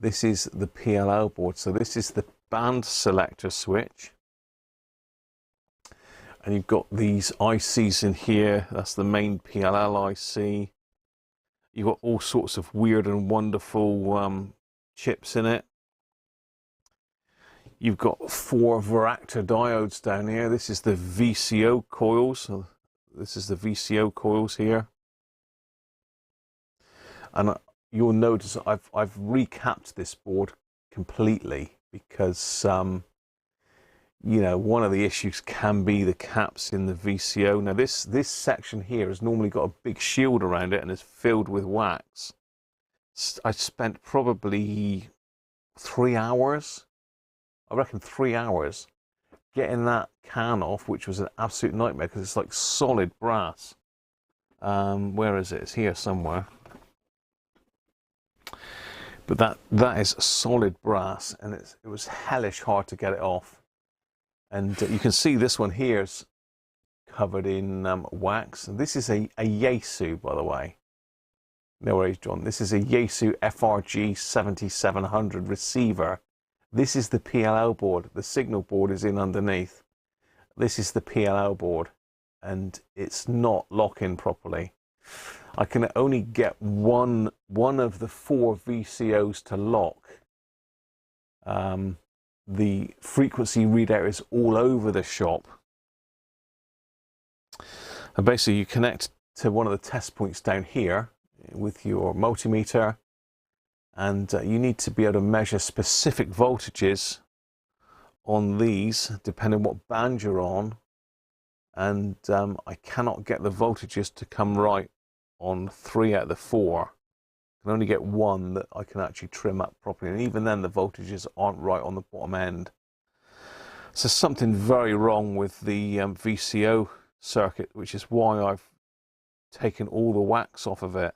This is the PLL board. So this is the band selector switch. And you've got these ICs in here. That's the main PLL IC. You've got all sorts of weird and wonderful chips in it. You've got 4 varactor diodes down here. This is the VCO coils. So this is the VCO coils here. And you'll notice I've recapped this board completely because you know, one of the issues can be the caps in the VCO. Now this section here has normally got a big shield around it and is filled with wax. I spent probably 3 hours, I reckon 3 hours, getting that can off, which was an absolute nightmare because it's like solid brass. Where is it? It's here somewhere. But that is solid brass, and it was hellish hard to get it off. And you can see this one here is covered in wax. And this is a Yaesu, by the way. No worries, John. This is a Yaesu FRG-7700 receiver. This is the PLL board. The signal board is in underneath. This is the PLL board, and it's not locking properly. I can only get one of the 4 VCOs to lock. The frequency readout is all over the shop. And basically you connect to one of the test points down here with your multimeter, and you need to be able to measure specific voltages on these depending on what band you're on, and I cannot get the voltages to come right on 3 out of the 4. I can only get 1 that I can actually trim up properly, and even then the voltages aren't right on the bottom end. So something very wrong with the VCO circuit, which is why I've taken all the wax off of it.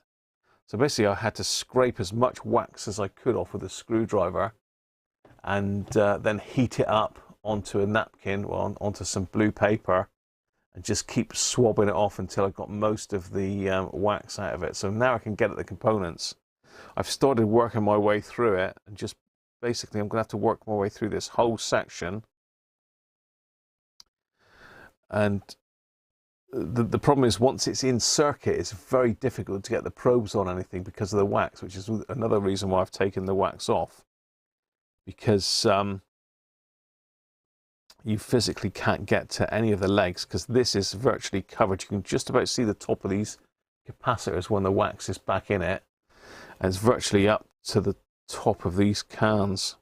So basically I had to scrape as much wax as I could off with a screwdriver, and then heat it up onto a napkin or onto some blue paper, and just keep swabbing it off until I got most of the wax out of it. So now I can get at the components. I've started working my way through it, and just basically I'm going to have to work my way through this whole section. And the problem is, once it's in circuit, it's very difficult to get the probes on anything because of the wax, which is another reason why I've taken the wax off. Because you physically can't get to any of the legs because this is virtually covered. You can just about see the top of these capacitors when the wax is back in it, and it's virtually up to the top of these cans.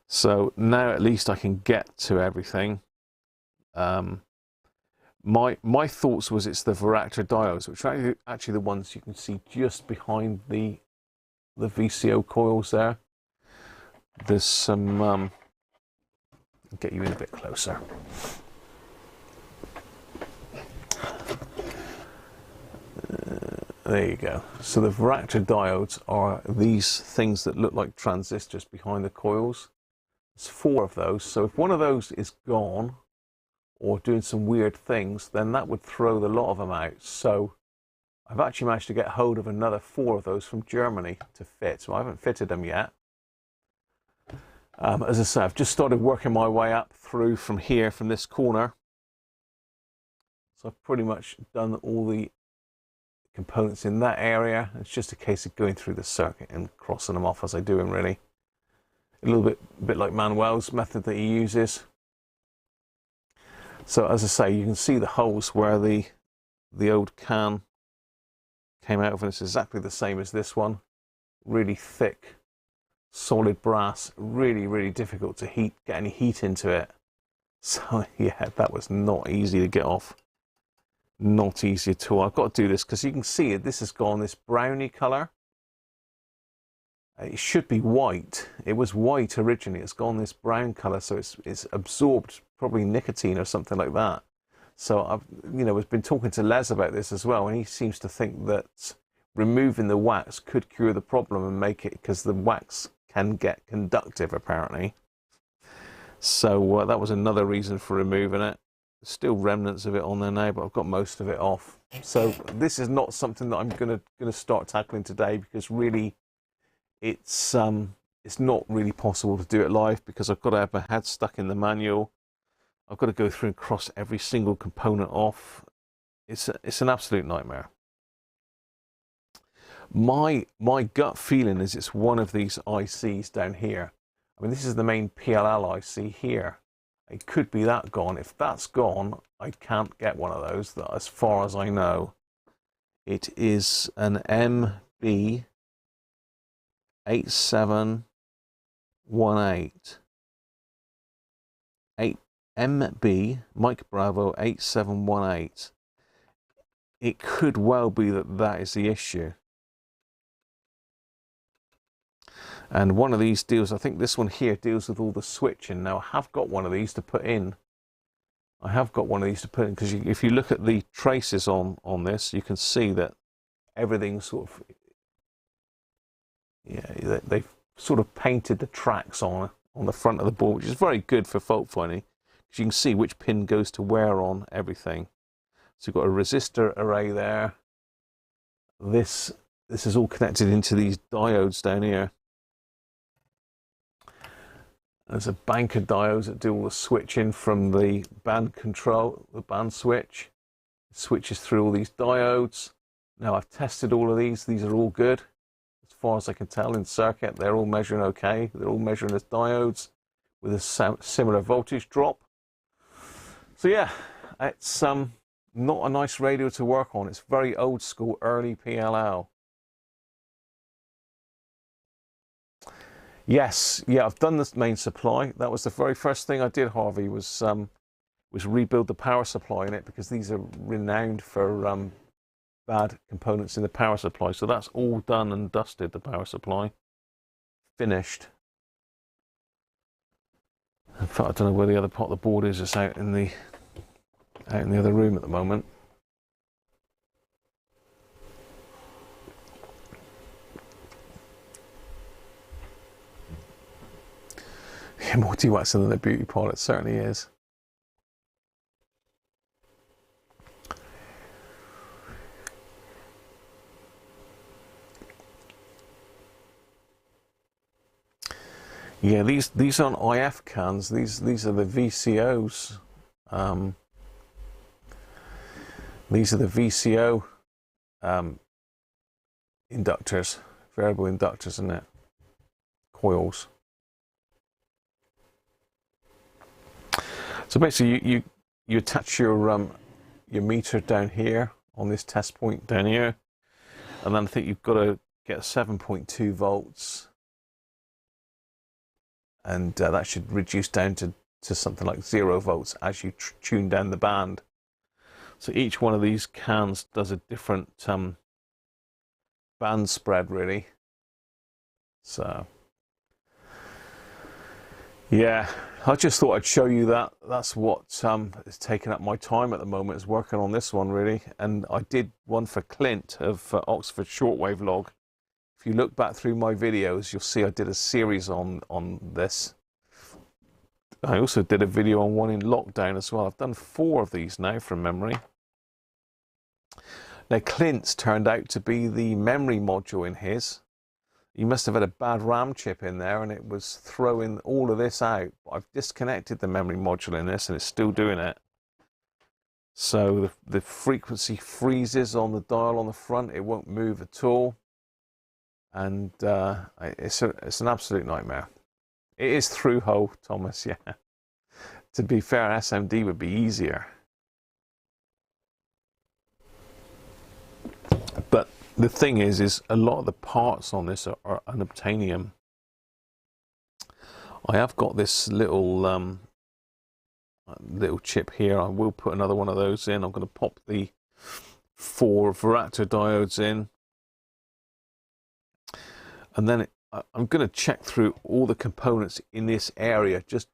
So now at least I can get to everything. My thoughts was it's the varactor diodes, which are actually the ones you can see just behind the VCO coils there. There's some, I'll get you in a bit closer. There you go. So the varactor diodes are these things that look like transistors behind the coils. There's 4 of those. So if one of those is gone or doing some weird things, then that would throw the lot of them out. So I've actually managed to get hold of another 4 of those from Germany to fit. So I haven't fitted them yet. As I say, I've just started working my way up through from here, from this corner. So I've pretty much done all the components in that area. It's just a case of going through the circuit and crossing them off as I do them, really. A little bit like Manuel's method that he uses. So as I say, you can see the holes where the old can came out of, and it's exactly the same as this one. Really thick, solid brass, really difficult to get any heat into it. So yeah, that was not easy to get off. Not easy at all. I've got to do this because you can see it. This has gone this browny colour. It should be white. It was white originally. It's gone this brown colour, so it's absorbed probably nicotine or something like that. So I've been talking to Les about this as well, and he seems to think that removing the wax could cure the problem and make it, because the wax can get conductive apparently. So that was another reason for removing it. Still remnants of it on there now, but I've got most of it off. So this is not something that I'm gonna start tackling today, because really it's not really possible to do it live, because I've got to have my head stuck in the manual. I've got to go through and cross every single component off. It's an absolute nightmare. My gut feeling is it's one of these ICs down here. I mean, this is the main PLL IC here. It could be that gone. If that's gone, I can't get one of those, as far as I know. It is an MB8718. MB, Mike Bravo 8718. It could well be that is the issue. And one of these deals, I think this one here deals with all the switching. Now, I have got one of these to put in. Because if you look at the traces on this, you can see that everything's sort of, yeah, they've sort of painted the tracks on the front of the board, which is very good for fault finding, because you can see which pin goes to where on everything. So you've got a resistor array there. This is all connected into these diodes down here. There's a bank of diodes that do all the switching from the band control, the band switch. It switches through all these diodes. Now, I've tested all of these. These are all good. As far as I can tell in circuit, they're all measuring okay. They're all measuring as diodes with a similar voltage drop. So yeah, it's not a nice radio to work on. It's very old school, early PLL. Yes, yeah, I've done this main supply. That was the very first thing I did, Harvey, was rebuild the power supply in it, because these are renowned for bad components in the power supply. So that's all done and dusted, the power supply. Finished. In fact, I don't know where the other part of the board is. It's out in the other room at the moment. Yeah, more de-waxing than a beauty pot, it certainly is. Yeah, these aren't IF cans. These are the VCOs. These are the VCO inductors, variable inductors, isn't it? Coils. So basically, you attach your meter down here on this test point down here, and then I think you've got to get 7.2 volts, and that should reduce down to something like 0 volts as you tune down the band. So each one of these cans does a different band spread, really. So yeah, I just thought I'd show you that. That's what is taking up my time at the moment, is working on this one, really. And I did one for Clint of Oxford Shortwave Log. If you look back through my videos, you'll see I did a series on this. I also did a video on one in lockdown as well. I've done 4 of these now from memory. Now, Clint's turned out to be the memory module in his. He must have had a bad RAM chip in there, and it was throwing all of this out. I've disconnected the memory module in this, and it's still doing it. So the frequency freezes on the dial on the front. It won't move at all. And it's an absolute nightmare. It is through hole, Thomas, yeah. To be fair, SMD would be easier. But the thing is a lot of the parts on this are unobtainium. I have got this little chip here. I will put another one of those in. I'm going to pop the 4 varactor diodes in. And then I'm going to check through all the components in this area just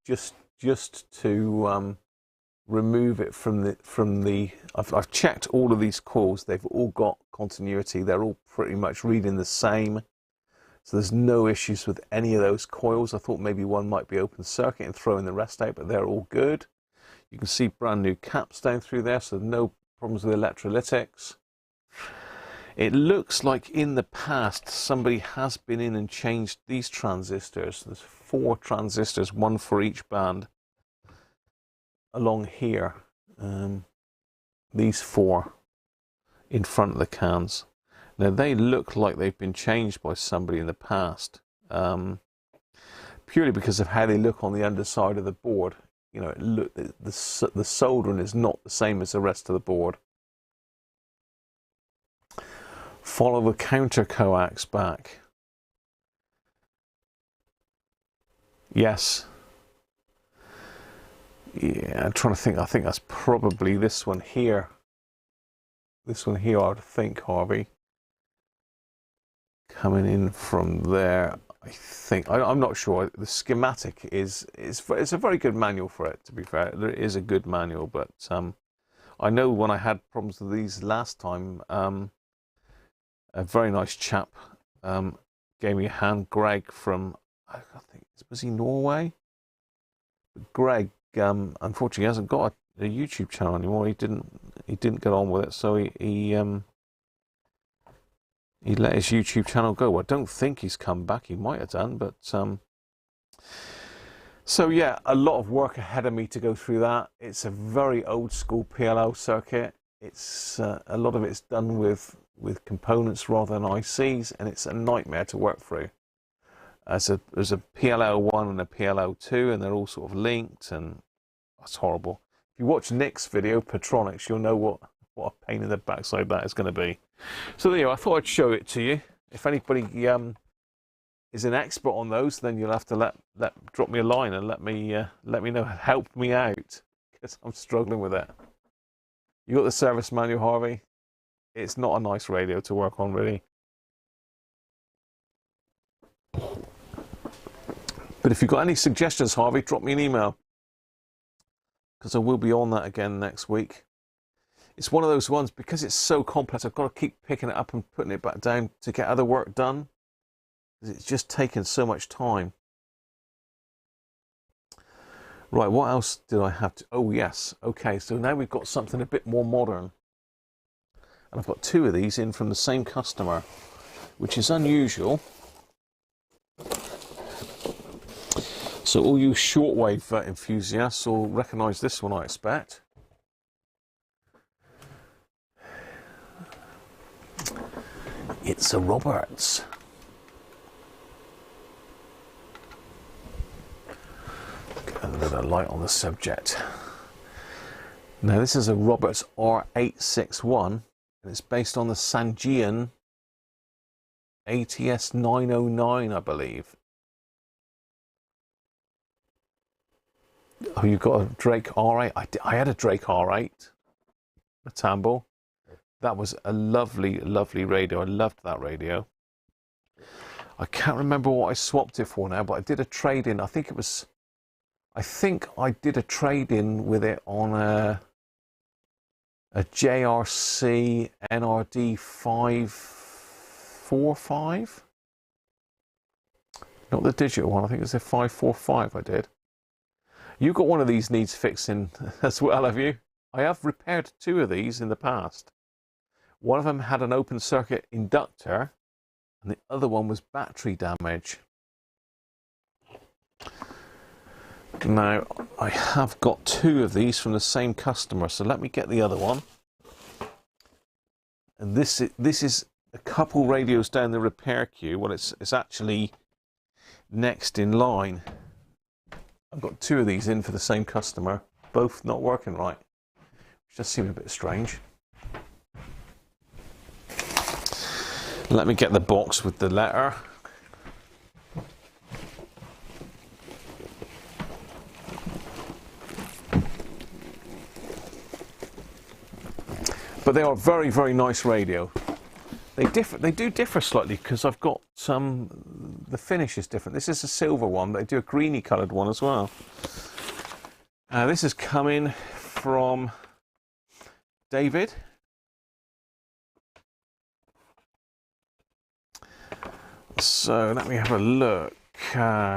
to remove it from the. I've checked all of these coils. They've all got continuity. They're all pretty much reading the same. So there's no issues with any of those coils. I thought maybe one might be open circuit and throwing the rest out, but they're all good. You can see brand new caps down through there, so no problems with electrolytics. It looks like in the past somebody has been in and changed these transistors. There's 4 transistors, 1 for each band along here. These 4 in front of the cans. Now they look like they've been changed by somebody in the past, purely because of how they look on the underside of the board. You know, the soldering is not the same as the rest of the board. Follow the counter coax back. Yes. Yeah, I'm trying to think. I think that's probably this one here. This one here, I would think, Harvey. Coming in from there, I think. I'm not sure. The schematic is it's a very good manual for it, to be fair. There is a good manual, but I know when I had problems with these last time, a very nice chap gave me a hand, Greg from, I think, was he Norway? Greg, unfortunately, hasn't got a YouTube channel anymore. He didn't get on with it, so he let his YouTube channel go. I don't think he's come back. He might have done, but so yeah, a lot of work ahead of me to go through that. It's a very old school PLL circuit. It's a lot of it's done with components rather than ICs, and it's a nightmare to work through. There's a PLL1 and a PLL2, and they're all sort of linked, and that's horrible. If you watch Nick's video, Petronics, you'll know what a pain in the backside that is going to be. So there you go. I thought I'd show it to you. If anybody is an expert on those, then you'll have to drop me a line and let me know, help me out, because I'm struggling with it. You got the service manual, Harvey? It's not a nice radio to work on, really. But if you've got any suggestions, Harvey, drop me an email, because I will be on that again next week. It's one of those ones, because it's so complex, I've got to keep picking it up and putting it back down to get other work done. It's just taken so much time. Right, what else did I have to... Oh, yes. Okay, so now we've got something a bit more modern. And I've got 2 of these in from the same customer, which is unusual. So all you shortwave enthusiasts will recognise this one, I expect. It's a Roberts. Get a little light on the subject. Now this is a Roberts R861, and it's based on the Sangean ATS 909, I believe. Oh, you've got a Drake R8. I had a Drake R8, a Tamble. That was a lovely, lovely radio. I loved that radio. I can't remember what I swapped it for now, but I did a trade-in. I think I did a trade-in with it on a JRC NRD 545. Not the digital one. I think it was a 545 I did. You got one of these needs fixing as well, have you? I have repaired 2 of these in the past. One of them had an open circuit inductor, and the other one was battery damage. Now, I have got 2 of these from the same customer, so let me get the other one. And this is a couple radios down the repair queue. Well, it's actually next in line. I've got 2 of these in for the same customer, both not working right, which does seem a bit strange. Let me get the box with the letter. But they are very, very nice radio. They do differ slightly because I've got the finish is different. This is a silver one, but they do a greeny coloured one as well. This is coming from David. So let me have a look.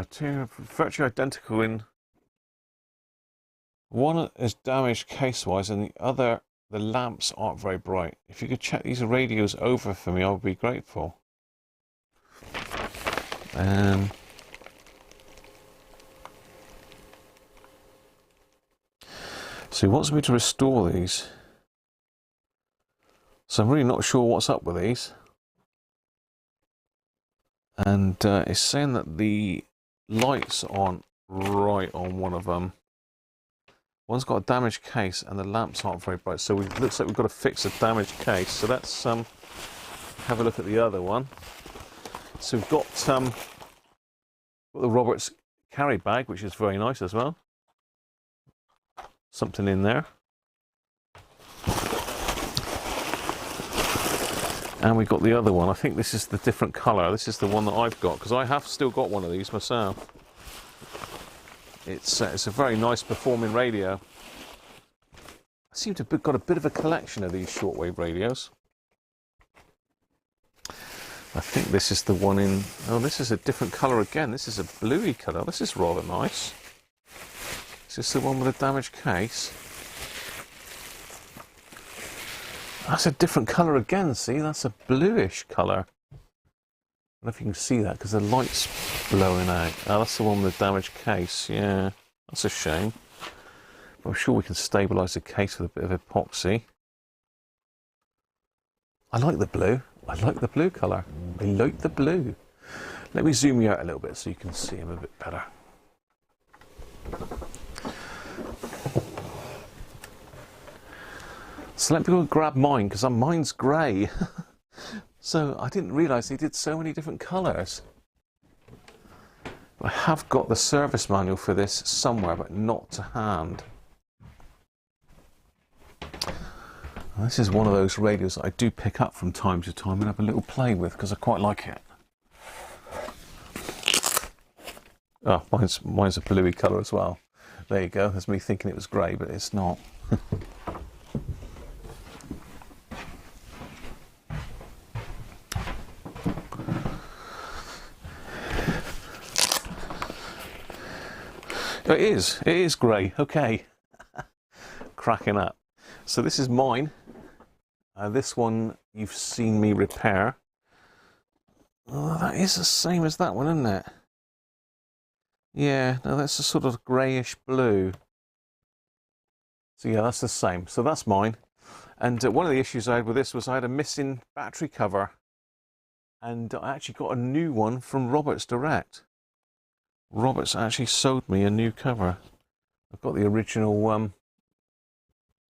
Two virtually identical in one is damaged case-wise, and the other, the lamps aren't very bright. If you could check these radios over for me, I would be grateful. So he wants me to restore these. So I'm really not sure what's up with these. And it's saying that the lights aren't right on one of them. One's got a damaged case and the lamps aren't very bright. So it looks like we've got to fix a damaged case. So let's have a look at the other one. So we've got the Roberts carry bag, which is very nice as well. Something in there. And we got the other one. I think this is the different colour. This is the one that I've got, because I have still got one of these myself. It's a very nice performing radio. I seem to have got a bit of a collection of these shortwave radios. I think this is the one in... Oh, this is a different colour again. This is a bluey colour. This is rather nice. Is this the one with a damaged case? That's a different colour again, see? That's a bluish colour. I don't know if you can see that because the light's blowing out. Oh, that's the one with the damaged case. Yeah, that's a shame. But I'm sure we can stabilise the case with a bit of epoxy. I like the blue. I like the blue colour. I like the blue. Let me zoom you out a little bit so you can see him a bit better. So let me go and grab mine, because mine's grey. So I didn't realise they did so many different colours. I have got the service manual for this somewhere, but not to hand. And this is one of those radios that I do pick up from time to time and have a little play with, because I quite like it. Oh, mine's a bluey colour as well. There you go. That's me thinking it was grey, but it's not. It is grey, okay. Cracking up. So this is mine. This one you've seen me repair. Oh, that is the same as that one, isn't it? Yeah, no, that's a sort of greyish blue. So yeah, that's the same. So that's mine. And one of the issues I had with this was I had a missing battery cover. And I actually got a new one from Roberts Direct. Roberts actually sold me a new cover. I've got the original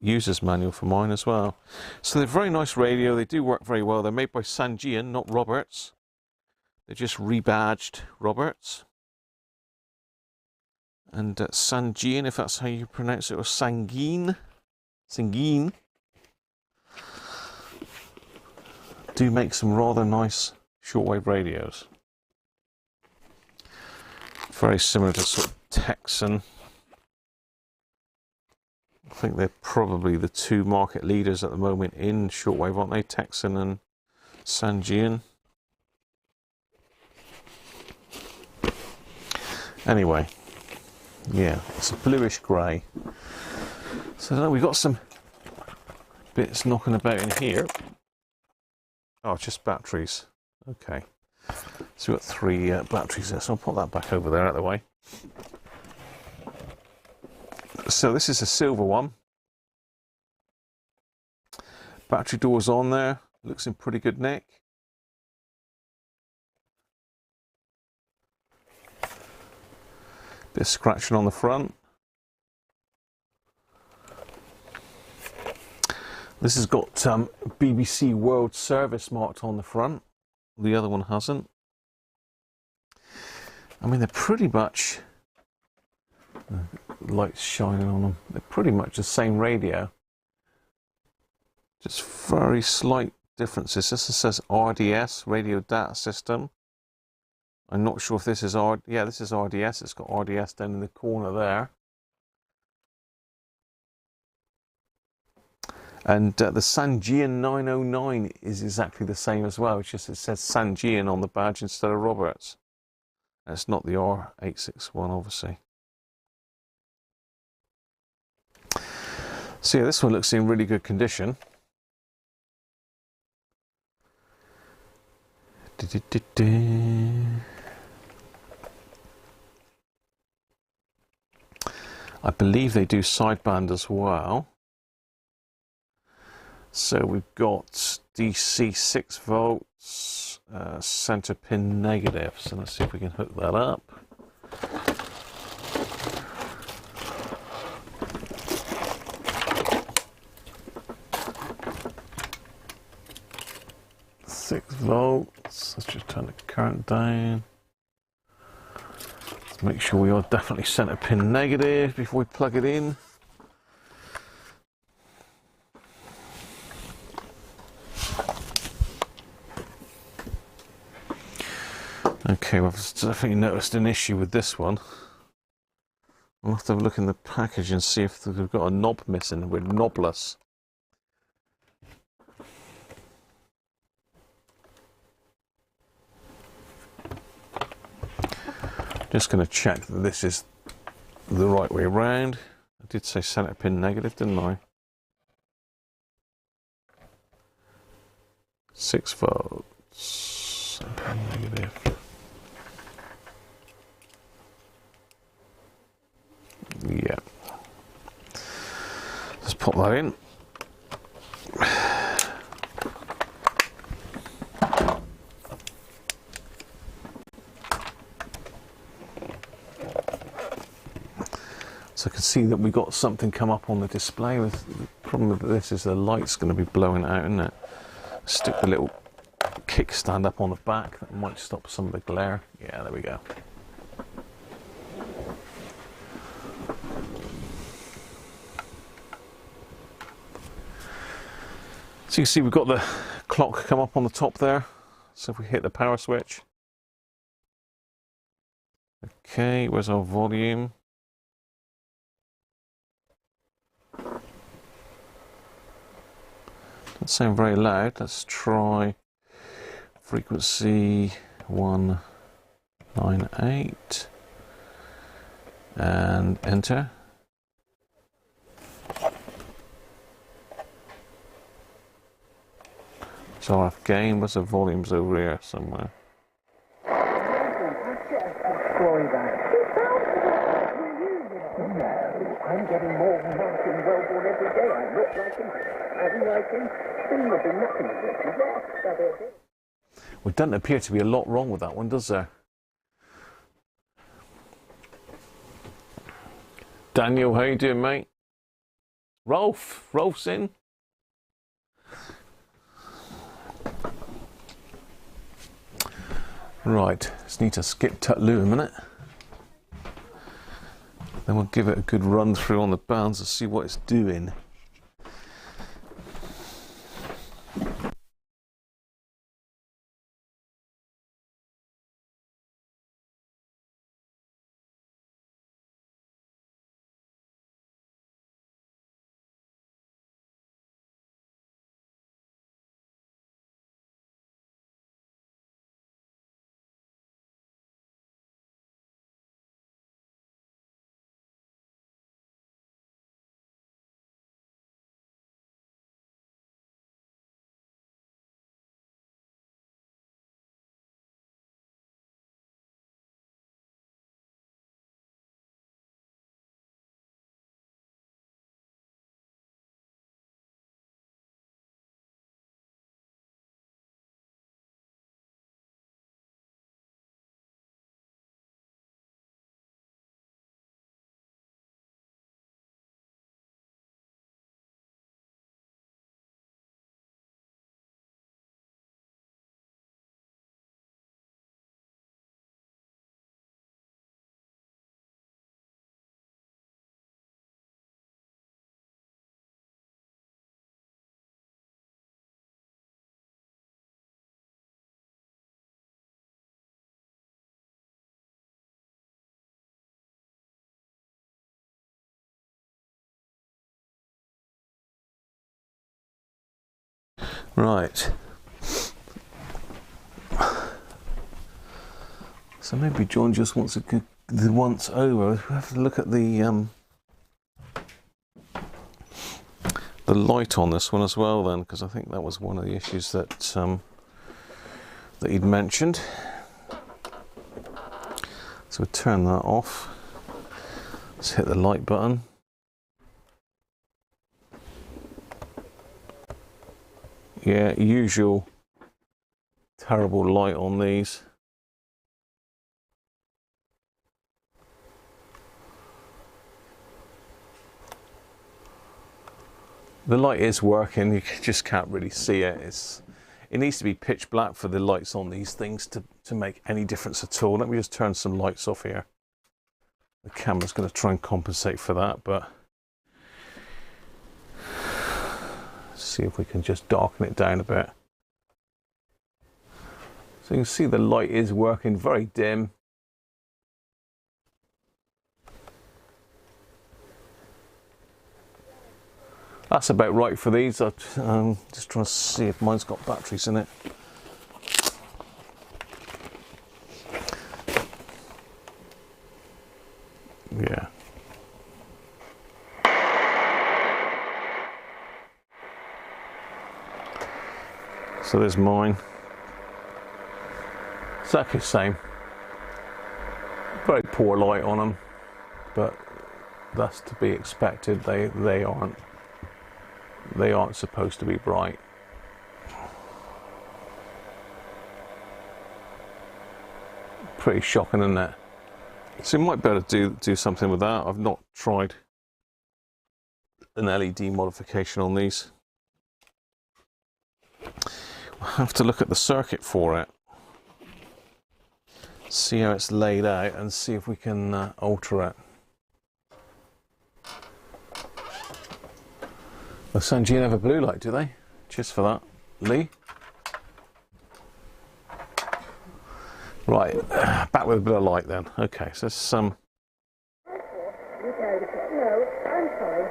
user's manual for mine as well. So they're very nice radio. They do work very well. They're made by Sangean, not Roberts. They're just rebadged Roberts. And Sangean, if that's how you pronounce it, or Sangean, do make some rather nice shortwave radios. Very similar to sort of Texan. I think they're probably the two market leaders at the moment in shortwave, aren't they? Texan and Sangean. Anyway, yeah, it's a bluish grey. So now we've got some bits knocking about in here. Oh, just batteries. Okay. So we've got three batteries there, so I'll put that back over there out of the way. So this is a silver one. Battery door's on there, looks in pretty good nick. Bit of scratching on the front. This has got BBC World Service marked on the front. The other one hasn't. I mean, they're pretty much, lights shining on them, they're pretty much the same radio. Just very slight differences. This says RDS, Radio Data System. I'm not sure if this is yeah, this is RDS. It's got RDS down in the corner there. And the Sanjian 909 is exactly the same as well. It's just it says Sanjian on the badge instead of Roberts. And it's not the R861, obviously. So yeah, this one looks in really good condition. I believe they do sideband as well. So we've got DC 6 volts, center pin negative. So let's see if we can hook that up. Volts. Let's just turn the current down. Let's make sure we are definitely center pin negative before we plug it in. Okay, well, I've definitely noticed an issue with this one. I'll have to have a look in the package and see if they've got a knob missing. We're knobless. Just going to check that this is the right way around. I did say center pin negative, didn't I? 6 volts, center pin negative. Yeah. Let's pop that in. So I can see that we got something come up on the display. The problem with this is the light's going to be blowing out, isn't it? Stick the little kickstand up on the back. That might stop some of the glare. Yeah, there we go. So you can see we've got the clock come up on the top there. So if we hit the power switch. Okay, where's our volume? Doesn't sound very loud. Let's try frequency 198 and enter. So RF gain, what's the volumes over here somewhere? I'm getting more Martin Wellborn every day. I look like him, having like him, still not been nothing of it. Well, it doesn't appear to be a lot wrong with that one, does there? Daniel, how you doing, mate? Rolf's in. Right, just need to skip Tutloo a minute. Then we'll give it a good run through on the bands and see what it's doing. Right. So maybe John just wants a good once over. We have to look at the light on this one as well then, because I think that was one of the issues that that he'd mentioned. So we'll turn that off. Let's hit the light button. Yeah, usual terrible light on these. The light is working, you just can't really see it. It needs to be pitch black for the lights on these things to make any difference at all. Let me just turn some lights off here. The camera's going to try and compensate for that, but see if we can just darken it down a bit. So you can see the light is working, very dim. That's about right for these. I'm just trying to see if mine's got batteries in it. Yeah. So there's mine. Exactly the same. Very poor light on them, but that's to be expected. They aren't supposed to be bright. Pretty shocking, isn't it? So you might be able to do something with that. I've not tried an LED modification on these. I'll have to look at the circuit for it, see how it's laid out, and see if we can alter it. The Sangean have a blue light, do they? Cheers for that, Lee. Right, back with a bit of light then. Okay, so let's No, I'm fine.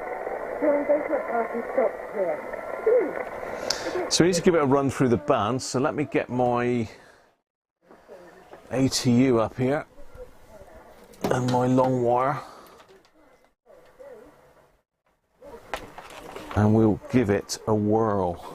John, go to a party stop here. So we need to give it a run through the band, so let me get my ATU up here and my long wire, and we'll give it a whirl.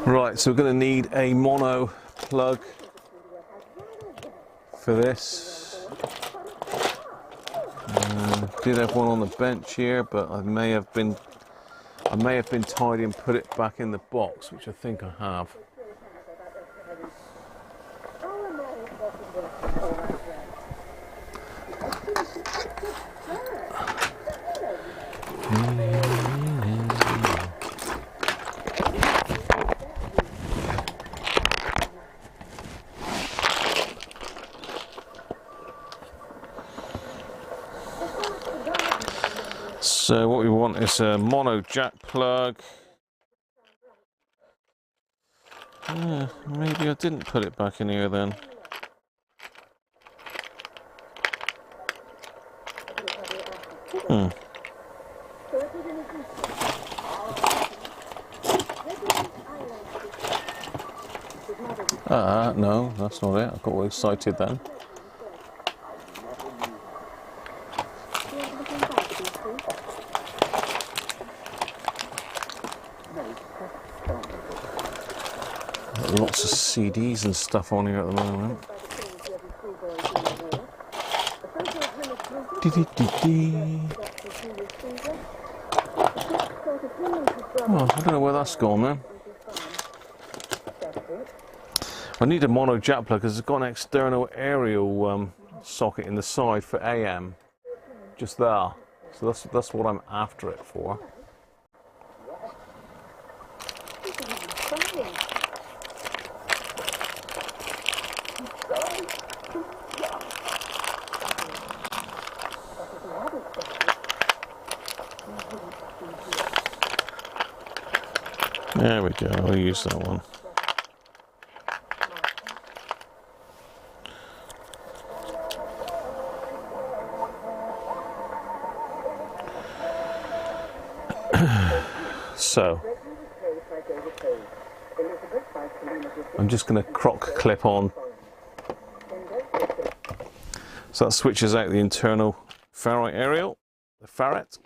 Right, so we're going to need a mono plug for this. Did have one on the bench here, but I may have been tidy and put it back in the box, which I think I have. So what we want is a mono jack plug. Maybe I didn't put it back in here then. No, that's not it. I got all excited then. Lots of CDs and stuff on here at the moment. Oh, I don't know where that's gone then. I need a mono jack plug because it's got an external aerial socket in the side for AM, just there. So that's what I'm after it for. There we go, I'll use that one. So, I'm just going to croc clip on. So that switches out the internal ferrite aerial, the ferret.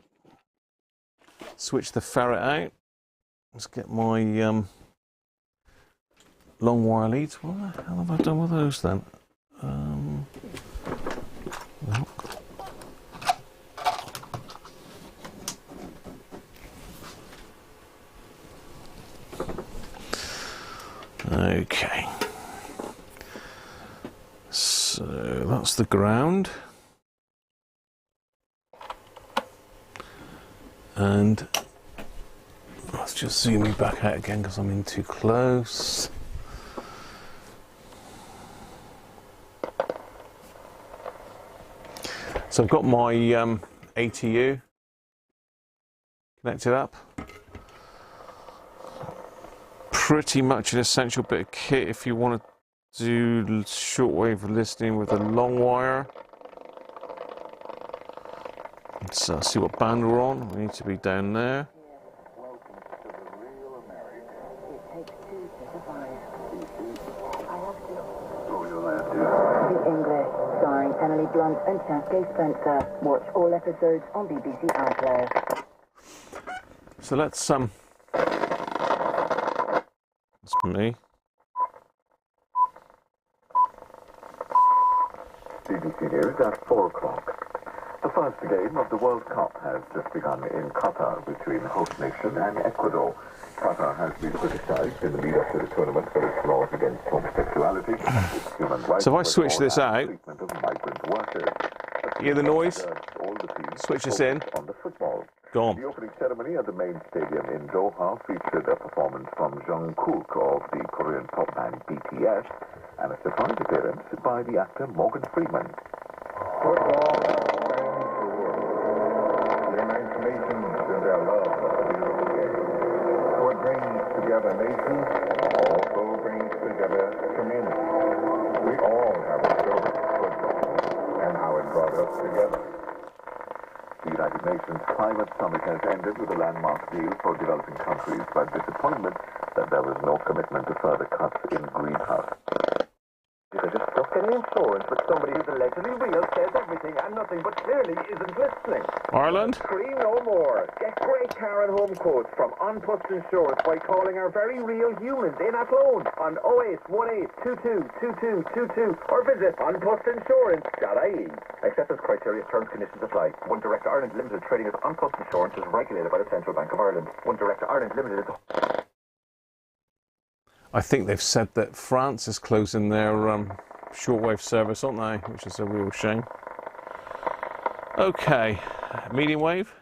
Switch the ferret out. Let's get my long wire leads. What the hell have I done with those then? Well. Okay, so that's the ground, and let's just zoom me back out again because I'm in too close. So I've got my ATU connected up. Pretty much an essential bit of kit if you want to do shortwave listening with a long wire. Let's see what band we're on. We need to be down there. The English, starring Emily Blunt and Saskia Spencer. Watch all episodes on BBC iPlayer. So let's that's me. BBC News at 4 o'clock. The first game of the World Cup has just begun in Qatar between host nation and Ecuador. Qatar has been criticized in the lead-up to the tournament for its laws against homosexuality, its human rights. So if I switch this out, treatment of migrant workers. You hear the noise? All the teams Switch this in. On the football. Gone. The opening ceremony at the main stadium in Doha featured a performance from Jungkook of the Korean pop band BTS and a surprise appearance by the actor Morgan Freeman. Football unites nations in their love of the beautiful game. What brings together nations also brings together communities. We all have a story of football and how it brought us together. The United Nations Climate Summit has ended with a landmark deal for developing countries, but disappointment that there was no commitment to further cuts in greenhouse. They're just stuck getting insurance with somebody who's allegedly real, says everything and nothing, but clearly isn't listening. Ireland? Scream no more. Get great car and home quotes from Unpust Insurance by calling our very real humans in at loan on 0818222222 or visit unpustinsurance.ie. Acceptance criteria, terms, conditions apply. One Director Ireland Limited trading as Unpust Insurance is regulated by the Central Bank of Ireland. One Director Ireland Limited is... I think they've said that France is closing their shortwave service, aren't they? Which is a real shame. Okay, medium wave.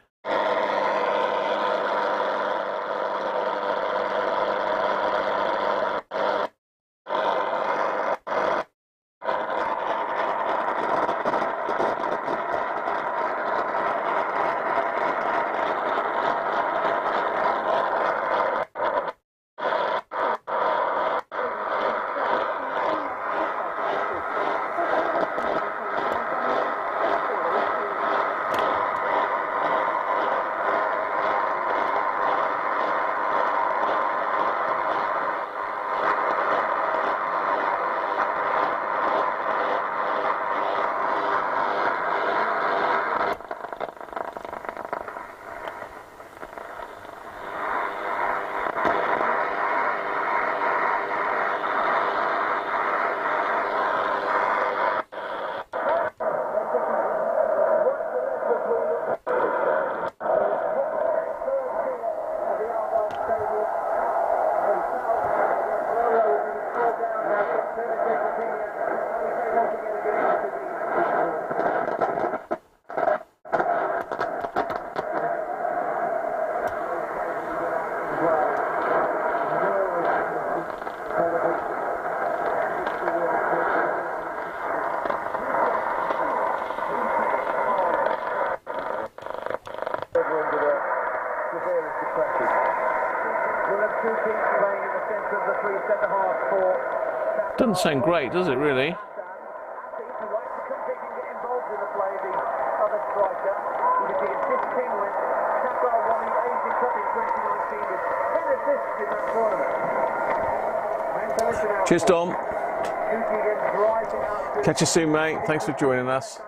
Doesn't sound great, does it really? Cheers, Dom. Catch you soon, mate. Thanks for joining us.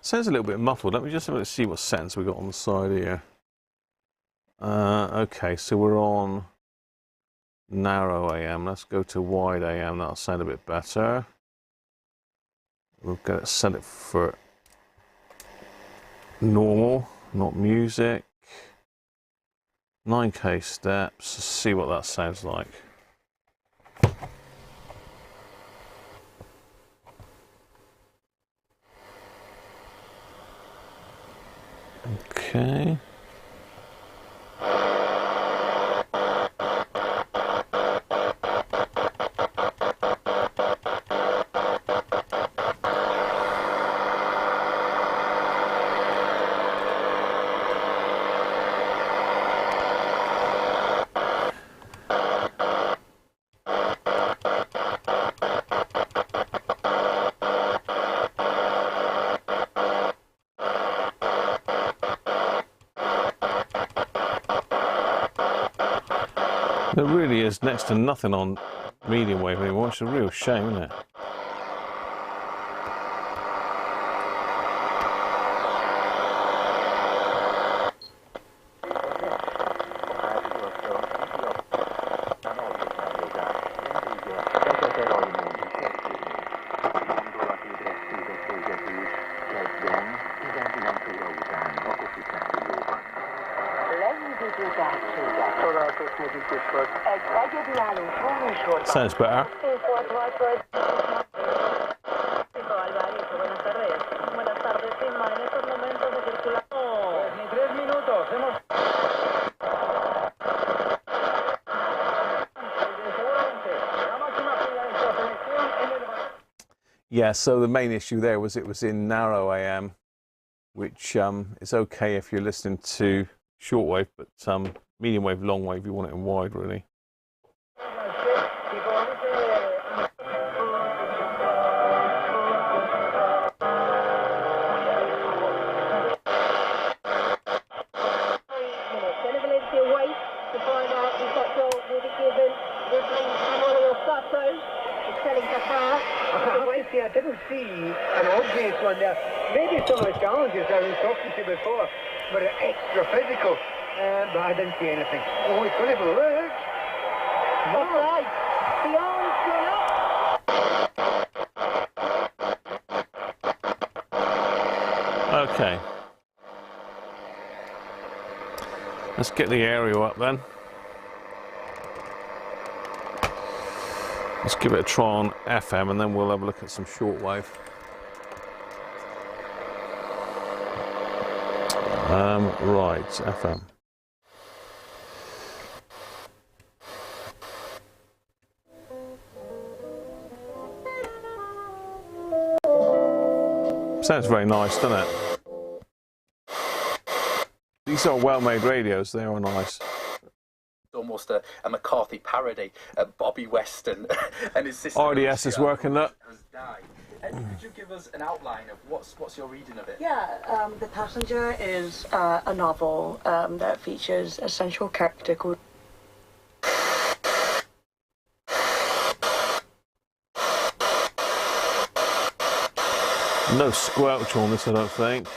Sounds a little bit muffled. Let me just see what settings we got on the side here. Okay, so we're on narrow AM. Let's go to wide AM. That'll sound a bit better. We'll get it set it for normal, not music. 9K steps. Let's see what that sounds like. Okay. There really is next to nothing on medium wave anymore. It's a real shame, isn't it? Sounds better. Yeah, so the main issue there was it was in narrow AM, which is okay if you're listening to shortwave, but medium wave, long wave, you want it in wide, really. I didn't see an obvious one there. Maybe some of the challenges I was talking to before were extra physical, but I didn't see anything. Oh, it's going to have a look. All right, the arm's gone up. Okay. Let's get the aerial up then. Let's give it a try on FM and then we'll have a look at some shortwave. Right, FM. Sounds very nice, doesn't it? These are well-made radios, they are nice. Almost a McCarthy parody, Bobby West and his sister. RDS is working that. Could you give us an outline of what's your reading of it? Yeah, The Passenger is a novel that features a central character called... No squelch on this, I don't think.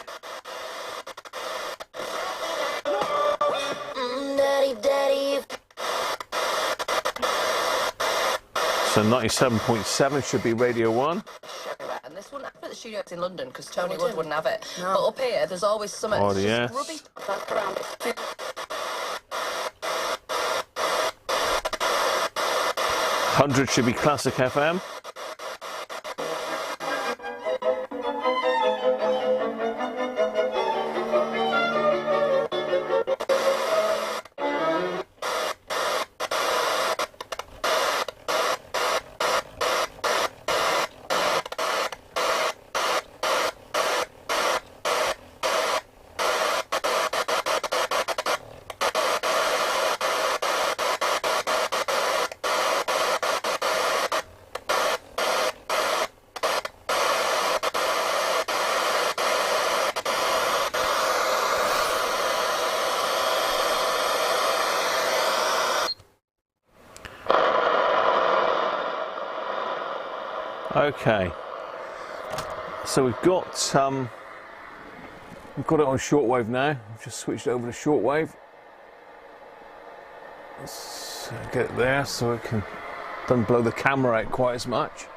So 97.7 should be Radio 1. And this wouldn't happen at the studios in London because Tony Wood wouldn't have it. No. But up here, there's always something. Oh, It's yes. just rubbish back around. 100 should be Classic FM. Okay, so we've got it on shortwave now. I've just switched over to shortwave. Let's get it there so it doesn't blow the camera out quite as much.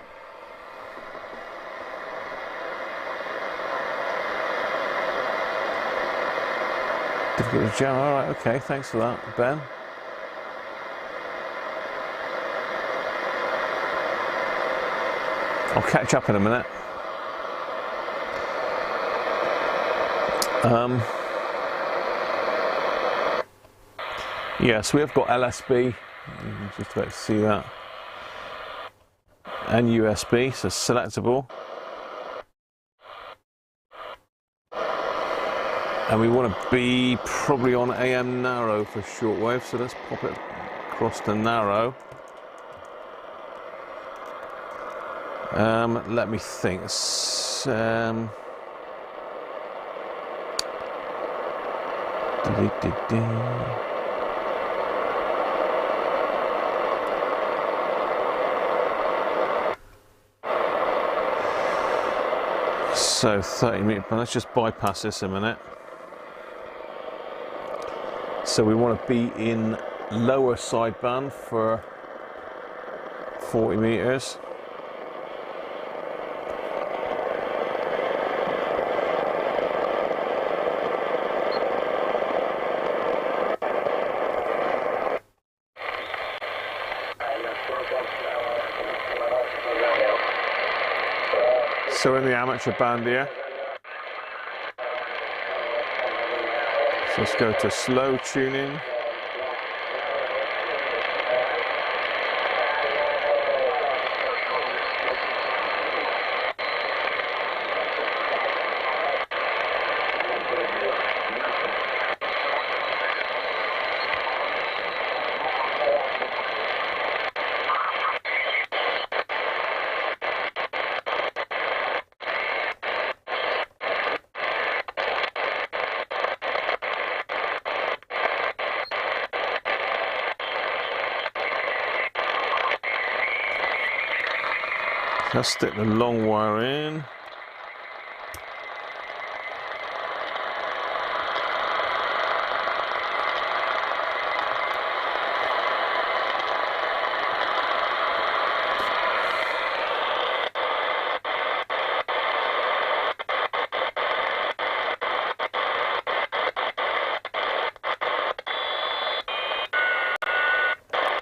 Difficult to jam. All right, okay, thanks for that, Ben. I'll catch up in a minute. Yeah, so we have got LSB, just about to see that, and USB, so selectable. And we want to be probably on AM narrow for shortwave, so let's pop it across to narrow. Let me think. So 30 meters, but let's just bypass this a minute. So we want to be in lower sideband for 40 meters. So in the amateur band here. So let's go to slow tuning. Let's stick the long wire in.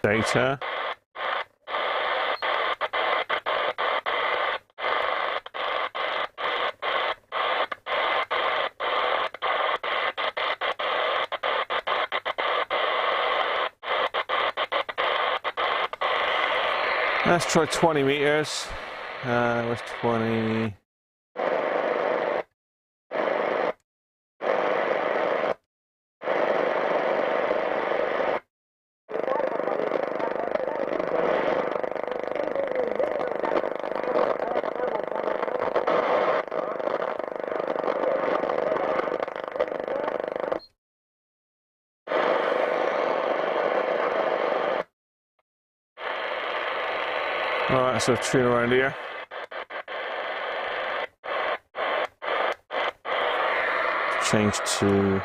Data. Let's try 20 meters. Where's 20? Alright, so tune around here. Change to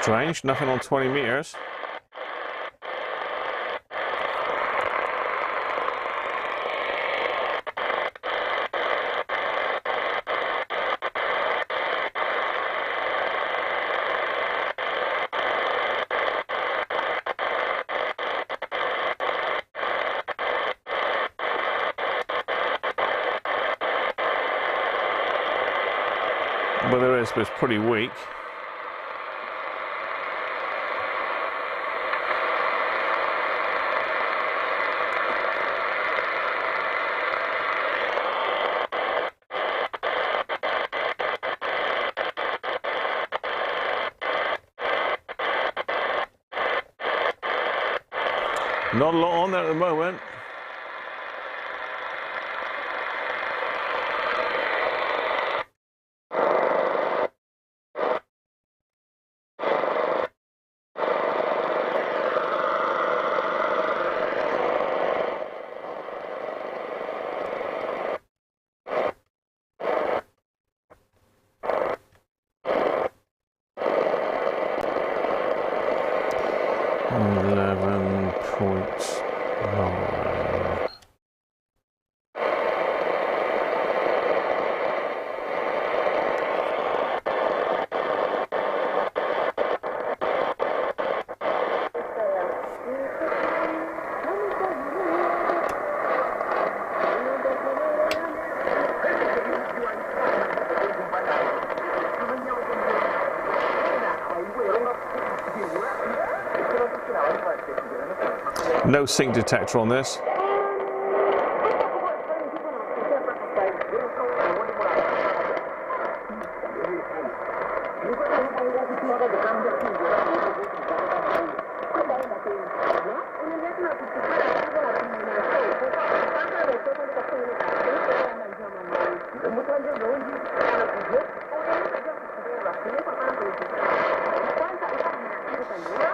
strange, nothing on 20 meters. Well, there is, but it's pretty weak. Not a lot on there at the moment. No sync detector on this.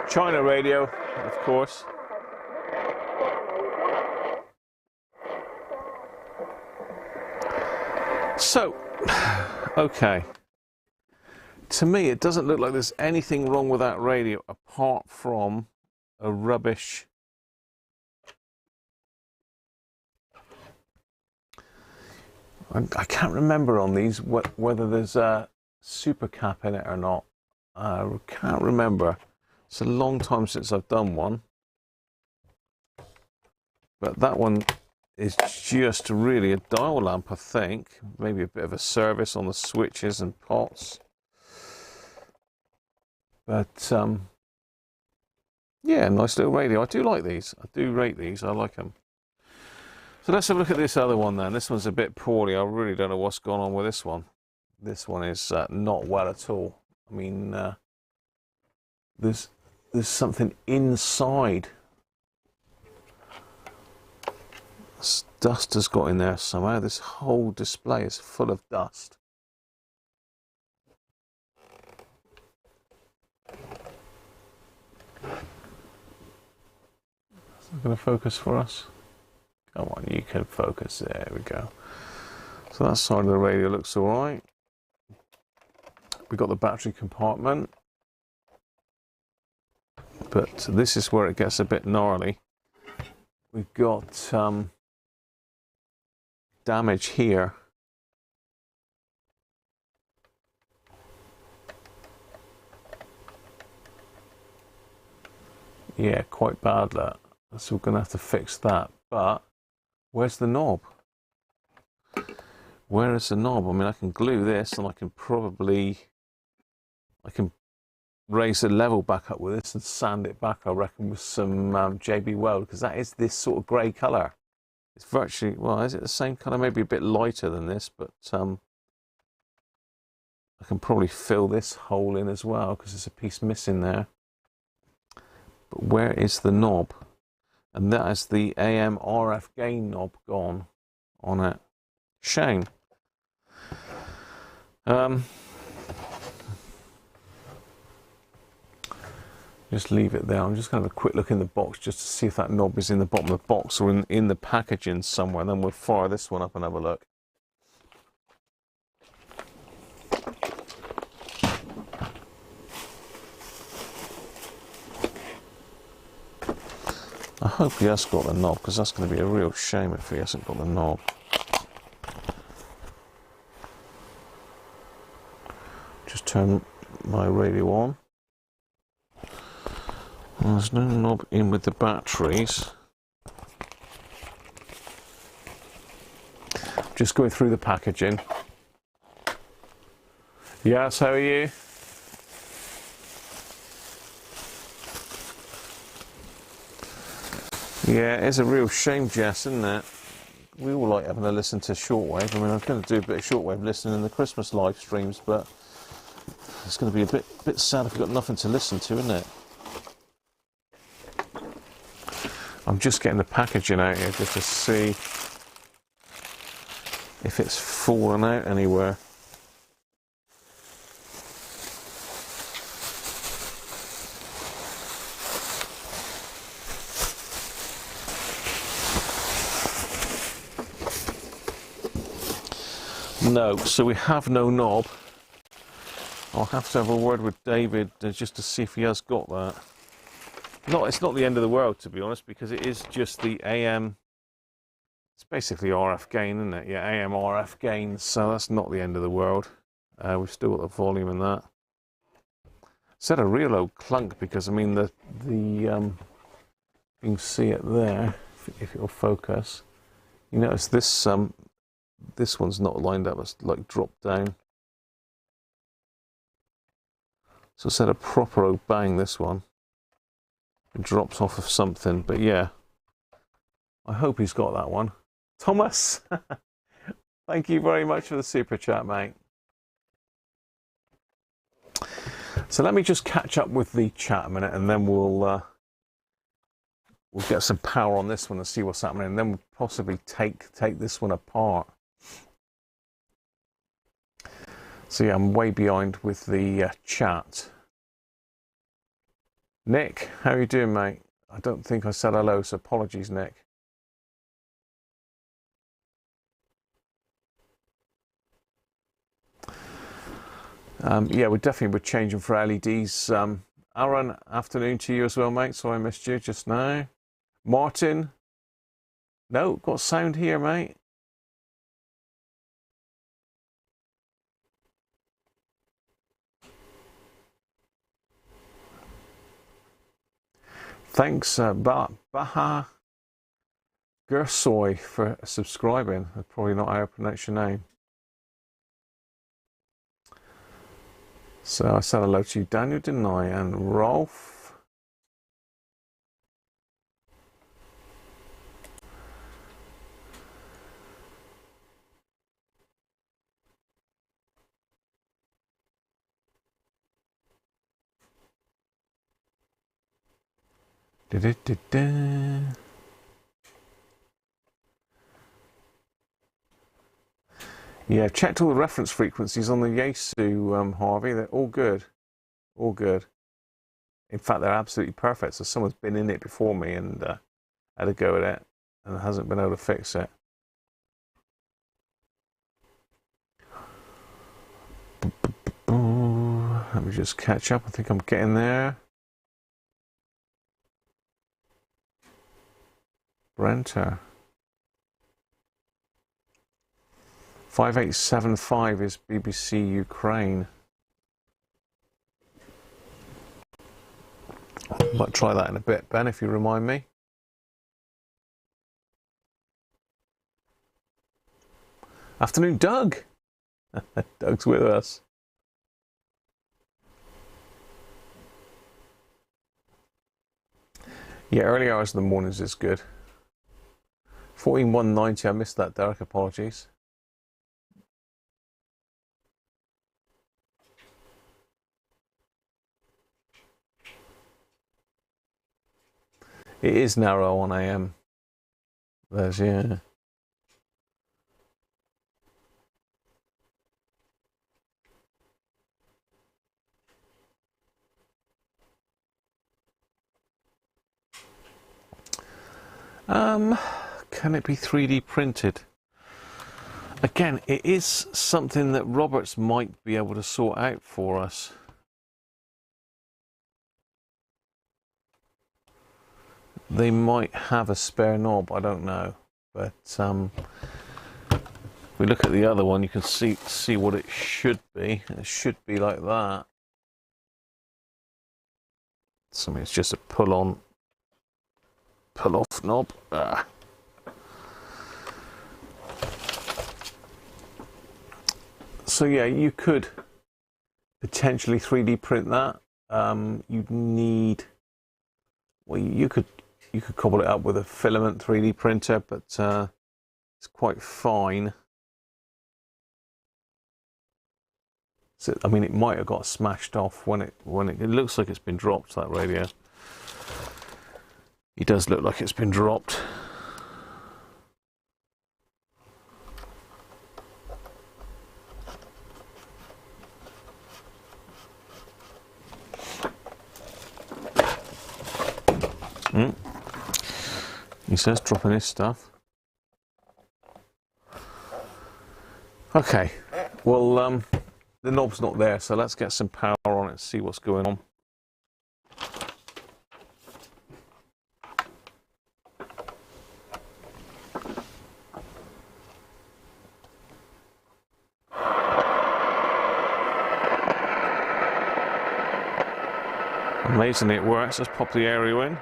China radio, of course. So, okay. To me, it doesn't look like there's anything wrong with that radio apart from a rubbish. I can't remember on these whether there's a super cap in it or not. I can't remember. It's a long time since I've done one. But that one is just really a dial lamp, I think. Maybe a bit of a service on the switches and pots. But, yeah, nice little radio. I do like these. I do rate these. I like them. So let's have a look at this other one then. This one's a bit poorly. I really don't know what's going on with this one. This one is not well at all. I mean, there's something inside. Dust has got in there somehow. This whole display is full of dust. Is it going to focus for us? Come on, you can focus. There we go. So that side of the radio looks all right. We've got the battery compartment. But this is where it gets a bit gnarly. We've got damage here. Yeah, quite bad that. So we're going to have to fix that. But where's the knob? Where is the knob? I mean, I can glue this and I can raise the level back up with this and sand it back, I reckon, with some JB Weld, because that is this sort of grey colour. It's virtually, well, is it the same colour? Maybe a bit lighter than this, but I can probably fill this hole in as well because there's a piece missing there. But where is the knob? And that is the AM RF gain knob gone on it. Shame. Just leave it there. I'm just going to have a quick look in the box just to see if that knob is in the bottom of the box or in the packaging somewhere. And then we'll fire this one up and have a look. I hope he has got the knob, because that's going to be a real shame if he hasn't got the knob. Just turn my radio on. There's no knob in with the batteries. Just going through the packaging. Yes, how are you? Yeah, it's a real shame, Jess, isn't it? We all like having a listen to shortwave. I mean, I'm going to do a bit of shortwave listening in the Christmas live streams, but it's going to be a bit sad if we've got nothing to listen to, isn't it? I'm just getting the packaging out here just to see if it's fallen out anywhere. No, so we have no knob. I'll have to have a word with David just to see if he has got that. No, it's not the end of the world, to be honest, because it is just the AM. It's basically RF gain, isn't it? Yeah, AM RF gain, so that's not the end of the world. We've still got the volume in that. It's at a real old clunk because, I mean, you can see it there, if it'll focus. You notice this one's not lined up, it's like dropped down. So it's at a proper old bang, this one. It drops off of something, but yeah. I hope he's got that one. Thomas, thank you very much for the super chat, mate. So let me just catch up with the chat a minute, and then we'll get some power on this one and see what's happening, and then we'll possibly take this one apart. So yeah, I'm way behind with the chat. Nick, how are you doing, mate? I don't think I said hello, so apologies, Nick. Yeah, we're changing for LEDs. Aaron, afternoon to you as well, mate. Sorry I missed you just now. Martin, no, got sound here, mate. Thanks, Baha Gersoy, for subscribing. That's probably not how I pronounce your name. So I said hello to you, Daniel, didn't I? And Rolf. Yeah, checked all the reference frequencies on the Yaesu, Harvey. They're all good. All good. In fact, they're absolutely perfect. So someone's been in it before me and had a go at it and hasn't been able to fix it. Let me just catch up. I think I'm getting there. Brenter. 5875 is BBC Ukraine. Might try that in a bit, Ben, if you remind me. Afternoon, Doug. Doug's with us. Yeah, early hours of the mornings is good. 14190, I missed that, Derek, apologies. It is narrow on AM. There's, yeah. Can it be 3D printed? Again, it is something that Roberts might be able to sort out for us. They might have a spare knob, I don't know. But if we look at the other one, you can see what it should be. It should be like that. So I mean, it's just a pull-on, pull-off knob. So yeah, you could potentially 3D print that. You'd need, well, you could cobble it up with a filament 3D printer, but it's quite fine. So I mean, it might have got smashed off when it looks like it's been dropped, that radio. It does look like it's been dropped. He says dropping his stuff. Okay, well, the knob's not there, so let's get some power on it and see what's going on. Amazingly, it works. Let's pop the aerial in.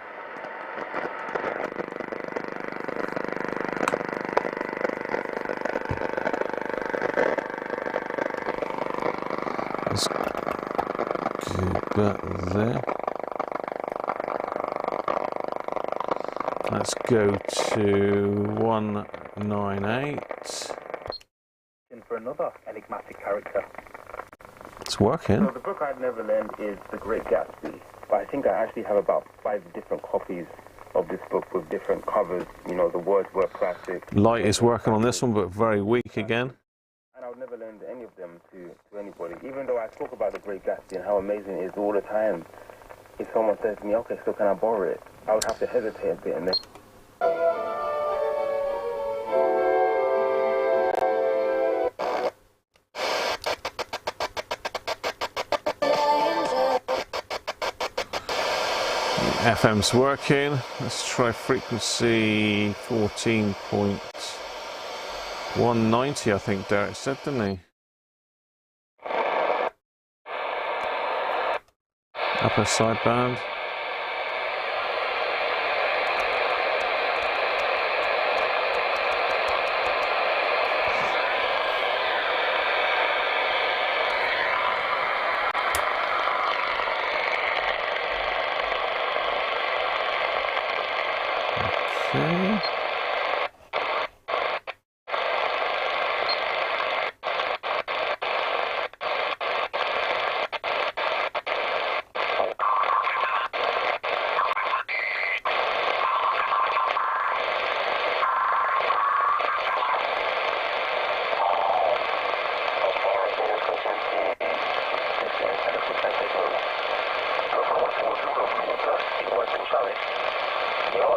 Let's get that there. Let's go to 198. For another enigmatic character. It's working. So the book I'd never learned is The Great Gatsby, but I think I actually have about 5 different copies of this book with different covers. You know, the Wordsworth classic. Light is working on this one, but very weak again. And I would never lend any of them to anybody, even though I talk about The Great Gatsby and how amazing it is all the time. If someone says to me, okay, so can I borrow it? I would have to hesitate a bit and then... FM's working. Let's try frequency 14.190, I think Derek said, didn't he? Upper sideband. Okay.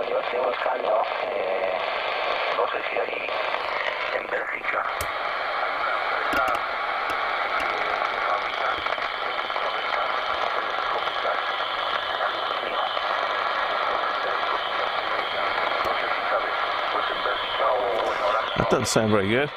Yo estoy buscando, no sé si ahí en Bélgica. That doesn't sound very good.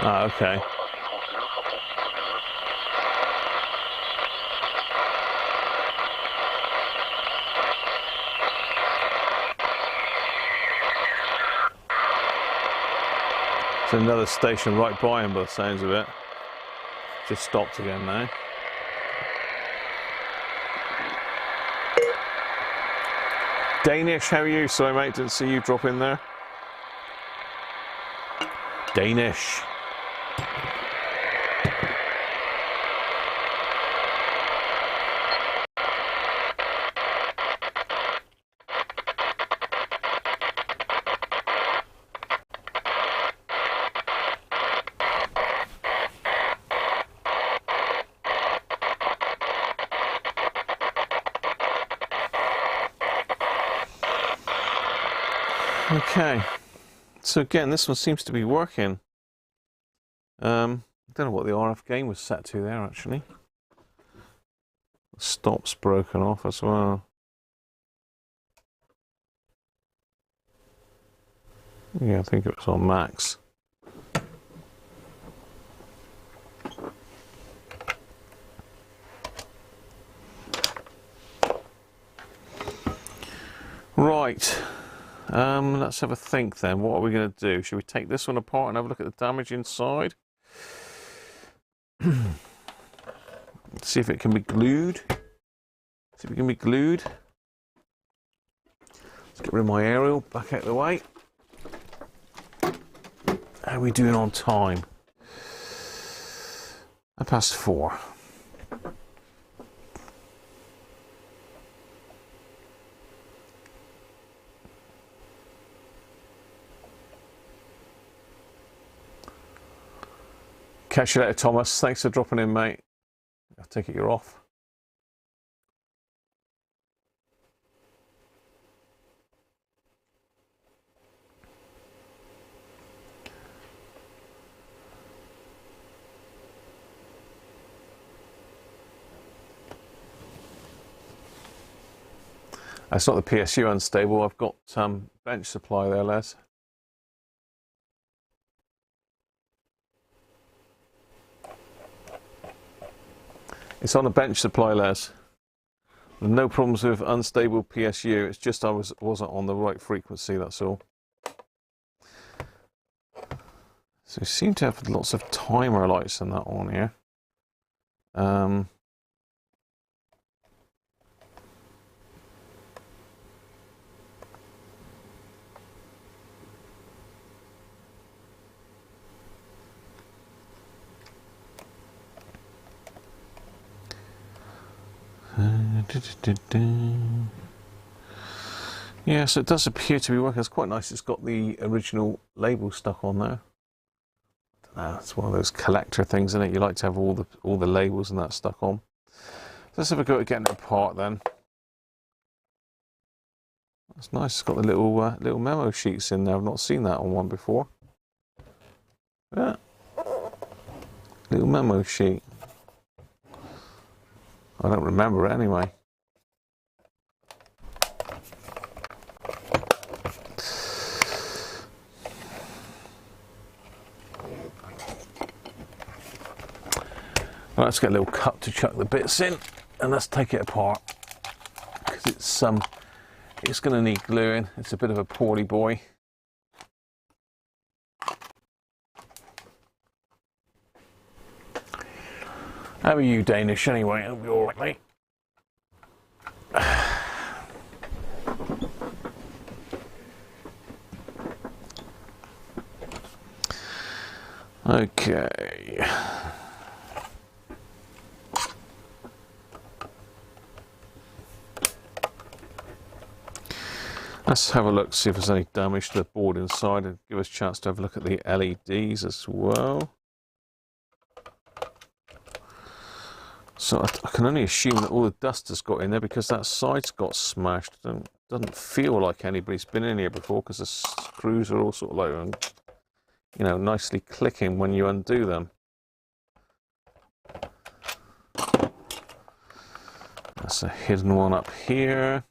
Ah, okay. There's another station right by him by the sounds of it. Just stopped again now. Danish, how are you? Sorry mate, didn't see you drop in there. Danish. Okay, so again, this one seems to be working. I don't know what the RF gain was set to there, actually. The stop's broken off as well. Yeah, I think it was on max. Right, let's have a think then. What are we going to do? Should we take this one apart and have a look at the damage inside? See if it can be glued. See if it can be glued. Let's get rid of my aerial, back out of the way. How are we doing on time? 4:30. Catch you later, Thomas. Thanks for dropping in, mate. I take it you're off. That's not the PSU unstable. I've got bench supply there, Les. It's on a bench supply, Les. No problems with unstable PSU. It's just I wasn't on the right frequency, that's all. So we seem to have lots of timer lights in that on here. Yeah, so it does appear to be working. It's quite nice. It's got the original label stuck on there. It's one of those collector things, isn't it? You like to have all the labels and that stuck on. So let's have a go at getting it apart then. That's nice. It's got the little memo sheets in there. I've not seen that on one before. Yeah, little memo sheet. I don't remember it anyway. Well, let's get a little cup to chuck the bits in, and let's take it apart because it's going to need gluing. It's a bit of a poorly boy. How are you, Danish, anyway? Hope you're all right, mate. Okay. Let's have a look, see if there's any damage to the board inside, and give us a chance to have a look at the LEDs as well. So I can only assume that all the dust has got in there because that side's got smashed. It doesn't feel like anybody's been in here before because the screws are all sort of like, you know, nicely clicking when you undo them. That's a hidden one up here.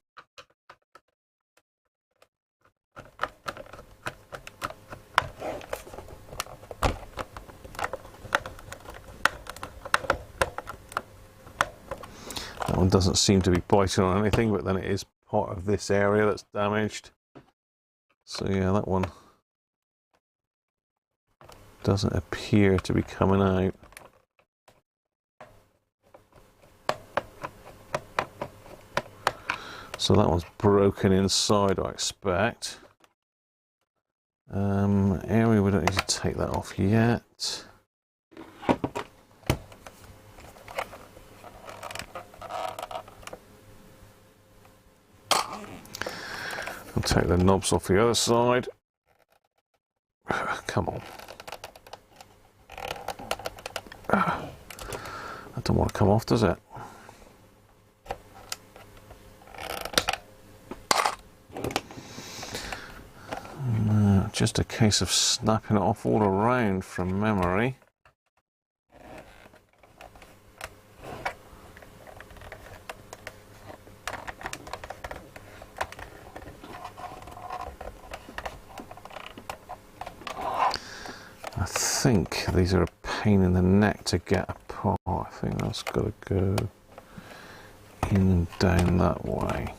That one doesn't seem to be biting on anything, but then it is part of this area that's damaged. So yeah, that one doesn't appear to be coming out. So that one's broken inside, I expect. Area, we don't need to take that off yet. I'll take the knobs off the other side. Come on. That don't want to come off, does it? just a case of snapping it off all around from memory. I think these are a pain in the neck to get apart. I think that's got to go in and down that way.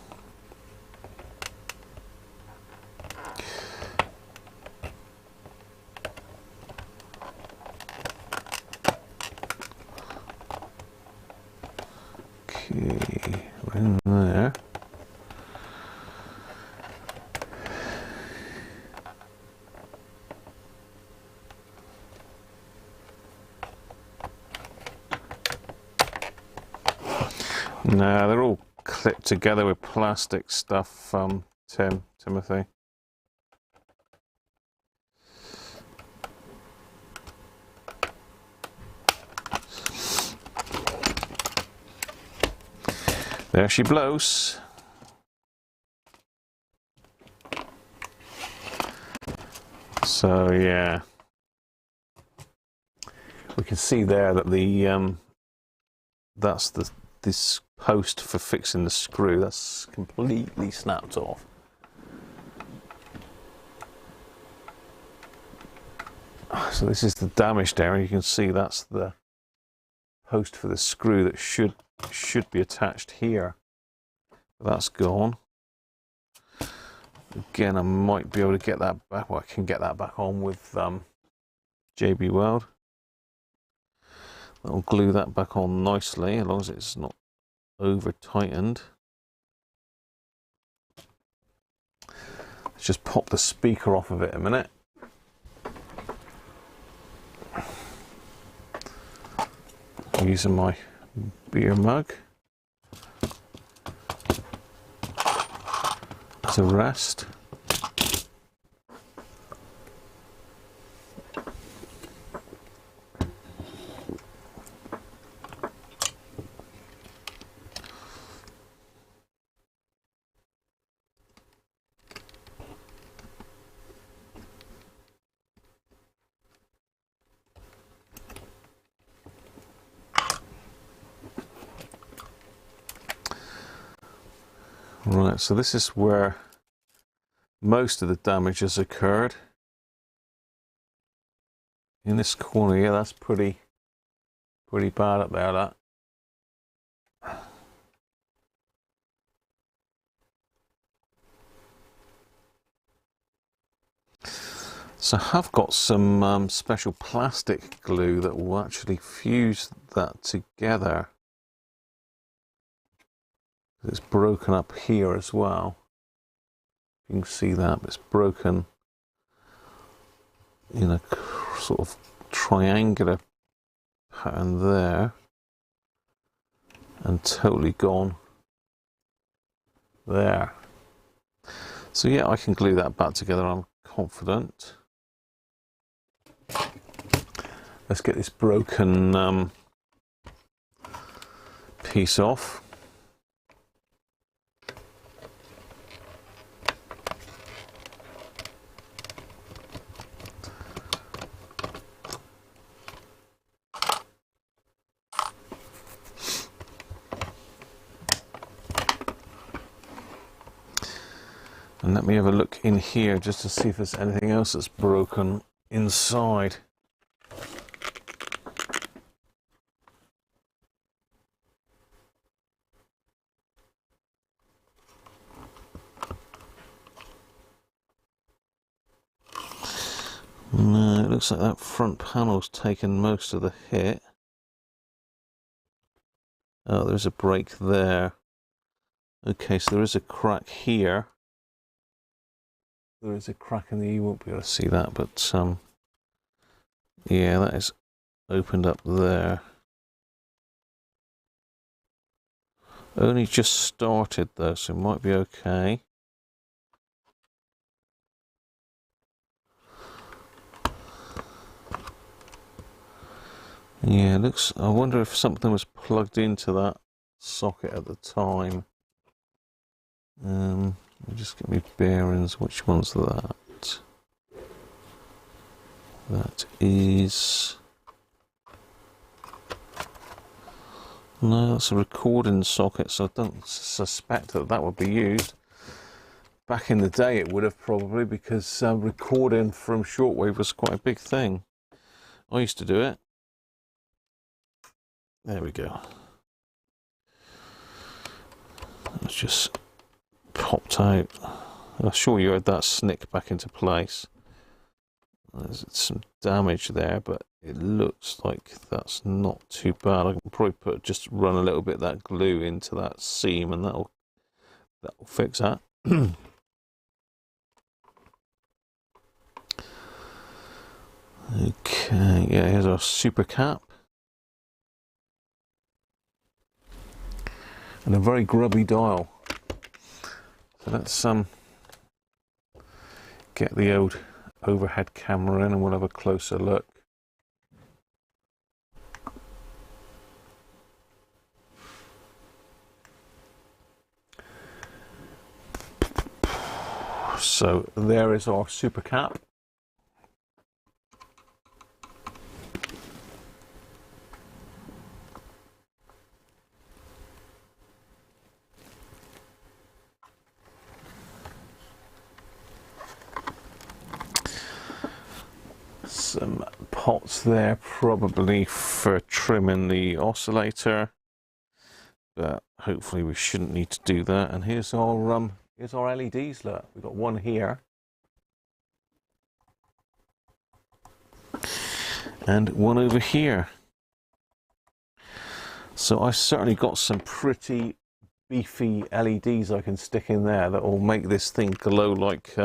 Okay, we're in there. No, they're all clipped together with plastic stuff, Timothy. There she blows. So yeah, we can see there that the that's this post for fixing the screw, that's completely snapped off. So this is the damaged area. You can see that's the post for the screw that should be attached here. That's gone. Again, I might be able to get that back. Well, I can get that back on with JB Weld. That'll glue that back on nicely, as long as it's not over tightened. Let's just pop the speaker off of it a minute. Using my beer mug to rest. Right, so this is where most of the damage has occurred. In this corner, yeah, that's pretty bad up there, that. So I have got some special plastic glue that will actually fuse that together. It's broken up here as well. You can see that, but it's broken in a sort of triangular pattern there, and totally gone there. So yeah, I can glue that back together, I'm confident. Let's get this broken piece off. And let me have a look in here just to see if there's anything else that's broken inside. No, it looks like that front panel's taken most of the hit. Oh, there's a break there. Okay, so there is a crack here. There is a crack in the, you won't be able to see that, but yeah, that is opened up there. Only just started though, so it might be okay. Yeah, it looks, I wonder if something was plugged into that socket at the time. Just get me bearings, which one's that? That is... No, that's a recording socket, so I don't suspect that that would be used. Back in the day it would have probably, because recording from shortwave was quite a big thing. I used to do it. There we go. It's just popped out. I'm sure you heard that snick back into place. There's some damage there, but it looks like that's not too bad. I can probably just run a little bit of that glue into that seam, and that'll fix that. Okay, yeah, here's our super cap. And a very grubby dial. So let's get the old overhead camera in and we'll have a closer look. So there is our super cap. Some pots there, probably for trimming the oscillator, but hopefully we shouldn't need to do that. And here's our LEDs. Look, we've got one here and one over here. So I've certainly got some pretty beefy LEDs I can stick in there that will make this thing glow like,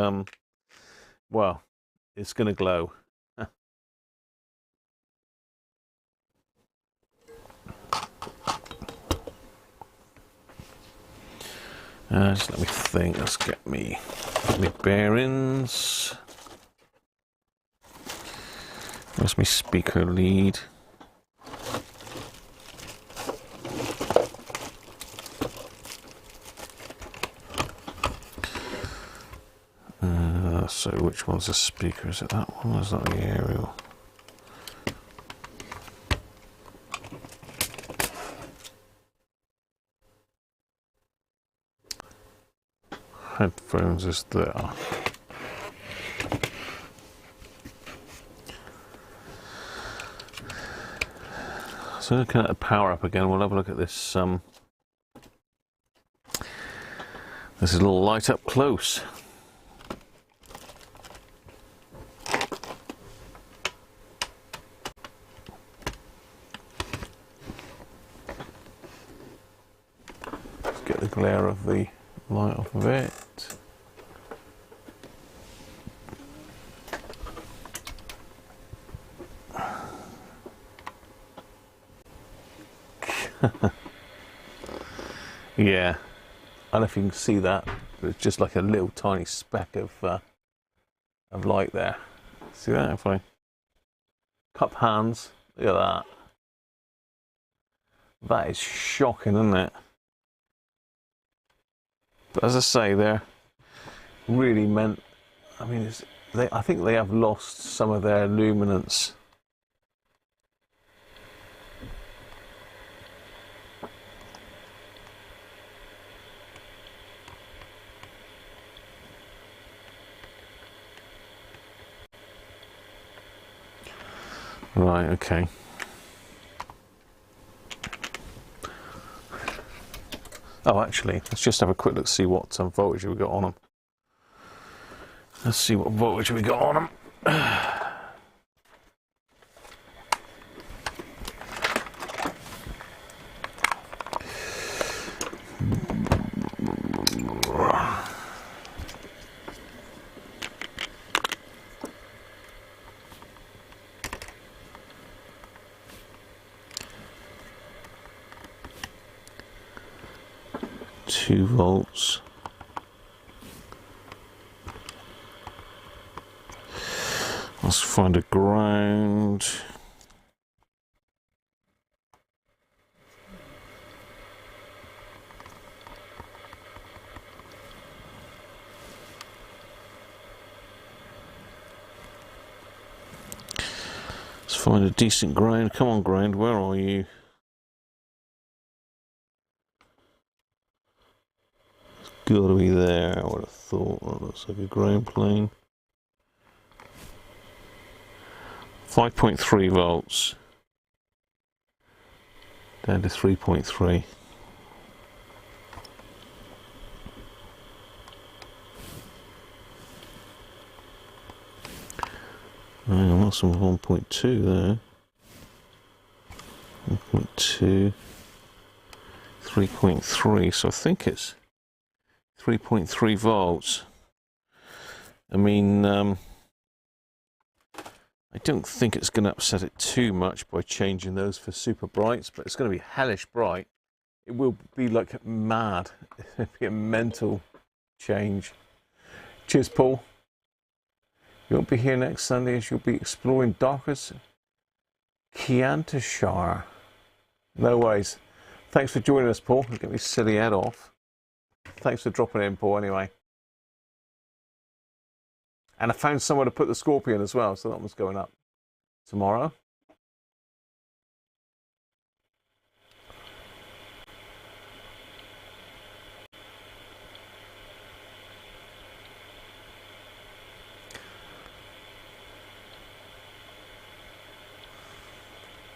well, it's going to glow. Just let me think. Let's get me bearings. Where's my speaker lead? So which one's the speaker? Is it that one or is that the aerial? Headphones is there. So looking at the power up again, we'll have a look at this this little light up close. Let's get the glare of the light off of it. Yeah, I don't know if you can see that, but it's just like a little tiny speck of light there. See that? If I cup hands, look at that. That is shocking, isn't it? But as I say, they're really meant. I mean, I think they have lost some of their luminance. Right, okay. Oh, actually, let's just have a quick look, see what voltage we got on them. Let's see what voltage we got on them. Two volts. Let's find a ground. Find a decent ground. Come on, ground, where are you? It's got to be there, I would have thought. That looks like a ground plane. 5.3 volts. Down to 3.3. Hang on, that's some 1.2 there. 1.2. 3.3, so I think it's 3.3 volts. I mean, I don't think it's going to upset it too much by changing those for super brights, but it's going to be hellish bright. It will be like mad. It'll be a mental change. Cheers, Paul. You won't be here next Sunday as you'll be exploring Darker's Chiantashire. No ways. Thanks for joining us, Paul. Get me silly head off. Thanks for dropping in, Paul, anyway. And I found somewhere to put the Scorpion as well, so that one's going up tomorrow.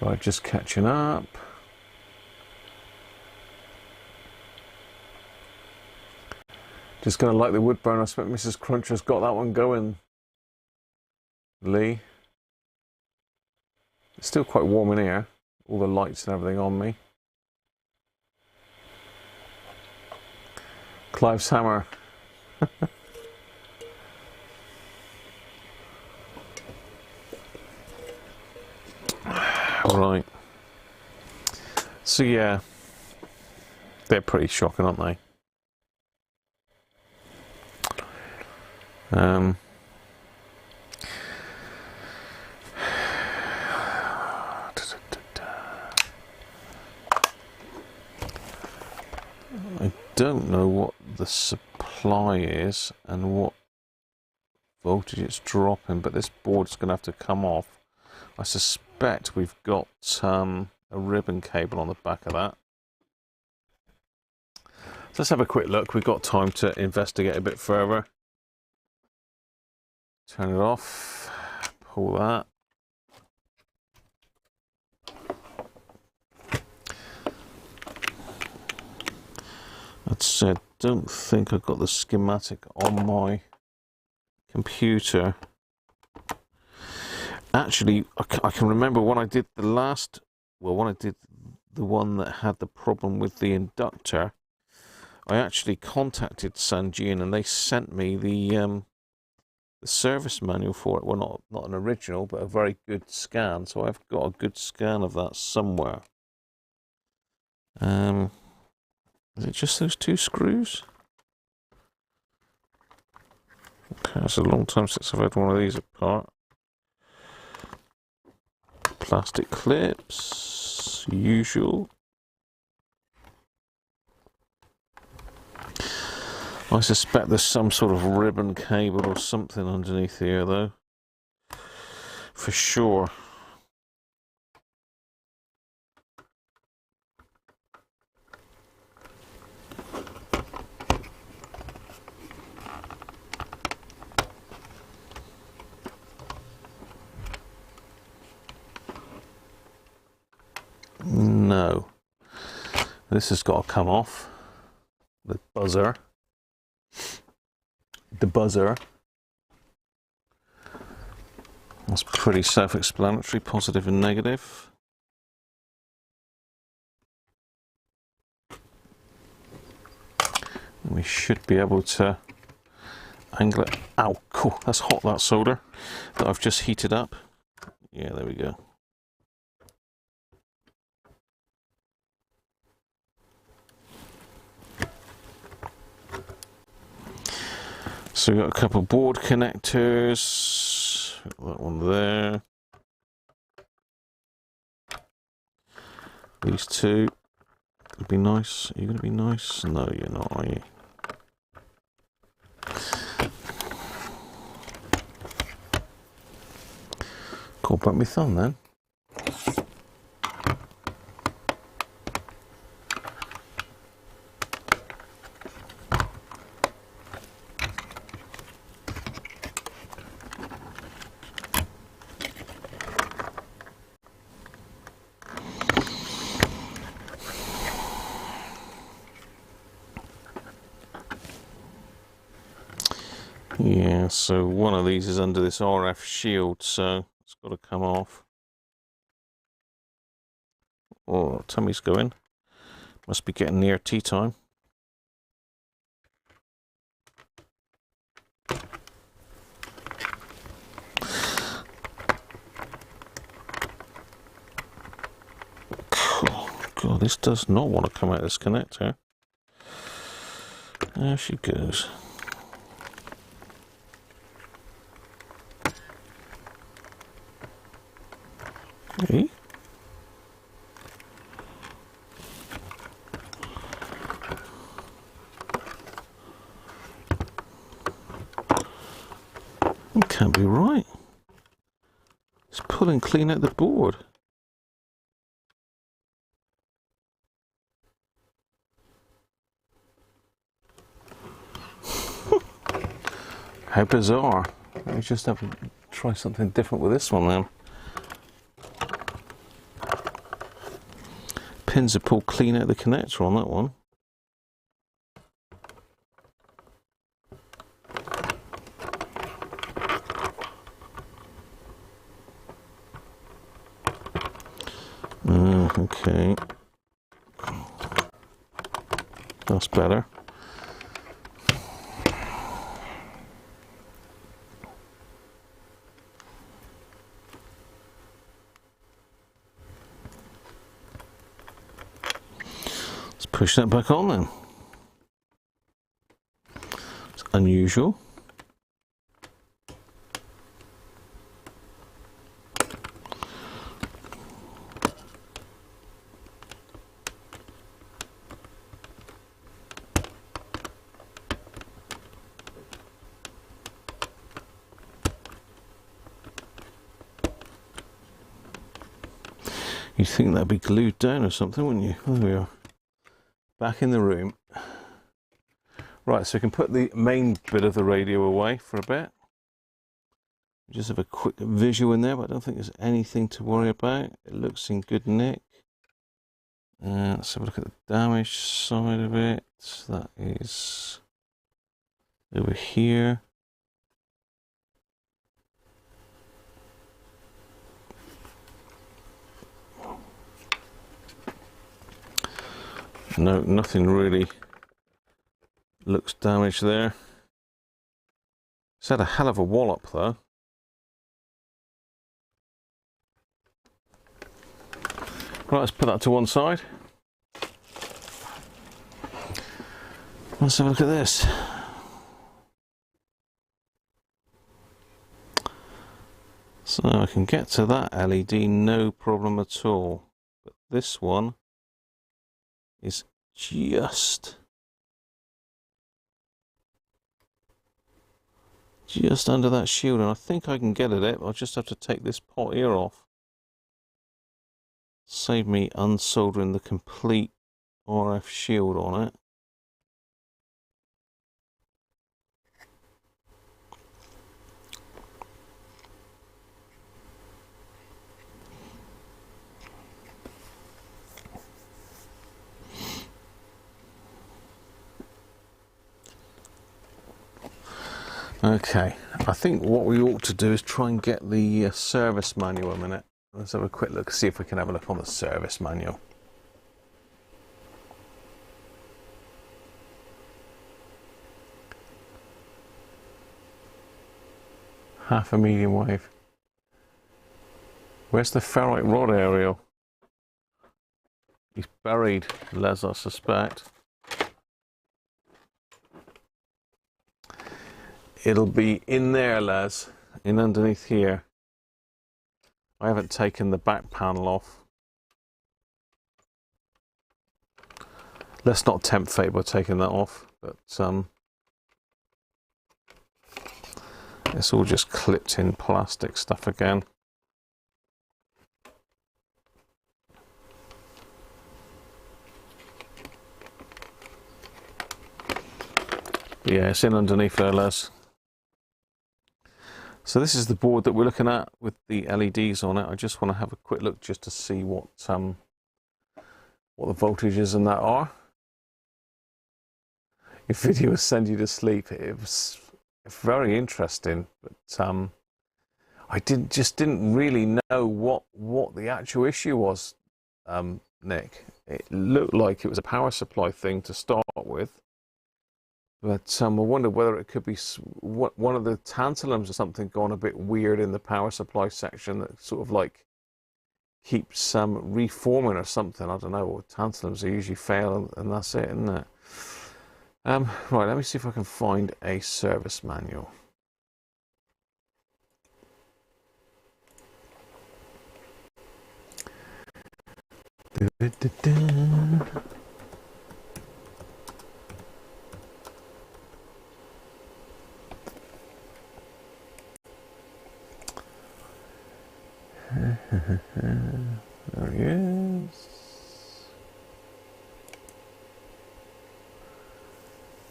Right, just catching up. Just going to light the wood burner. I expect Mrs. Cruncher's got that one going. Lee. It's still quite warm in here. All the lights and everything on me. Clive's hammer. Right. So yeah, they're pretty shocking, aren't they? I don't know what the supply is and what voltage it's dropping, but this board's going to have to come off. I suspect we've got a ribbon cable on the back of that. So let's have a quick look. We've got time to investigate a bit further. Turn it off. Pull that. That said, don't think I've got the schematic on my computer. Actually, I can remember when I did the last, well, when I did the one that had the problem with the inductor, I actually contacted Sangean and they sent me the service manual for it. Well, not an original, but a very good scan. So I've got a good scan of that somewhere. Is it just those two screws? Okay, it's a long time since I've had one of these apart. Plastic clips, usual. I suspect there's some sort of ribbon cable or something underneath here, though. For sure. No. This has got to come off. The buzzer. The buzzer. That's pretty self-explanatory, positive and negative. And we should be able to angle it. Ow, cool, that's hot, that solder that I've just heated up. Yeah, there we go. So we've got a couple of board connectors, that one there, these two, would be nice. Are you going to be nice? No, you're not, are you? Call back my thumb then. Yeah, so one of these is under this RF shield, so it's got to come off. Oh, tummy's going. Must be getting near tea time. God, this does not want to come out of this connector. There she goes. Hey. It can't be right. It's pulling clean out the board. How bizarre. Let me just have to try something different with this one then. Pins are pulled clean out the connector on that one. Okay. That's better. Let's push that back on then. It's unusual. You'd think that'd be glued down or something, wouldn't you? There we are. Back in the room. Right, so we can put the main bit of the radio away for a bit. Just have a quick visual in there, but I don't think there's anything to worry about. It looks in good nick. Let's have a look at the damaged side of it. That is over here. No, nothing really looks damaged there. It's had a hell of a wallop though. Right, let's put that to one side. Let's have a look at this. So I can get to that LED no problem at all. But this one is just under that shield, and I think I can get at it. I'll just have to take this pot here off. Save me unsoldering the complete RF shield on it. Okay, I think what we ought to do is try and get the service manual a minute. Let's have a quick look, see if we can have a look on the service manual. Half a medium wave. Where's the ferrite rod aerial? He's buried, Les, I suspect. It'll be in there, Les, in underneath here. I haven't taken the back panel off. Let's not tempt fate by taking that off, but it's all just clipped in plastic stuff again. But yeah, it's in underneath there, Les. So this is the board that we're looking at with the LEDs on it. I just want to have a quick look just to see what the voltages and that are. If video will send you to sleep, it was very interesting, but I didn't really know what the actual issue was, Nick. It looked like it was a power supply thing to start with, but I wondered whether it could be one of the tantalums or something gone a bit weird in the power supply section that sort of like keeps reforming or something. I don't know. Tantalums, they usually fail, and that's it, isn't it? Right, let me see if I can find a service manual. There he is.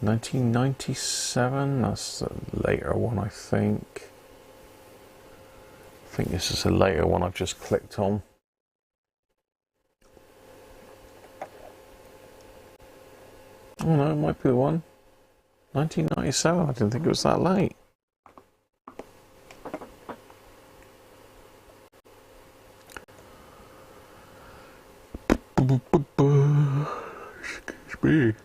1997. That's a later one, I think. I think this is a later one I've just clicked on. Oh no, it might be the one. 1997. I didn't think it was that late. Excuse me.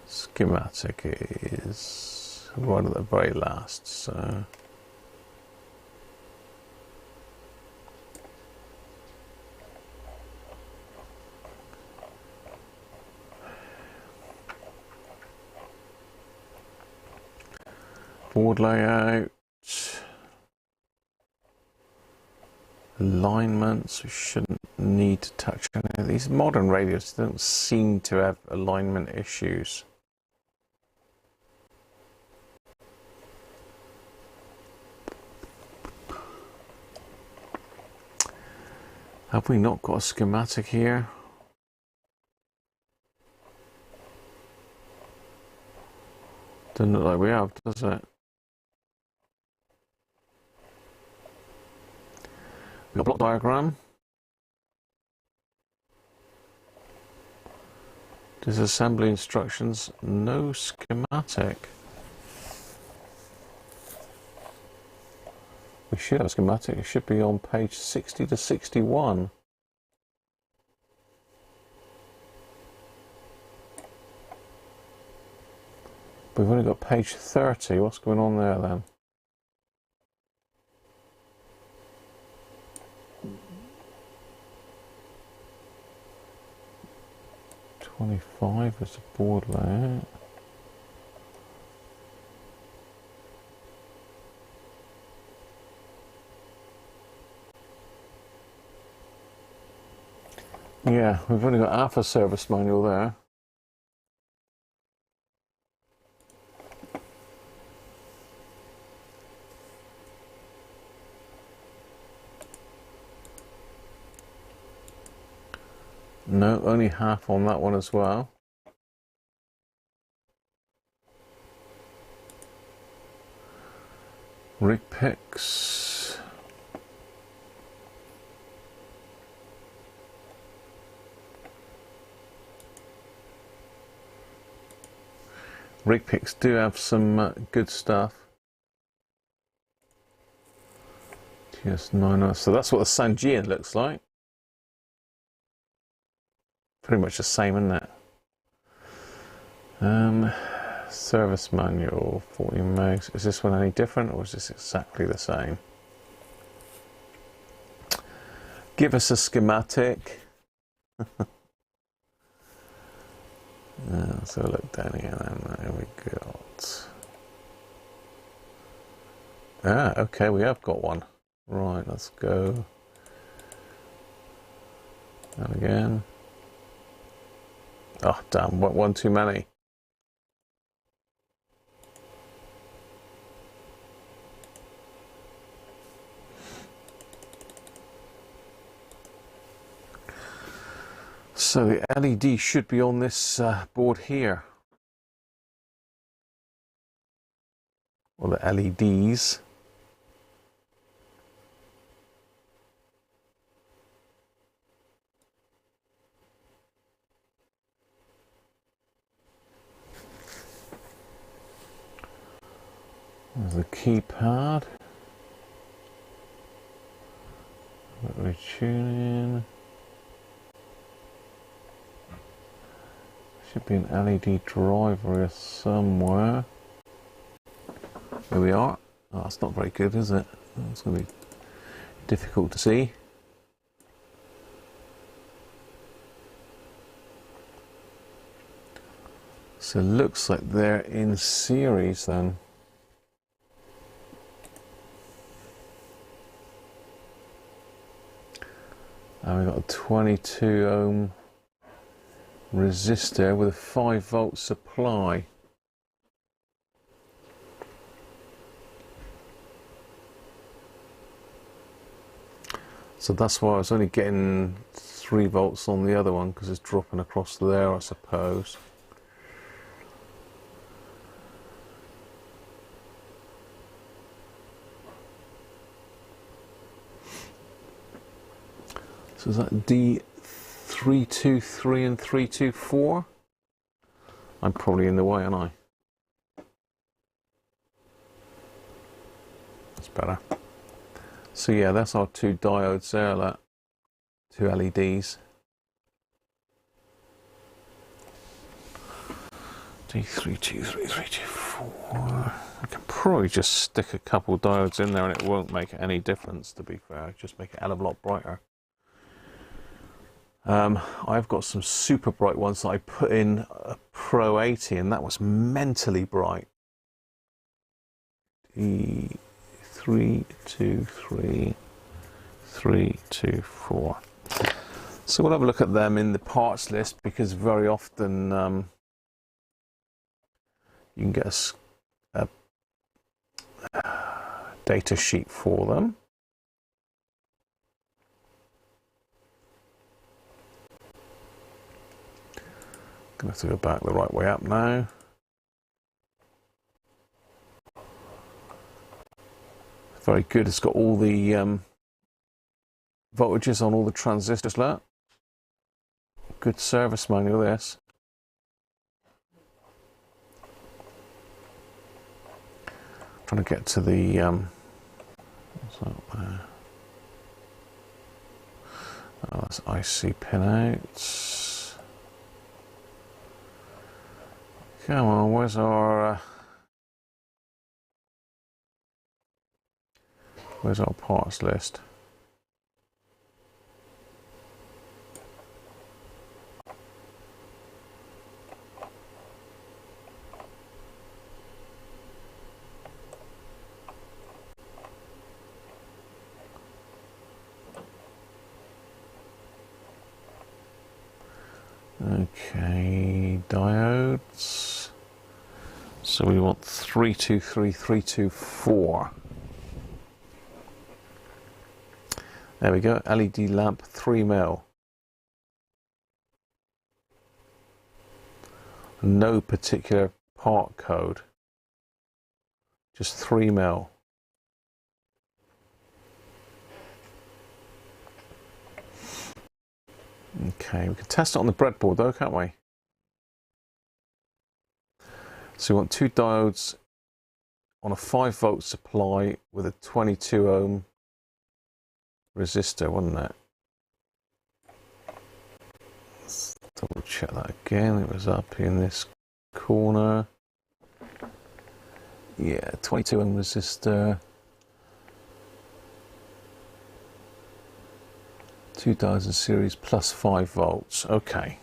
Schematic is one of the very last, so board layout, alignments. We shouldn't need to touch any of these. Modern radios don't seem to have alignment issues. Have we not got a schematic here? Doesn't look like we have, does it? We've got a block diagram. Disassembly instructions, no schematic. We should have a schematic. It should be on page 60 to 61. We've only got page 30. What's going on there then? .25 is the board layout. Yeah, we've only got half a service manual there. No, only half on that one as well. Rig picks. Rig picks do have some good stuff. TS9, so that's what the Sanjian looks like. Pretty much the same, isn't it? Service manual, 40 megs. Is this one any different, or is this exactly the same? Give us a schematic. So look down here then, there we got. Okay, we have got one. Right, let's go. And again. Oh damn, one too many. So the LED should be on this board here. Or the LEDs. There's the keypad. Retuning. Should be an LED driver here somewhere. Here we are. Oh, that's not very good, is it? It's going to be difficult to see. So it looks like they're in series then. And we've got a 22 ohm resistor with a 5-volt supply. So that's why I was only getting 3 volts on the other one, because it's dropping across there, I suppose. So is that D323 and 324? I'm probably in the way, aren't I? That's better. So yeah, that's our 2 diodes there, that 2 LEDs. D323, 324. I can probably just stick a couple diodes in there and it won't make any difference, to be fair. Just make it a hell of a lot brighter. I've got some super bright ones that I put in a Pro 80 and that was mentally bright. D323, 324. So we'll have a look at them in the parts list, because very often you can get a data sheet for them. I'm going to have to go back the right way up now. Very good. It's got all the voltages on all the transistors. Look. Good service manual, this. Trying to get to the what's that there? Oh, that's IC pin out. Come on, where's our parts list? Okay, diodes. So we want 323, 324. There we go, LED lamp 3mm. No particular part code, just 3mm. Okay, we can test it on the breadboard though, can't we? So we want 2 diodes on a 5-volt supply with a 22 ohm resistor, wasn't it? Let's double check that again. It was up in this corner. Yeah, 22 ohm resistor. 2 diodes in series plus 5 volts. Okay.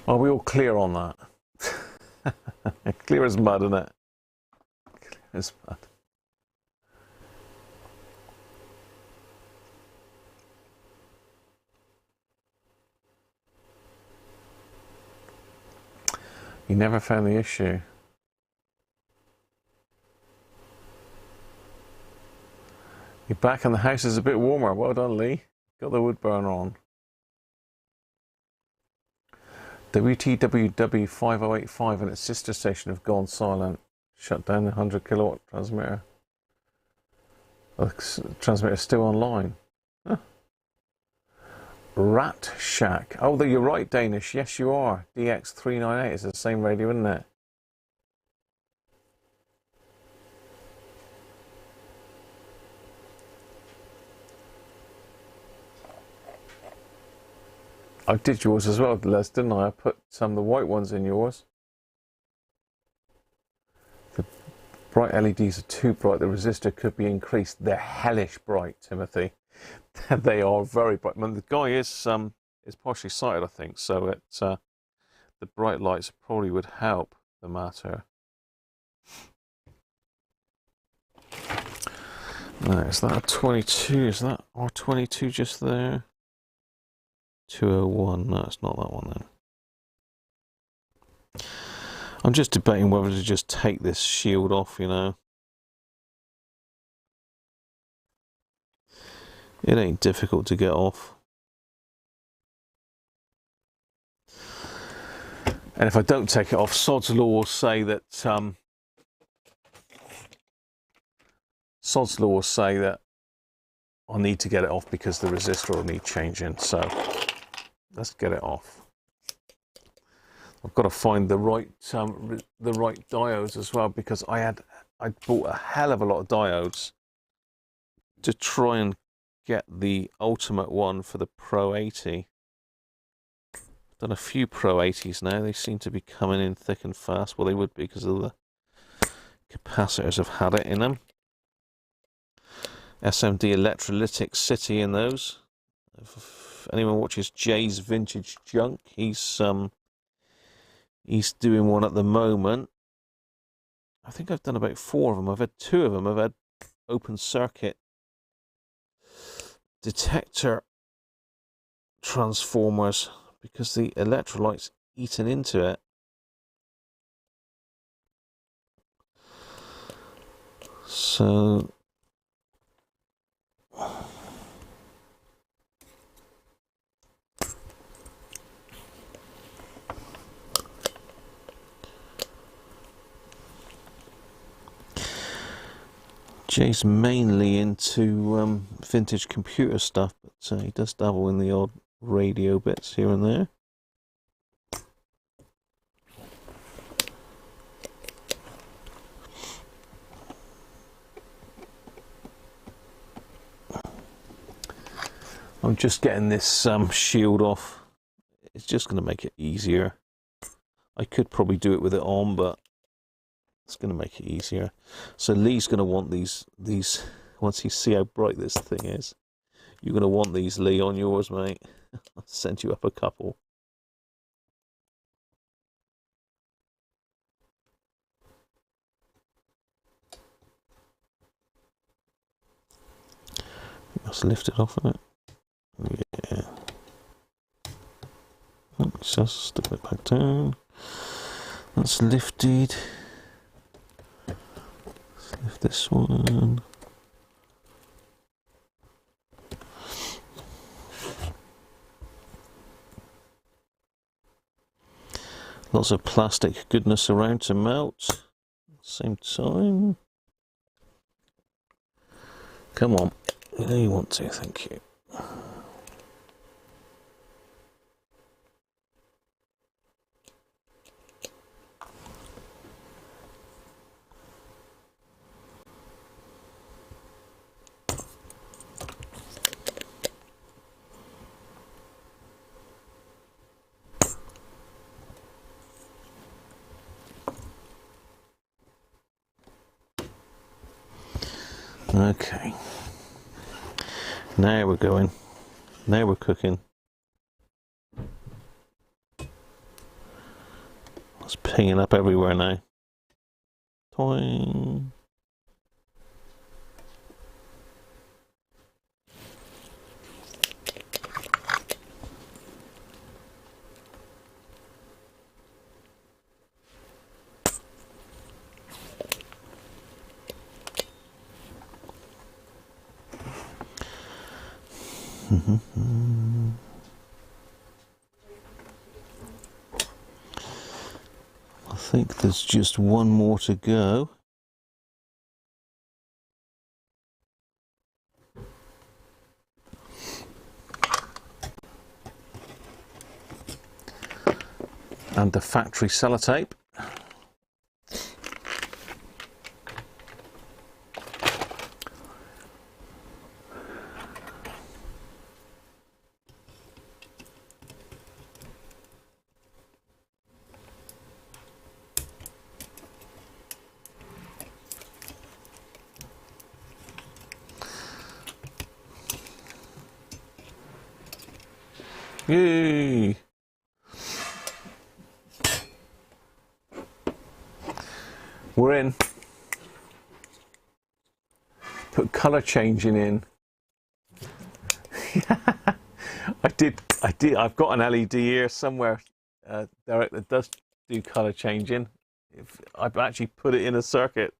Are we all clear on that? Clear as mud, isn't it? Clear as mud. You never found the issue. You're back and the house is a bit warmer. Well done, Lee. Got the wood burner on. WTWW 5085 and its sister station have gone silent. Shut down the 100 kilowatt transmitter. The transmitter's still online. Huh. Rat Shack. Oh, you're right, Danish. Yes, you are. DX398 is the same radio, isn't it? I did yours as well, Les, didn't I? I put some of the white ones in yours. The bright LEDs are too bright. The resistor could be increased. They're hellish bright, Timothy. They are very bright. I mean, the guy is partially sighted, I think, so the bright lights probably would help the matter. Now, is that a 22? Is that R22 just there? 201. No, it's not that one then. I'm just debating whether to just take this shield off, you know. It ain't difficult to get off. And if I don't take it off, Sod's Law will say that I need to get it off because the resistor will need changing. So let's get it off. I've got to find the right diodes as well, because I bought a hell of a lot of diodes to try and get the ultimate one for the Pro 80. I've done a few Pro 80s now. They seem to be coming in thick and fast. Well, they would be because of the capacitors have had it in them. SMD Electrolytic City in those. If anyone watches Jay's Vintage Junk, he's doing one at the moment. I think I've done about 4 of them. I've had 2 of them. I've had open circuit detector transformers because the electrolyte's eaten into it. So Jay's mainly into vintage computer stuff, but he does dabble in the odd radio bits here and there. I'm just getting this shield off. It's just going to make it easier. I could probably do it with it on, but it's going to make it easier. So Lee's going to want these once you see how bright this thing is. You're going to want these, Lee, on yours, mate. I'll send you up a couple. Let's lift it off, isn't it? Yeah. Just stick it back down. That's lifted. Let's lift this one. Lots of plastic goodness around to melt. At the same time. Come on. You know you want to, thank you. Okay. Now we're going. Now we're cooking. It's pinging up everywhere now. Toing. I think there's just one more to go. And the factory sellotape. Yay! We're in. Put colour changing in. I did. I've got an LED here somewhere, Derek, that does do colour changing. I've actually put it in a circuit,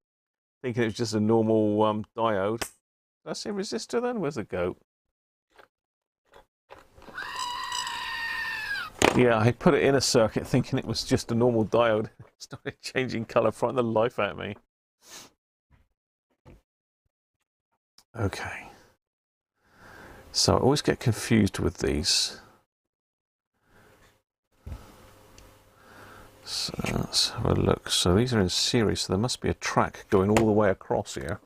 thinking it was just a normal diode. Did I say resistor then? Where's the goat? Yeah, I put it in a circuit thinking it was just a normal diode. It started changing colour, frightening the life out of me. Okay. So I always get confused with these. So let's have a look. So these are in series, so there must be a track going all the way across here.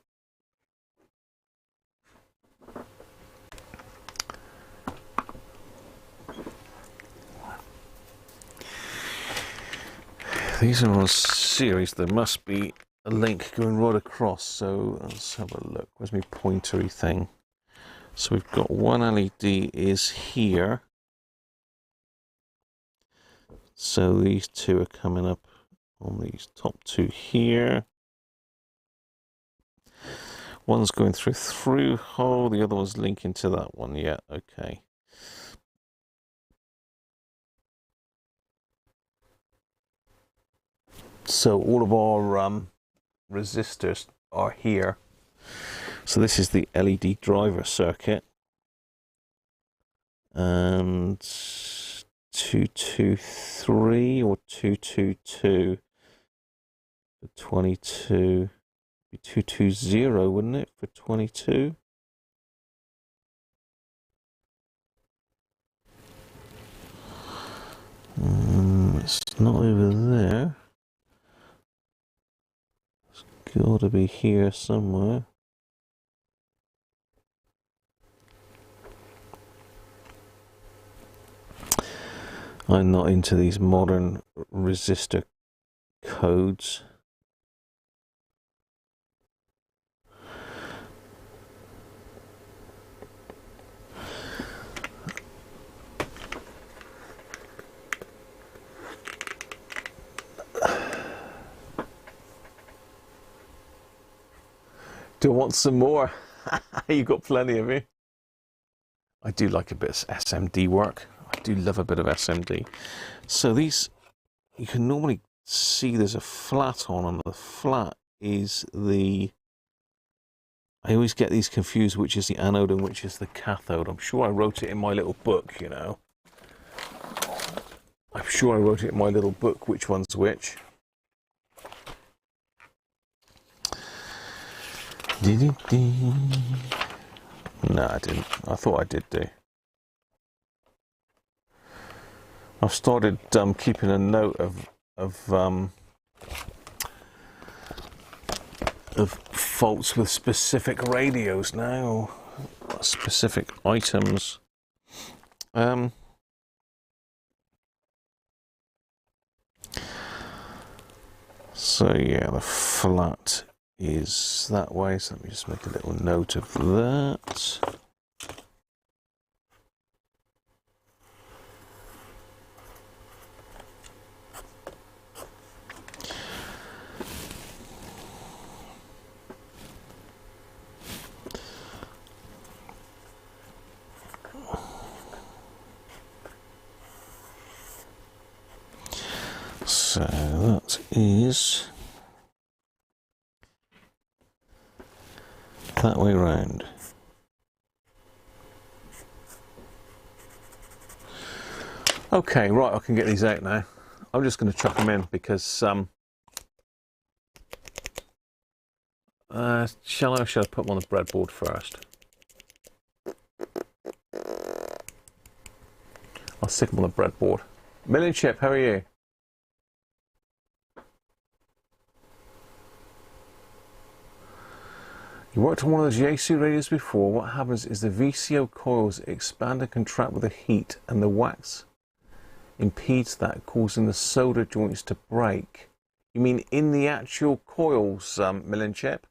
These are on series, there must be a link going right across, so let's have a look. Where's my pointery thing? So we've got one LED is here. So these two are coming up on these top two here. One's going through hole, the other one's linking to that one. Yeah, okay. So all of our resistors are here. So this is the LED driver circuit. And 223 or 222 for 22. 220, wouldn't it, for 22? It's not over there. It's got to be here somewhere. I'm not into these modern resistor codes. Do you want some more? You got plenty of you. I do like a bit of SMD work. I do love a bit of SMD. So these, you can normally see there's a flat on, and the flat is the, I always get these confused, which is the anode and which is the cathode. I'm sure I wrote it in my little book, you know. I'm sure I wrote it in my little book, which one's which. No, I didn't. I thought I did do. I've started keeping a note of faults with specific radios now, or specific items. So yeah, the flat is that way, so let me just make a little note of that. So that is that way round. Okay, right, I can get these out now. I'm just going to chuck them in because shall I put them on the breadboard first? I'll stick them on the breadboard. Million Chip, how are you? You worked on one of those Yaesu radios before. What happens is the VCO coils expand and contract with the heat, and the wax impedes that, causing the solder joints to break. You mean in the actual coils, Million Chip?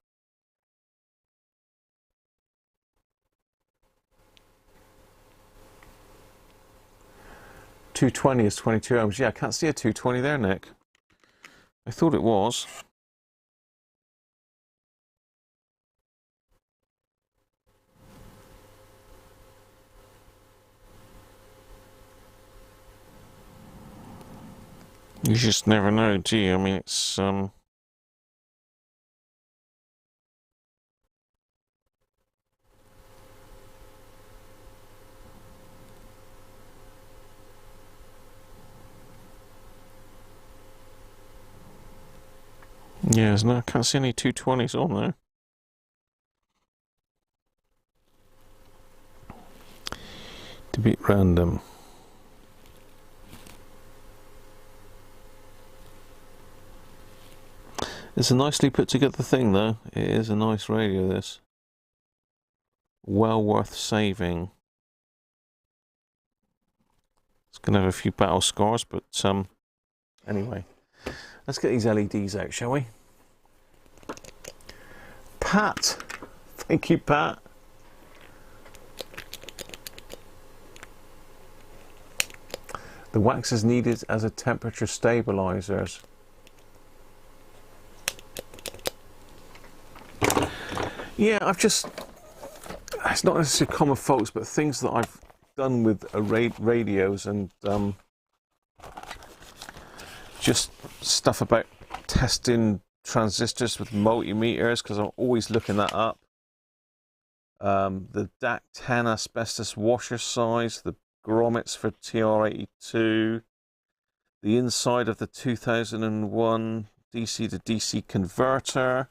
220 is 22 ohms. Yeah, I can't see a 220 there, Nick. I thought it was. You just never know, do you? I mean, it's yeah, no, I can't see any 220s on there. To be random. It's a nicely put together thing, though. It is a nice radio, this. Well worth saving. It's going to have a few battle scars, but anyway. Let's get these LEDs out, shall we? Pat! Thank you, Pat. The wax is needed as a temperature stabilizers. Yeah, it's not necessarily common folks, but things that I've done with radios and just stuff about testing transistors with multimeters, because I'm always looking that up. The DAC 10 asbestos washer size, the grommets for TR82, the inside of the 2001 DC to DC converter,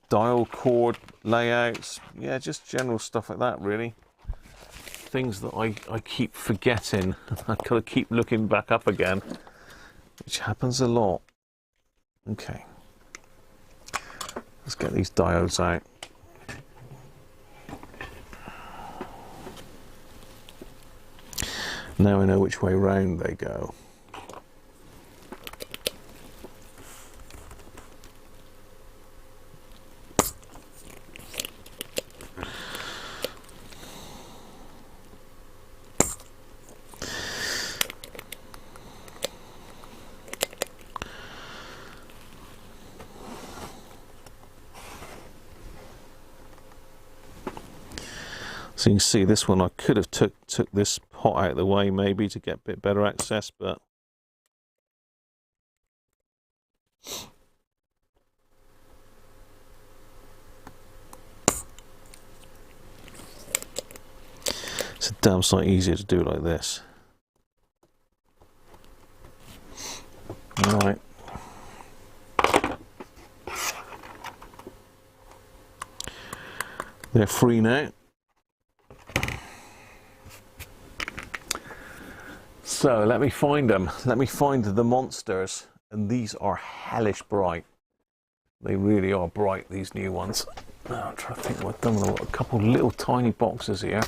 dial cord layouts, yeah, just general stuff like that, really. Things that I keep forgetting. I gotta keep looking back up again, which happens a lot. Okay, let's get these diodes out. Now I know which way round they go. So you can see this one, I could have took this pot out of the way maybe to get a bit better access, but it's a damn sight easier to do it like this. All right. They're free now. So let me find them. Let me find the monsters. And these are hellish bright. They really are bright, these new ones. Now I'm trying to think what I've done. I've got a couple of little tiny boxes here.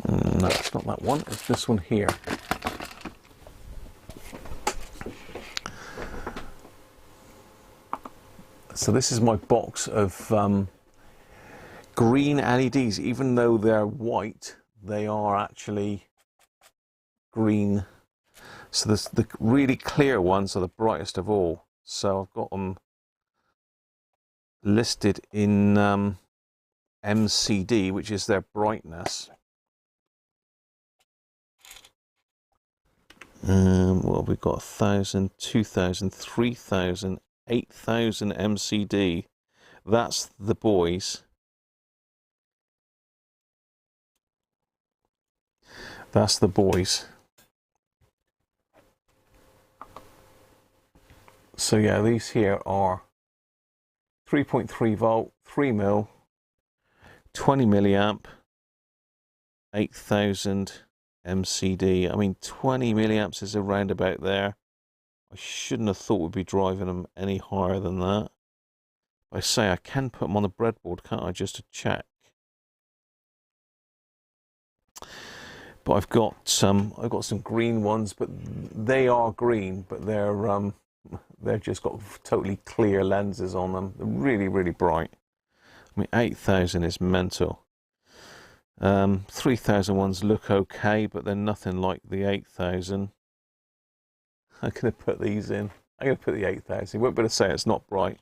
No, it's not that one. It's this one here. So this is my box of green LEDs. Even though they're white, they are actually green. So the really clear ones are the brightest of all. So I've got them listed in MCD, which is their brightness. What have we got? 1,000, 2,000, 3,000, 8,000 MCD. That's the boys. That's the boys. So yeah, these here are 3.3 volt, 3 mil, 20 milliamp, 8,000 MCD. I mean, 20 milliamps is around about there. I shouldn't have thought we'd be driving them any higher than that. I say I can put them on the breadboard, can't I, just to check? But I've got some green ones, but they are green, but they're They've just got totally clear lenses on them. They're really, really bright. I mean, 8,000 is mental. 3,000 ones look okay, but they're nothing like the 8,000. I'm going to put these in. I'm going to put the 8,000. You won't be able to say it's not bright.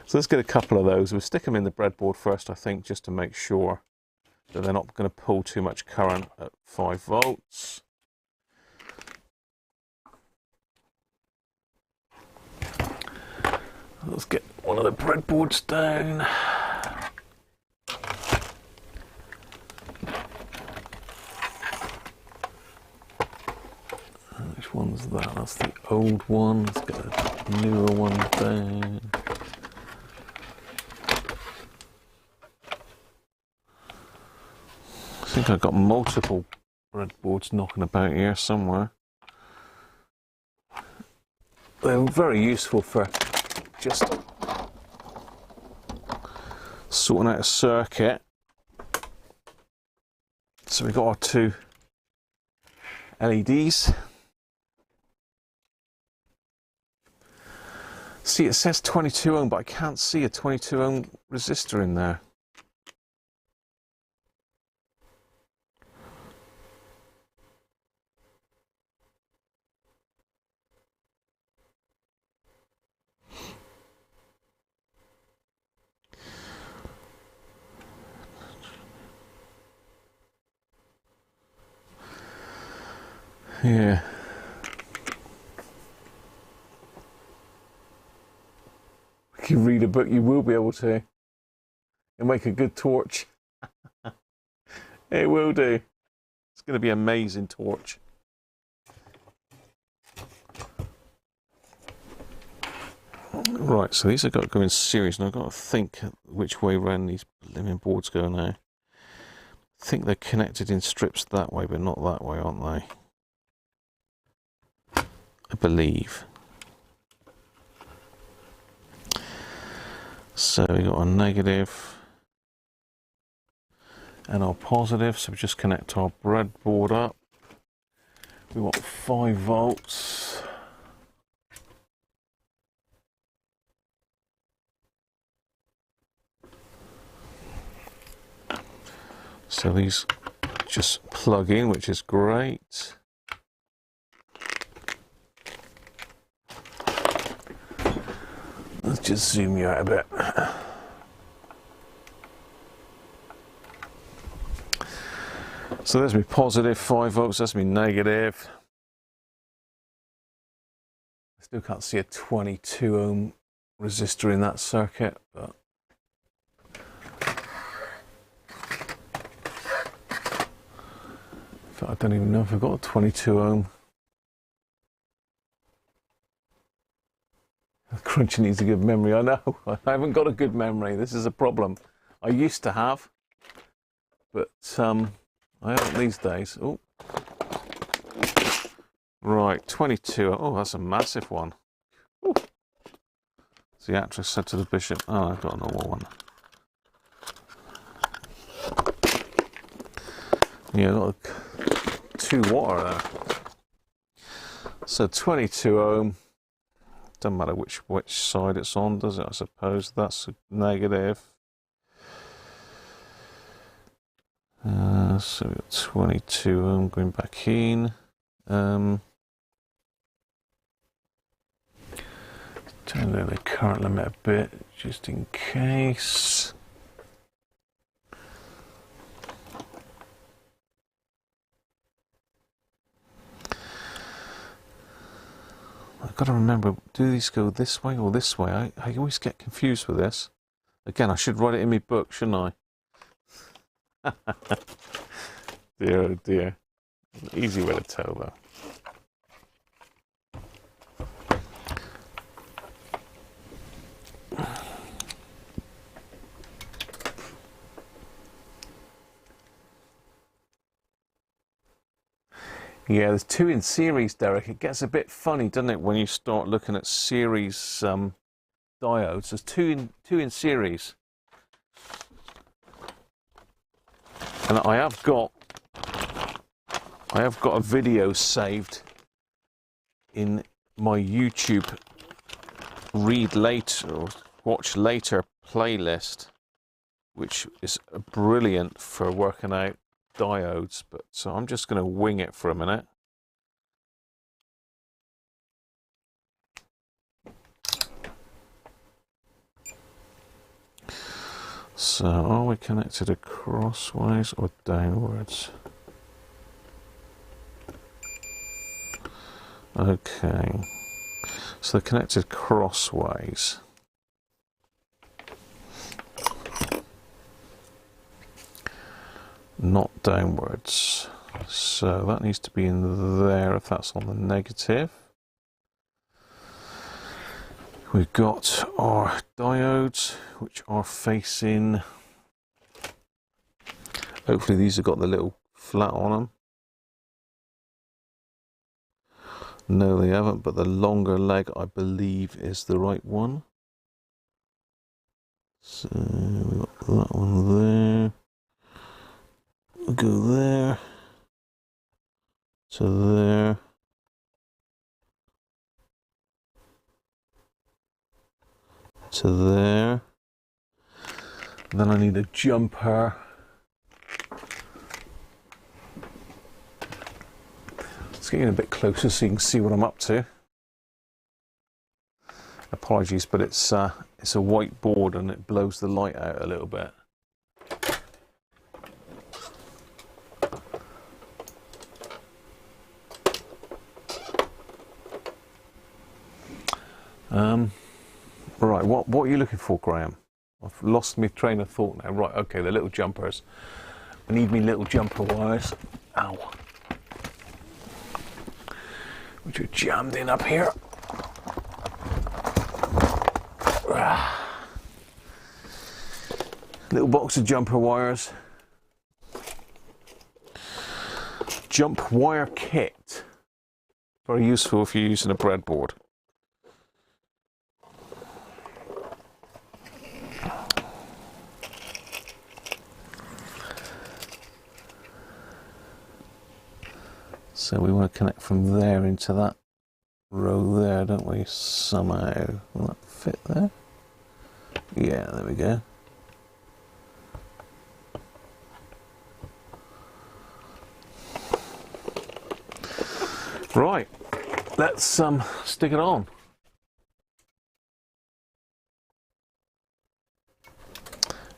So let's get a couple of those. We'll stick them in the breadboard first, I think, just to make sure that they're not going to pull too much current at 5 volts. Let's get one of the breadboards down. Which one's that? That's the old one. Let's get a newer one down. I think I've got multiple breadboards knocking about here somewhere. They're very useful for just sorting out a circuit. So we've got our 2 LEDs. See, it says 22 ohm, but I can't see a 22 ohm resistor in there. Yeah. If you read a book, you will be able to. It'll make a good torch. It will do. It's going to be an amazing torch. Right, so these have got to go in series, and I've got to think which way around these blimmin' boards go now. I think they're connected in strips that way, but not that way, aren't they? I believe. So we got a negative and our positive, so we just connect our breadboard up. We want 5 volts. So these just plug in, which is great. Let's just zoom you out a bit. So there's my positive 5 volts, that's my negative. I still can't see a 22 ohm resistor in that circuit, but I don't even know if I've got a 22 ohm. Cruncher needs a good memory. I know. I haven't got a good memory. This is a problem. I used to have, but I haven't these days. Oh, right, 22. Oh, that's a massive one. Ooh. So the actress said to the bishop, "Oh, I've got a normal one." Yeah, got a 2 watt there. So 22 ohm. Doesn't matter which side it's on, does it? I suppose that's a negative. So we've got 22 ohm going back in. Turn down the current limit a bit, just in case. I've got to remember, do these go this way or this way? I always get confused with this. Again, I should write it in my book, shouldn't I? Dear, oh dear. Easy way to tell, though. Yeah, there's 2 in series, Derek. It gets a bit funny, doesn't it, when you start looking at series diodes. There's 2 in series. And I have got a video saved in my YouTube read later or watch later playlist, which is brilliant for working out diodes, but so I'm just going to wing it for a minute. So are we connected crosswise or downwards? Okay, so they're connected crossways. Not downwards. So that needs to be in there if that's on the negative. We've got our diodes, which are facing, hopefully these have got the little flat on them. No, they haven't, but the longer leg, I believe, is the right one. So we've got that one there. We'll go there to there. To there. Then I need a jumper. Let's get in a bit closer so you can see what I'm up to. Apologies, but it's a white board and it blows the light out a little bit. Right, what are you looking for, Graham? I've lost my train of thought now. Right, okay, the little jumpers. I need me little jumper wires. Ow. Which are jammed in up here. Little box of jumper wires. Jump wire kit. Very useful if you're using a breadboard. So we want to connect from there into that row there, don't we? Somehow. Will that fit there? Yeah, there we go. Right, let's stick it on.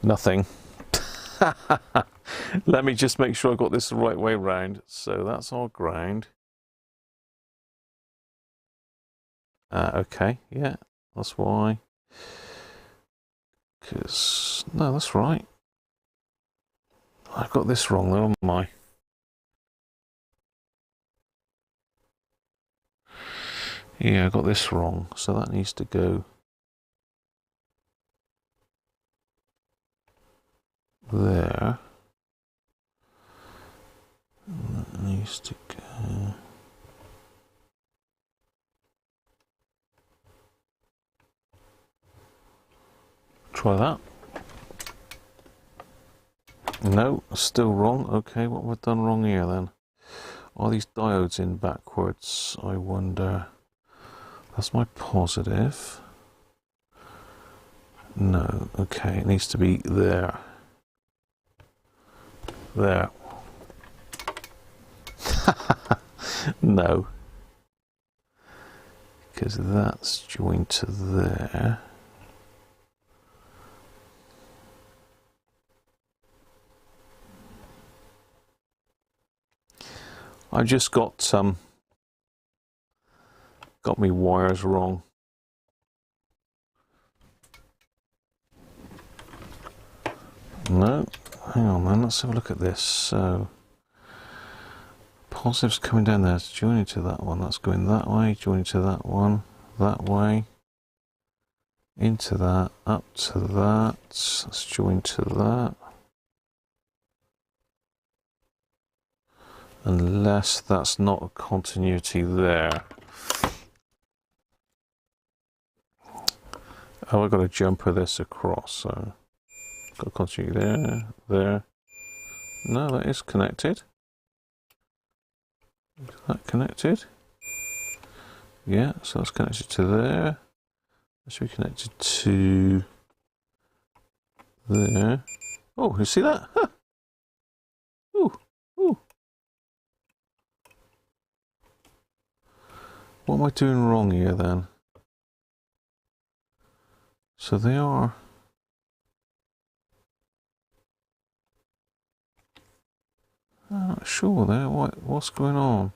Nothing. Let me just make sure I got this the right way round. So that's our ground. Okay, yeah, that's why. Because, no, that's right. I've got this wrong though, haven't I? Yeah, I got this wrong. So that needs to go there. That needs to go. Try that. No, still wrong. Okay, what have I done wrong here then? Are these diodes in backwards? I wonder. That's my positive. No, okay, it needs to be there. There. No. Because that's joined to there. I just got me wires wrong. No, hang on man, let's have a look at this. So positive's coming down there, it's joining to that one, that's going that way, joining to that one, that way, into that, up to that, let's join to that. Unless that's not a continuity there. Oh, I've got to jumper this across, so got a continuity there, there. No, that is connected. Is that connected? Yeah, so that's connected to there. That should be connected to there. Oh, you see that? Huh. Ooh, ooh. What am I doing wrong here then? So they are. I'm not sure there. What's going on?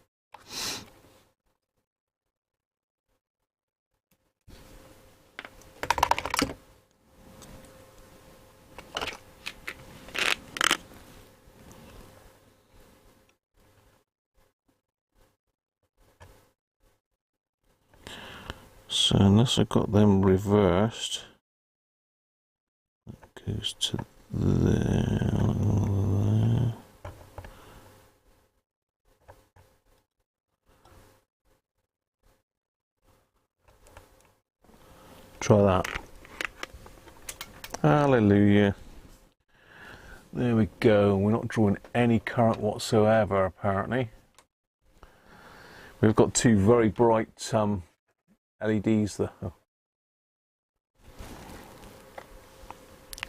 So unless I got them reversed, it goes to there. Try that. Hallelujah. There we go. We're not drawing any current whatsoever, apparently. We've got two very bright LEDs there.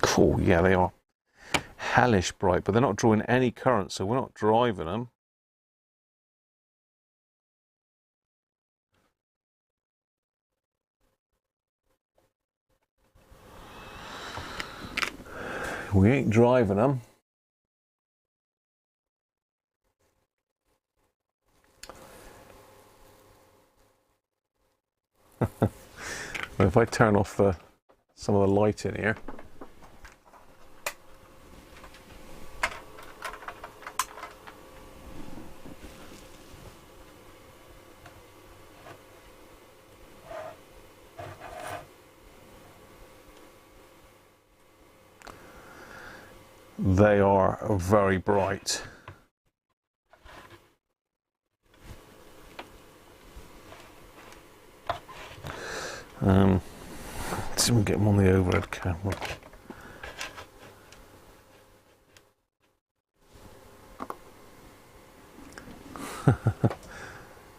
Cool, yeah, they are hellish bright, but they're not drawing any current, so we're not driving them. We ain't driving them. If I turn off some of the light in here. They are very bright. Let's see if we can get them on the overhead camera.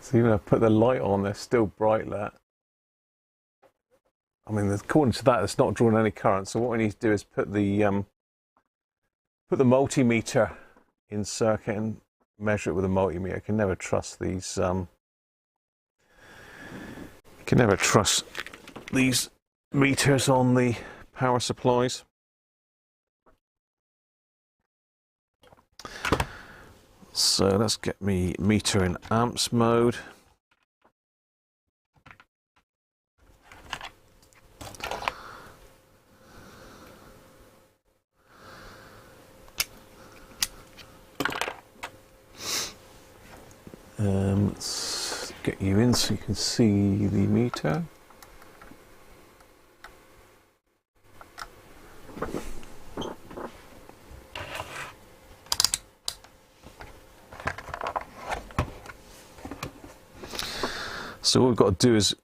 So even if I put the light on, they're still bright there. I mean, according to that, it's not drawing any current. So what we need to do is put the multimeter in circuit and measure it with a multimeter. You can never trust these. You can never trust these meters on the power supplies. So let's get me meter in amps mode. Let's get you in so you can see the meter. So what we've got to do is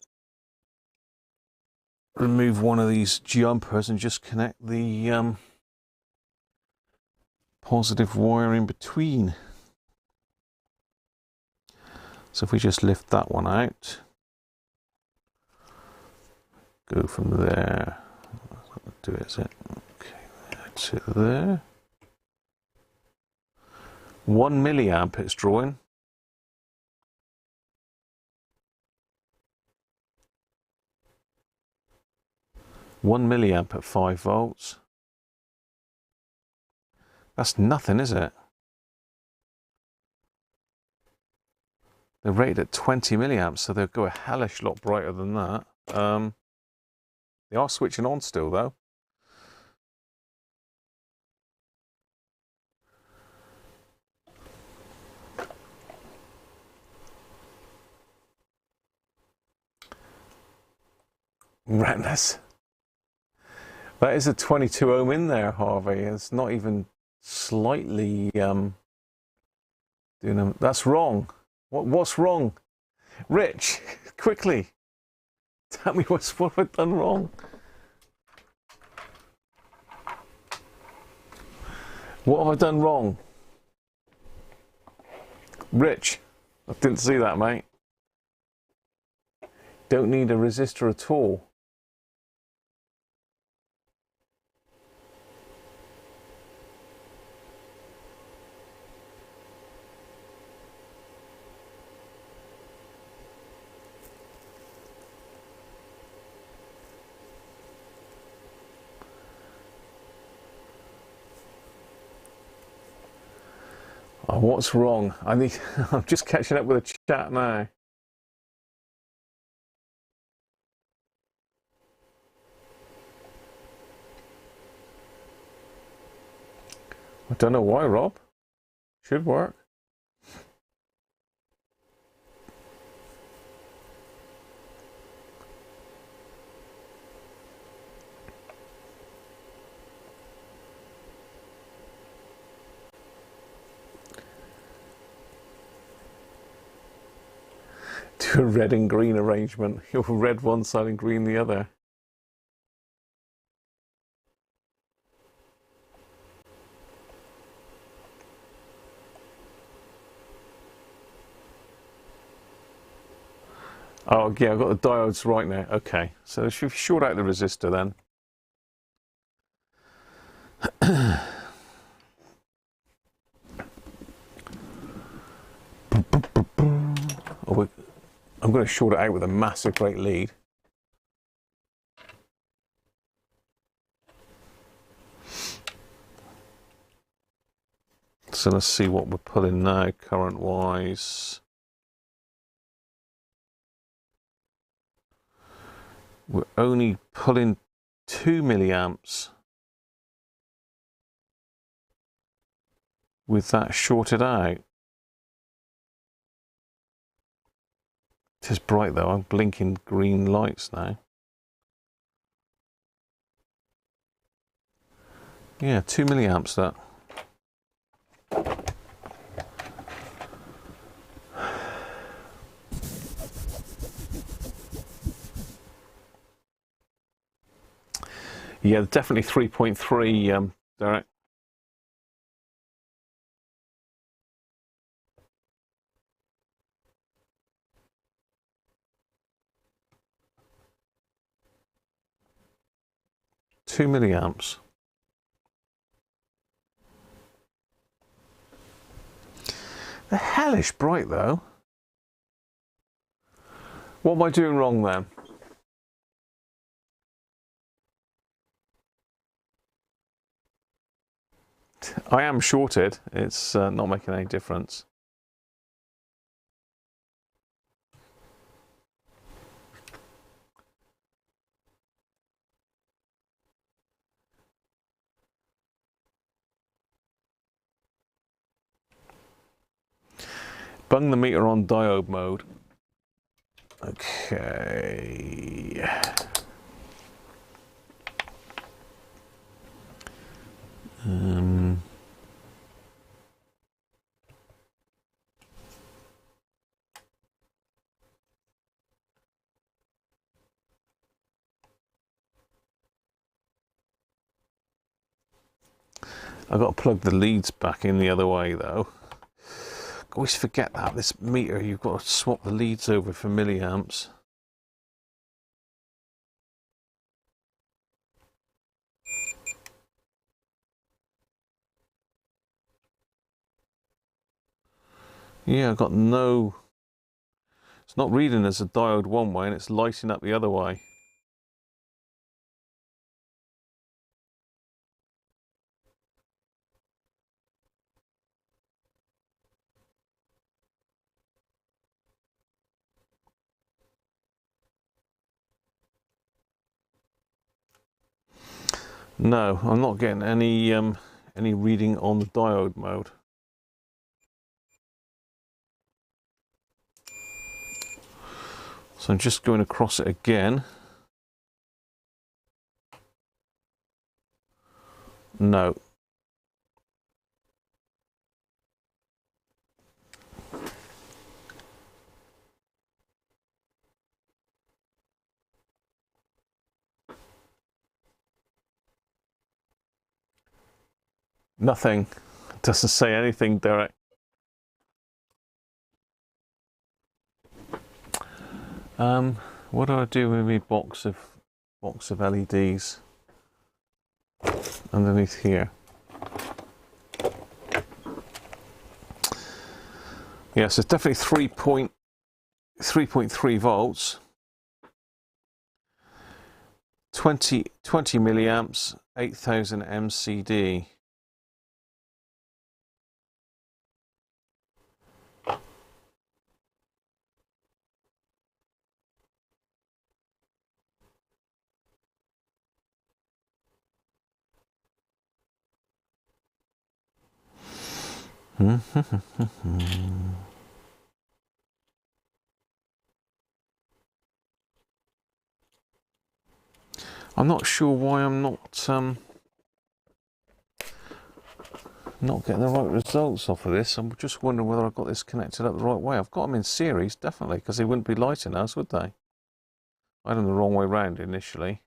remove one of these jumpers and just connect the positive wire in between. So if we just lift that one out, go from there, that's not going to do it, is it? Okay, that's it there. 1 milliamp it's drawing. One milliamp at 5 volts. That's nothing, is it? They're rated at 20 milliamps, so they'll go a hellish lot brighter than that. They are switching on still, though. Retinas. That is a 22 ohm in there, Harvey. It's not even slightly doing them. That's wrong. What's wrong? Rich, quickly. Tell me what have I done wrong? What have I done wrong? Rich, I didn't see that, mate. Don't need a resistor at all. Oh, what's wrong? I'm just catching up with a chat now. I don't know why, Rob. Should work. Do a red and green arrangement. You'll red one side and green the other. Oh yeah, I've got the diodes right now. Okay, so I should short out the resistor then. Oh, I'm going to short it out with a massive great lead. So let's see what we're pulling now, current wise. We're only pulling 2 milliamps with that shorted out. It is bright though, I'm blinking green lights now. Yeah, 2 milliamps that. Yeah, definitely 3.3, Derek. Two milliamps. They're hellish bright though. What am I doing wrong then? I am shorted, it's not making any difference. Bung the meter on diode mode. Okay. I've got to plug the leads back in the other way though. I always forget that, this meter, you've got to swap the leads over for milliamps. Yeah, I've got no... It's not reading as a diode one way and it's lighting up the other way. No, I'm not getting any reading on the diode mode. So I'm just going across it again. No. Nothing. It doesn't say anything, Derek. What do I do with my box of LEDs underneath here? Yes, it's definitely 3.3 volts, 20 milliamps, 8000 MCD. I'm not sure why I'm not getting the right results off of this. I'm just wondering whether I've got this connected up the right way. I've got them in series, definitely, because they wouldn't be lighting us, would they? I had them the wrong way round initially.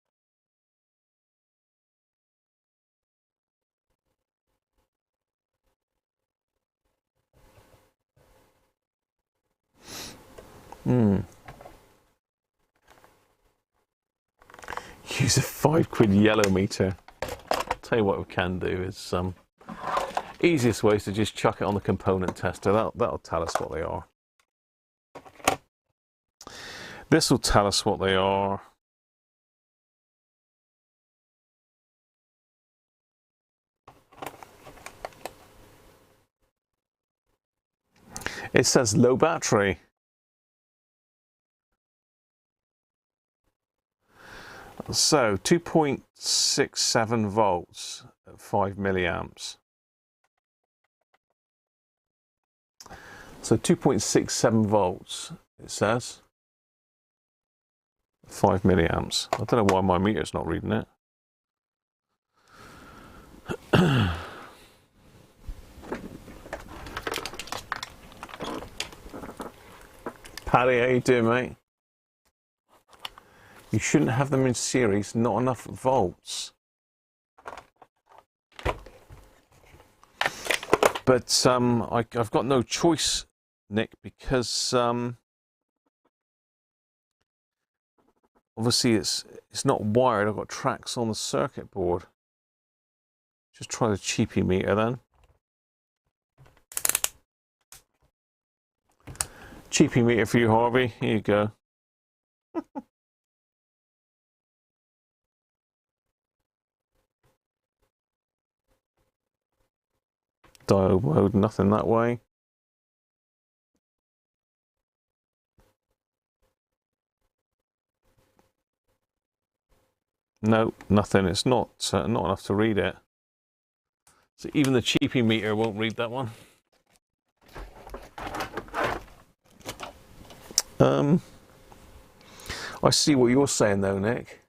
Use a £5 yellow meter. Tell you what we can do is easiest way is to just chuck it on the component tester. That'll tell us what they are. This will tell us what they are. It says low battery. So 2.67 volts at 5 milliamps. So 2.67 volts, it says. 5 milliamps. I don't know why my meter's not reading it. Paddy, how you doing, mate? You shouldn't have them in series, not enough volts. But I've got no choice, Nick, because obviously it's not wired. I've got tracks on the circuit board. Just try the cheapy meter then. Cheapy meter for you, Harvey. Here you go. Diode mode, nothing that way. No, nothing. It's not enough to read it. So even the cheapy meter won't read that one. I see what you're saying though, Nick.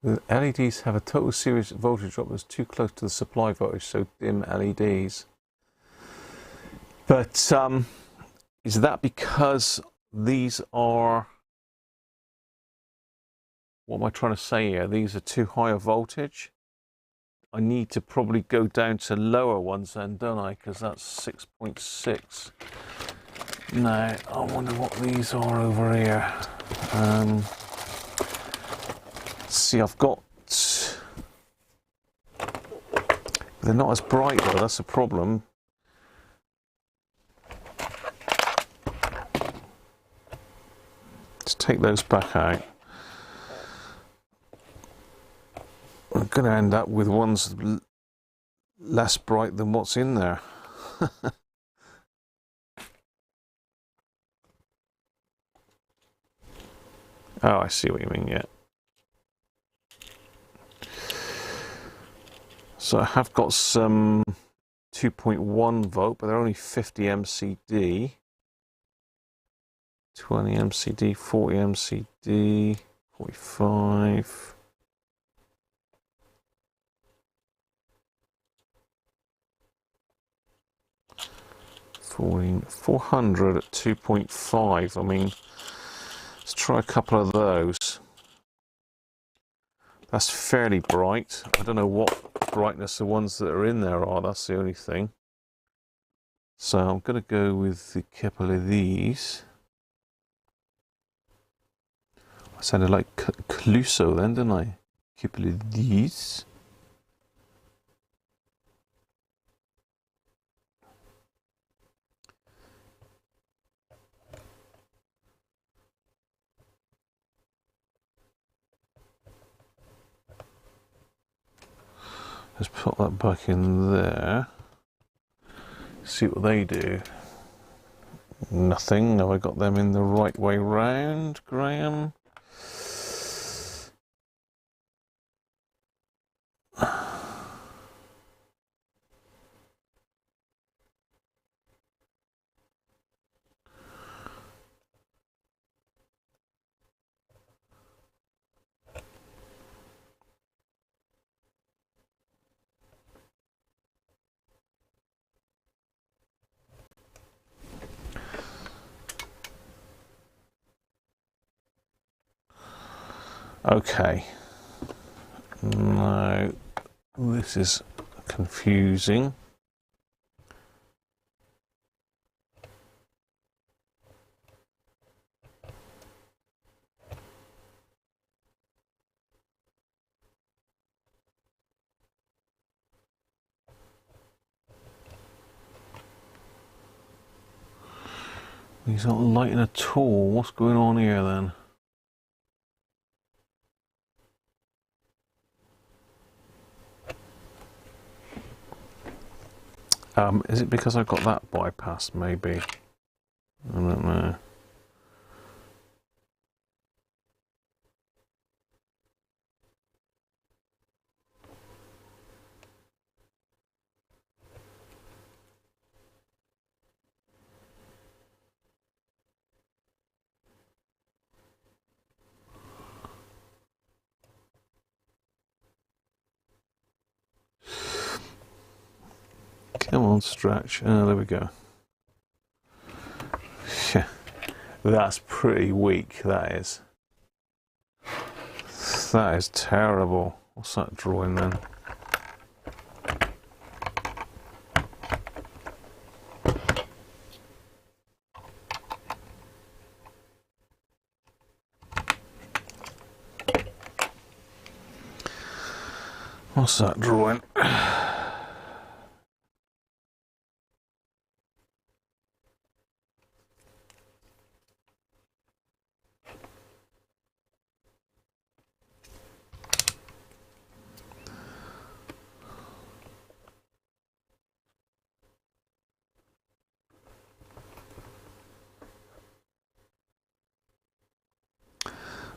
The LEDs have a total series voltage drop that's too close to the supply voltage, so dim LEDs. But is that because these are, what am I trying to say here? These are too high a voltage. I need to probably go down to lower ones then, don't I? Because that's 6.6. Now, I wonder what these are over here. See, I've got... They're not as bright though, that's a problem. Let's take those back out. I'm going to end up with ones less bright than what's in there. Oh, I see what you mean, yeah. So I have got some 2.1 volt, but they're only 50 MCD. 20 MCD, 40 MCD, 45. $400 at 2.5. I mean, let's try a couple of those. That's fairly bright. I don't know what brightness the ones that are in there are. That's the only thing. So I'm going to go with a couple of these. I sounded like Cluso then, didn't I? A couple of these. Let's put that back in there. See what they do. Nothing. Have I got them in the right way round, Graham? Okay. Now, this is confusing. He's not lighting at all. What's going on here then? Is it because I got that bypassed, maybe? I don't know. Come on, stretch. Oh, there we go. Yeah, that's pretty weak, that is. That is terrible. What's that drawing then? What's that drawing?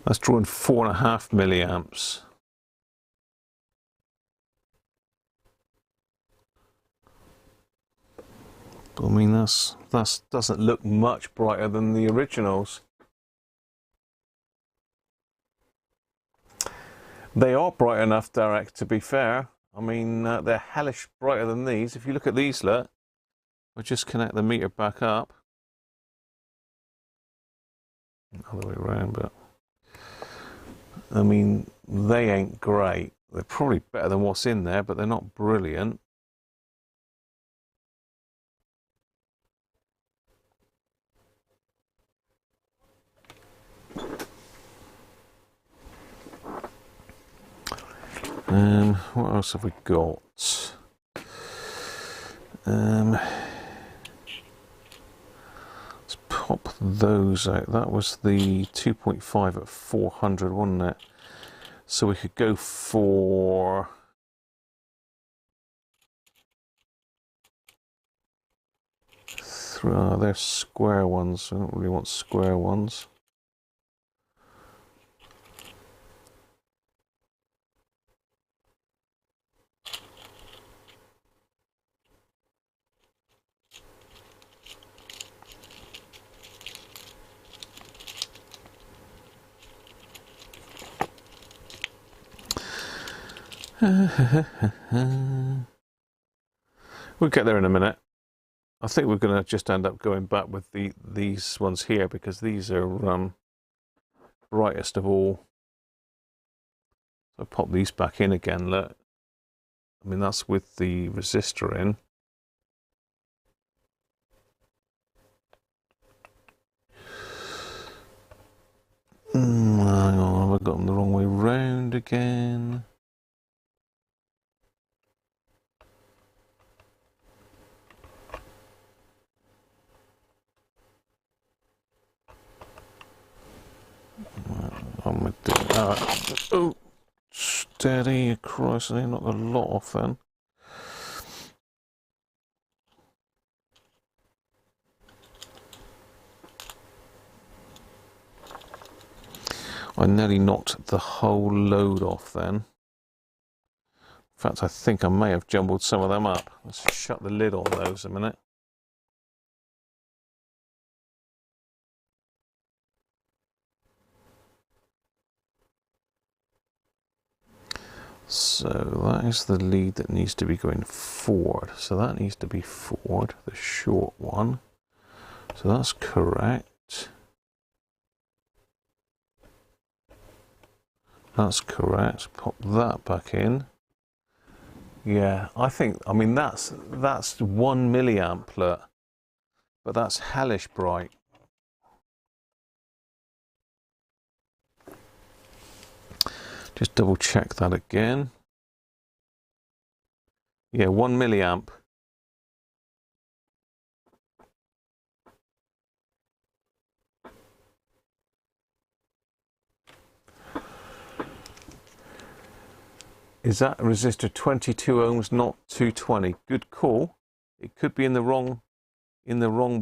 That's drawing 4.5 milliamps. I mean, that's doesn't look much brighter than the originals. They are bright enough, Derek, to be fair. I mean, they're hellish brighter than these. If you look at these, look. We'll just connect the meter back up. Other way around, but... I mean, they ain't great. They're probably better than what's in there, but they're not brilliant. What else have we got? Let's pop those out. That was the 2.5 at 400, wasn't it? So we could go for... they're square ones. I don't really want square ones. We'll get there in a minute. I think we're going to just end up going back with these ones here because these are brightest of all. So pop these back in again. Look, I mean that's with the resistor in. round again. I'm gonna do that. Oh, steady, Christ, I knocked a lot off then. I nearly knocked the whole load off then. In fact, I think I may have jumbled some of them up. Let's shut the lid on those a minute. So that is the lead that needs to be going forward. So that needs to be forward, the short one. So that's correct. That's correct. Pop that back in. Yeah, I mean that's 1 milliamp, look. But that's hellish bright. Just double check that again. Yeah, 1 milliamp. Is that resistor 22 ohms, not 220? Good call. It could be in the wrong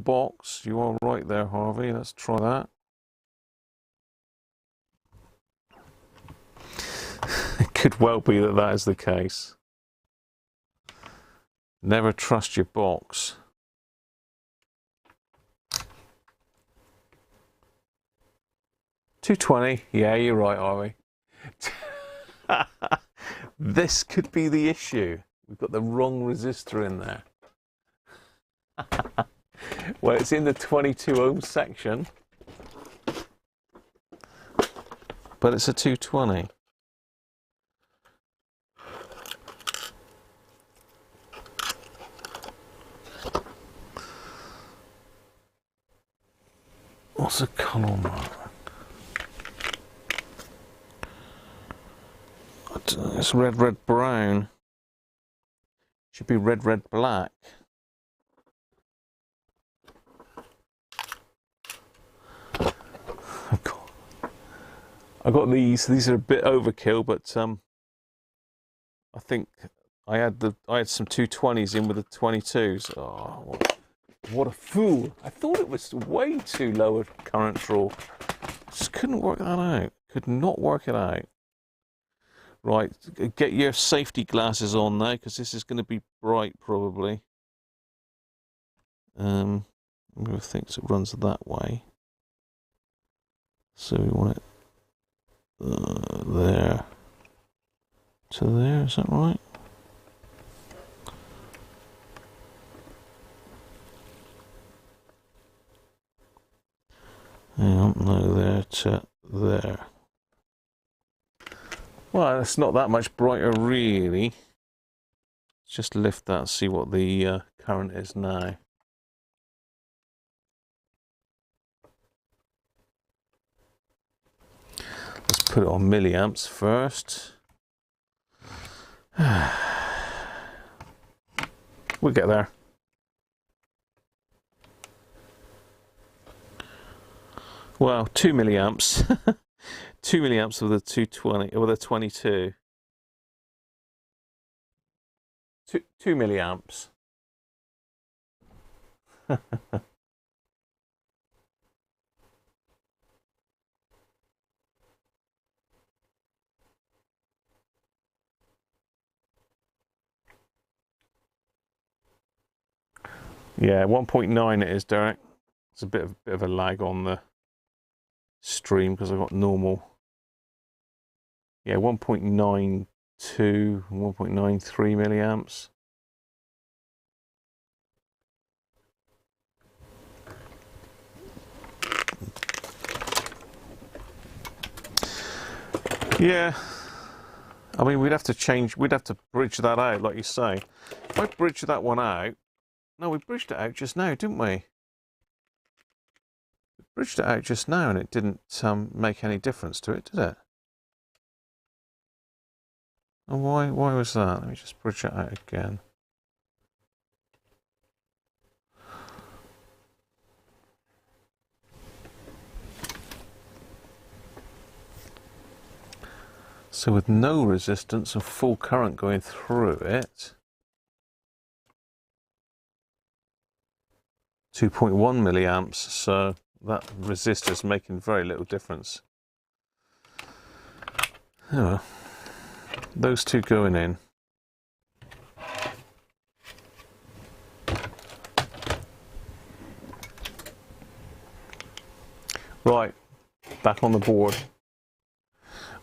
box. You are right there, Harvey. Let's try that. It could well be that that is the case. Never trust your box. $220. Yeah, you're right, Harvey. This could be the issue. We've got the wrong resistor in there. Well, it's in the 22 ohm section, but it's a 220. What's the colour on that? It's red, red, brown. Should be red, red, black. I got these. These are a bit overkill, but I think I had some 220s in with the 22s. Oh, what a fool! I thought it was way too low a current draw. Just couldn't work that out. Could not work it out. Right, get your safety glasses on now, because this is going to be bright probably. Whoever thinks it runs that way. So we want it there to there, is that right? No, there to there. Well, it's not that much brighter really. Let's just lift that and see what the current is now. Let's put it on milliamps first. We'll get there. Well, 2 milliamps. 2 milliamps with a 220 or with a 22. 2 milliamps. Yeah, 1.9 it is, Derek. It's a bit of a lag on the stream because I've got normal. Yeah, 1.92, 1.93 milliamps. Yeah, I mean, we'd have to bridge that out, like you say. If I bridge that one out, no, we bridged it out just now, didn't we? We bridged it out just now and it didn't make any difference to it, did it? Oh, why was that? Let me just bridge it out again. So with no resistance and full current going through it, 2.1 milliamps, so that resistor's making very little difference. Oh well. Those two going in. Right, back on the board.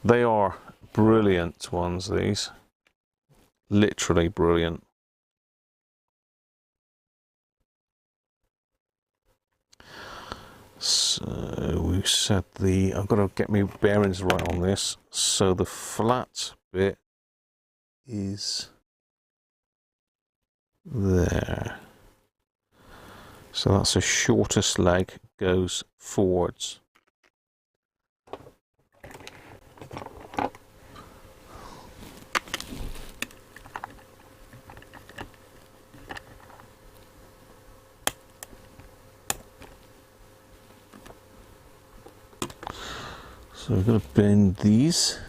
They are brilliant ones, these. Literally brilliant. So we said I've got to get my bearings right on this. So the flat bit is there. So that's the shortest leg, goes forwards. So we're going to bend these.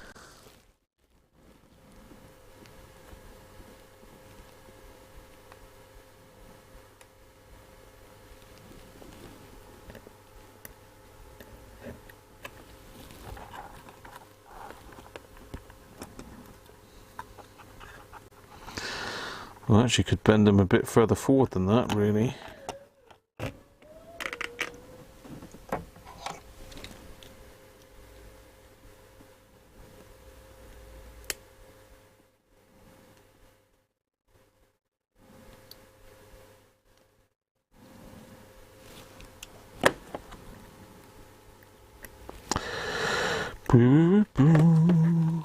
Well, actually could bend them a bit further forward than that, really. Boo, boo.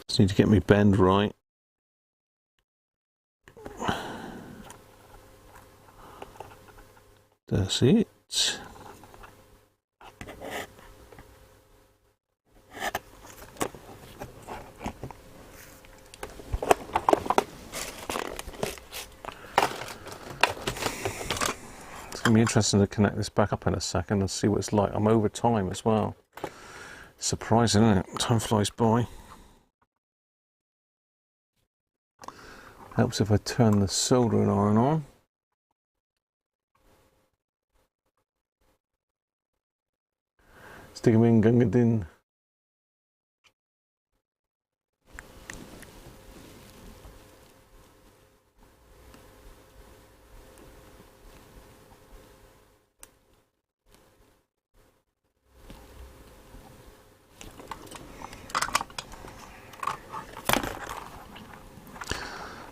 Just need to get me bend right. That's it. It's going to be interesting to connect this back up in a second and see what it's like. I'm over time as well. Surprising, isn't it? Time flies by. Helps if I turn the soldering iron on. Stick them in, gungadin.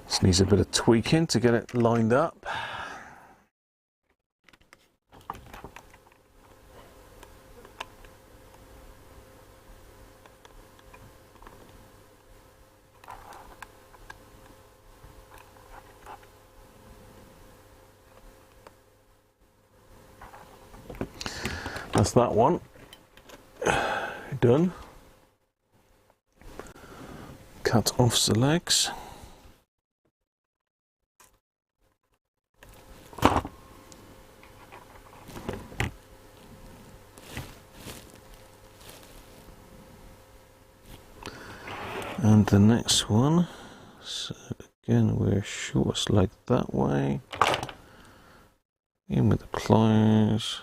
This needs a bit of tweaking to get it lined up. That's that one done. Cut off the legs. And the next one, so again we're shortest leg that way, in with the pliers.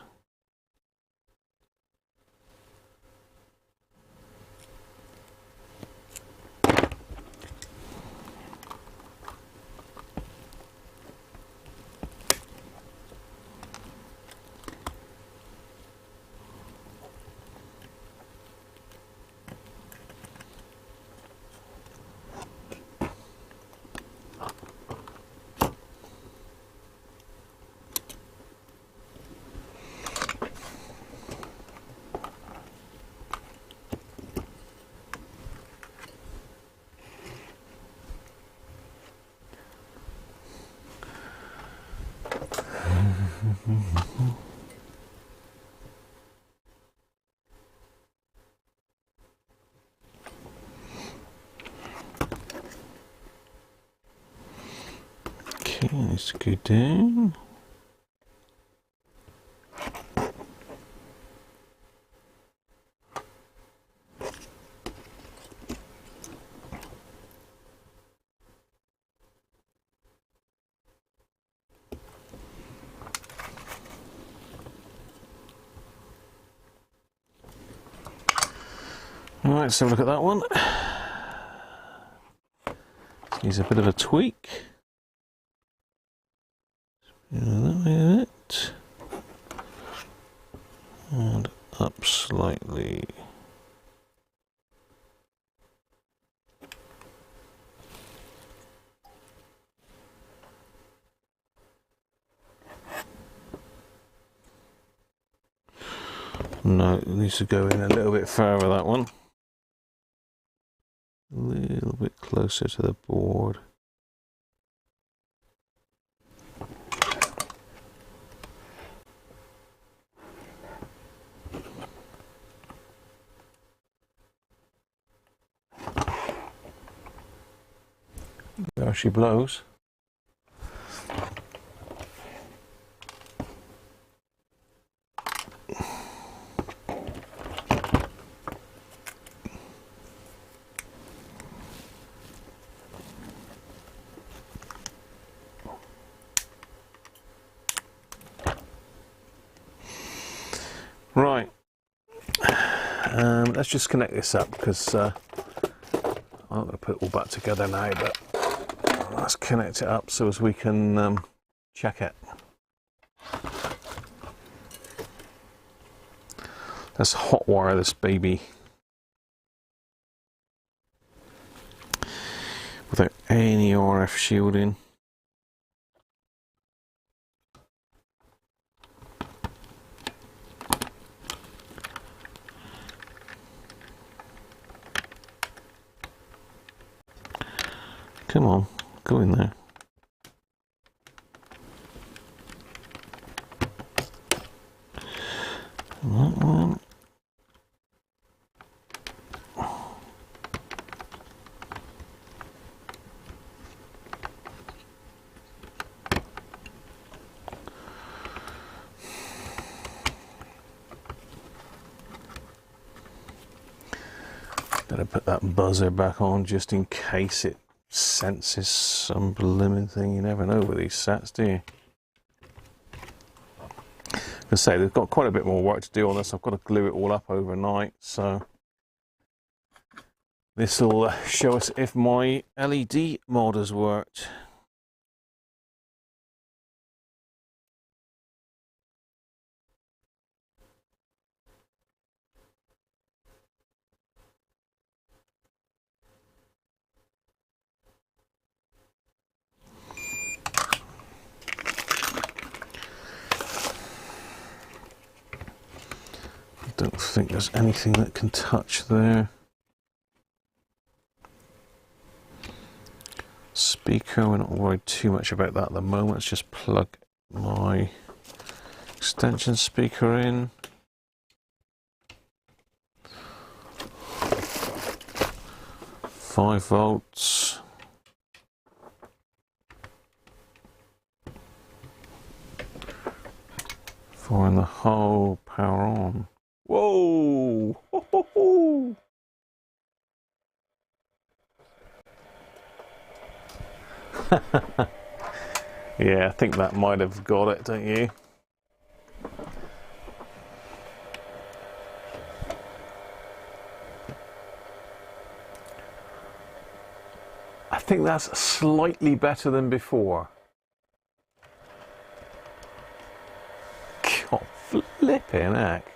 Okay, let's go down. Alright, let's have a look at that one. Needs a bit of a tweak. That way a bit. And up slightly. No, it needs to go in a little bit further, that one. A little bit closer to the board. There she blows. Right, let's just connect this up because I'm not going to put it all back together now, but let's connect it up so as we can check it. Let's hot wire this baby without any RF shielding. Come on, go in there. And that one. Better put that buzzer back on just in case it senses some blimmin' thing. You never know with these sets, do you? I say they've got quite a bit more work to do on this. I've got to glue it all up overnight, so this will show us if my LED mod has worked. Don't think there's anything that can touch there. Speaker, we're not worried too much about that at the moment. Let's just plug my extension speaker in. Five volts. Four in the hole, power on. Whoa! Ho, ho, ho. Yeah, I think that might have got it, don't you? I think that's slightly better than before. God, flipping heck.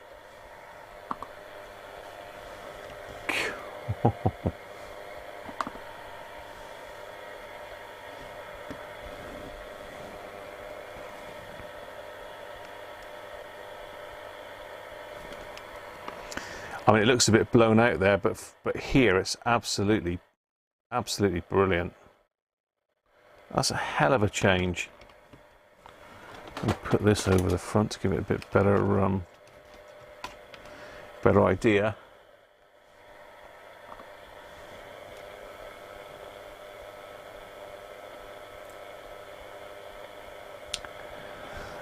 I mean, it looks a bit blown out there, but here it's absolutely brilliant. That's a hell of a change. Let me put this over the front to give it a bit better, better idea.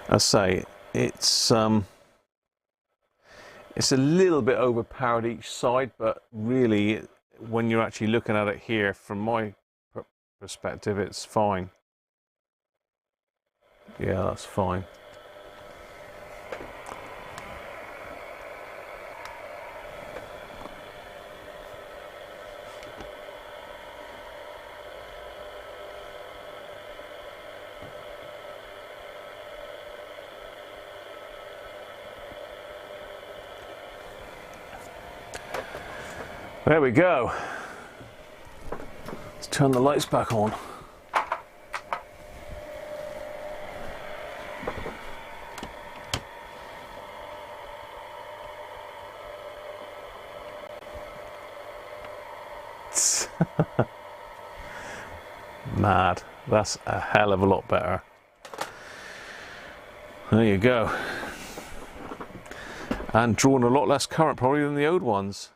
I say it's a little bit overpowered each side, but really, when you're actually looking at it here, from my perspective, it's fine. Yeah, that's fine. There we go. Let's turn the lights back on. Mad. That's a hell of a lot better. There you go. And drawing a lot less current probably than the old ones.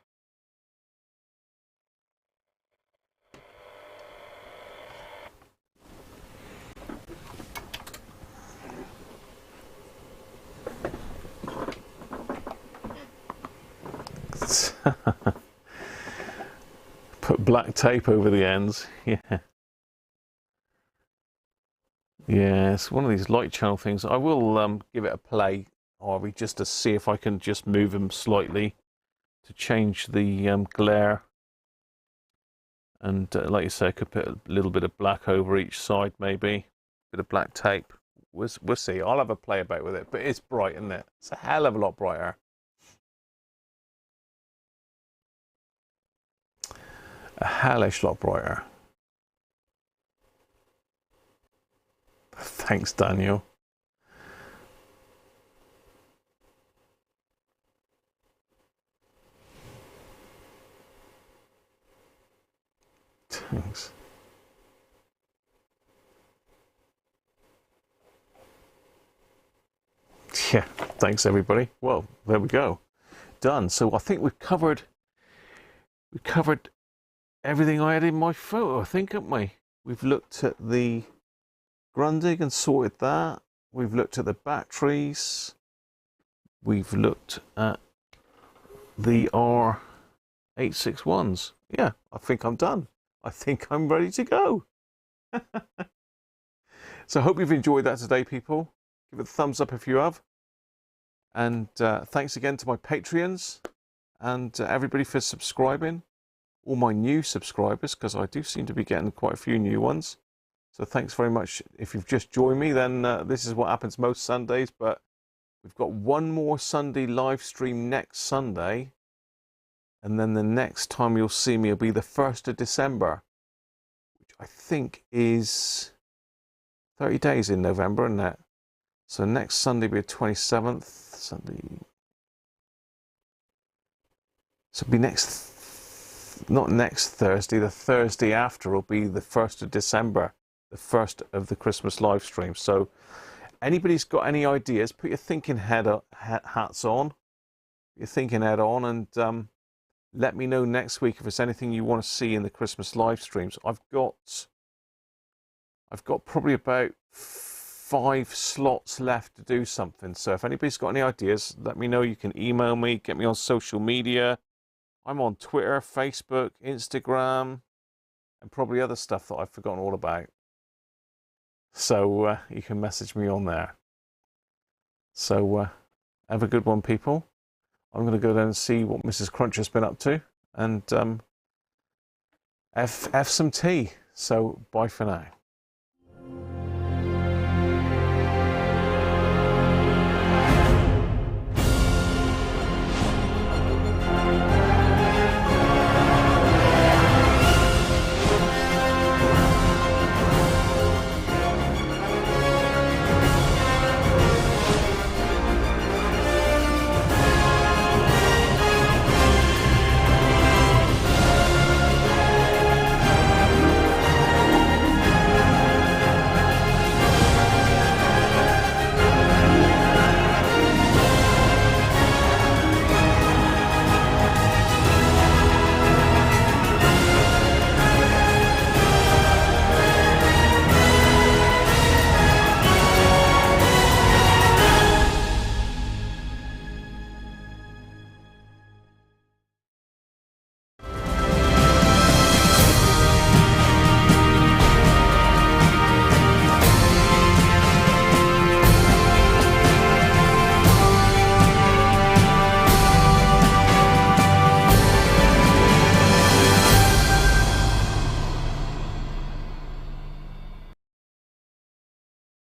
Put black tape over the ends. Yeah. Yeah, it's one of these light channel things. I will give it a play, Harvey, just to see if I can just move them slightly to change the glare. And like you say, I could put a little bit of black over each side, maybe. A bit of black tape. We'll see. I'll have a play about with it. But it's bright, isn't it? It's a hell of a lot brighter. A hellish lot brighter. Thanks, Daniel. Thanks. Yeah, thanks everybody. Well, there we go. Done. So I think we've covered everything I had in my photo, I think, haven't we? We've looked at the Grundig and sorted that. We've looked at the batteries. We've looked at the R861s. Yeah, I think I'm done. I think I'm ready to go. So I hope you've enjoyed that today, people. Give it a thumbs up if you have. And thanks again to my Patreons and everybody for subscribing. All my new subscribers, because I do seem to be getting quite a few new ones. So thanks very much. If you've just joined me, then this is what happens most Sundays. But we've got one more Sunday live stream next Sunday. And then the next time you'll see me will be the 1st of December, which I think is 30 days in November, isn't it? So next Sunday will be the 27th. Sunday. So it'll be not next Thursday, the Thursday after will be the 1st of December, the first of the Christmas live stream. So anybody's got any ideas, put your thinking hats on, and let me know next week if there's anything you want to see in the Christmas live streams. I've got probably about 5 slots left to do something. So if anybody's got any ideas, let me know. You can email me, get me on social media. I'm on Twitter, Facebook, Instagram, and probably other stuff that I've forgotten all about. So you can message me on there. So have a good one, people. I'm going to go down and see what Mrs. Cruncher's been up to, and have some tea. So bye for now.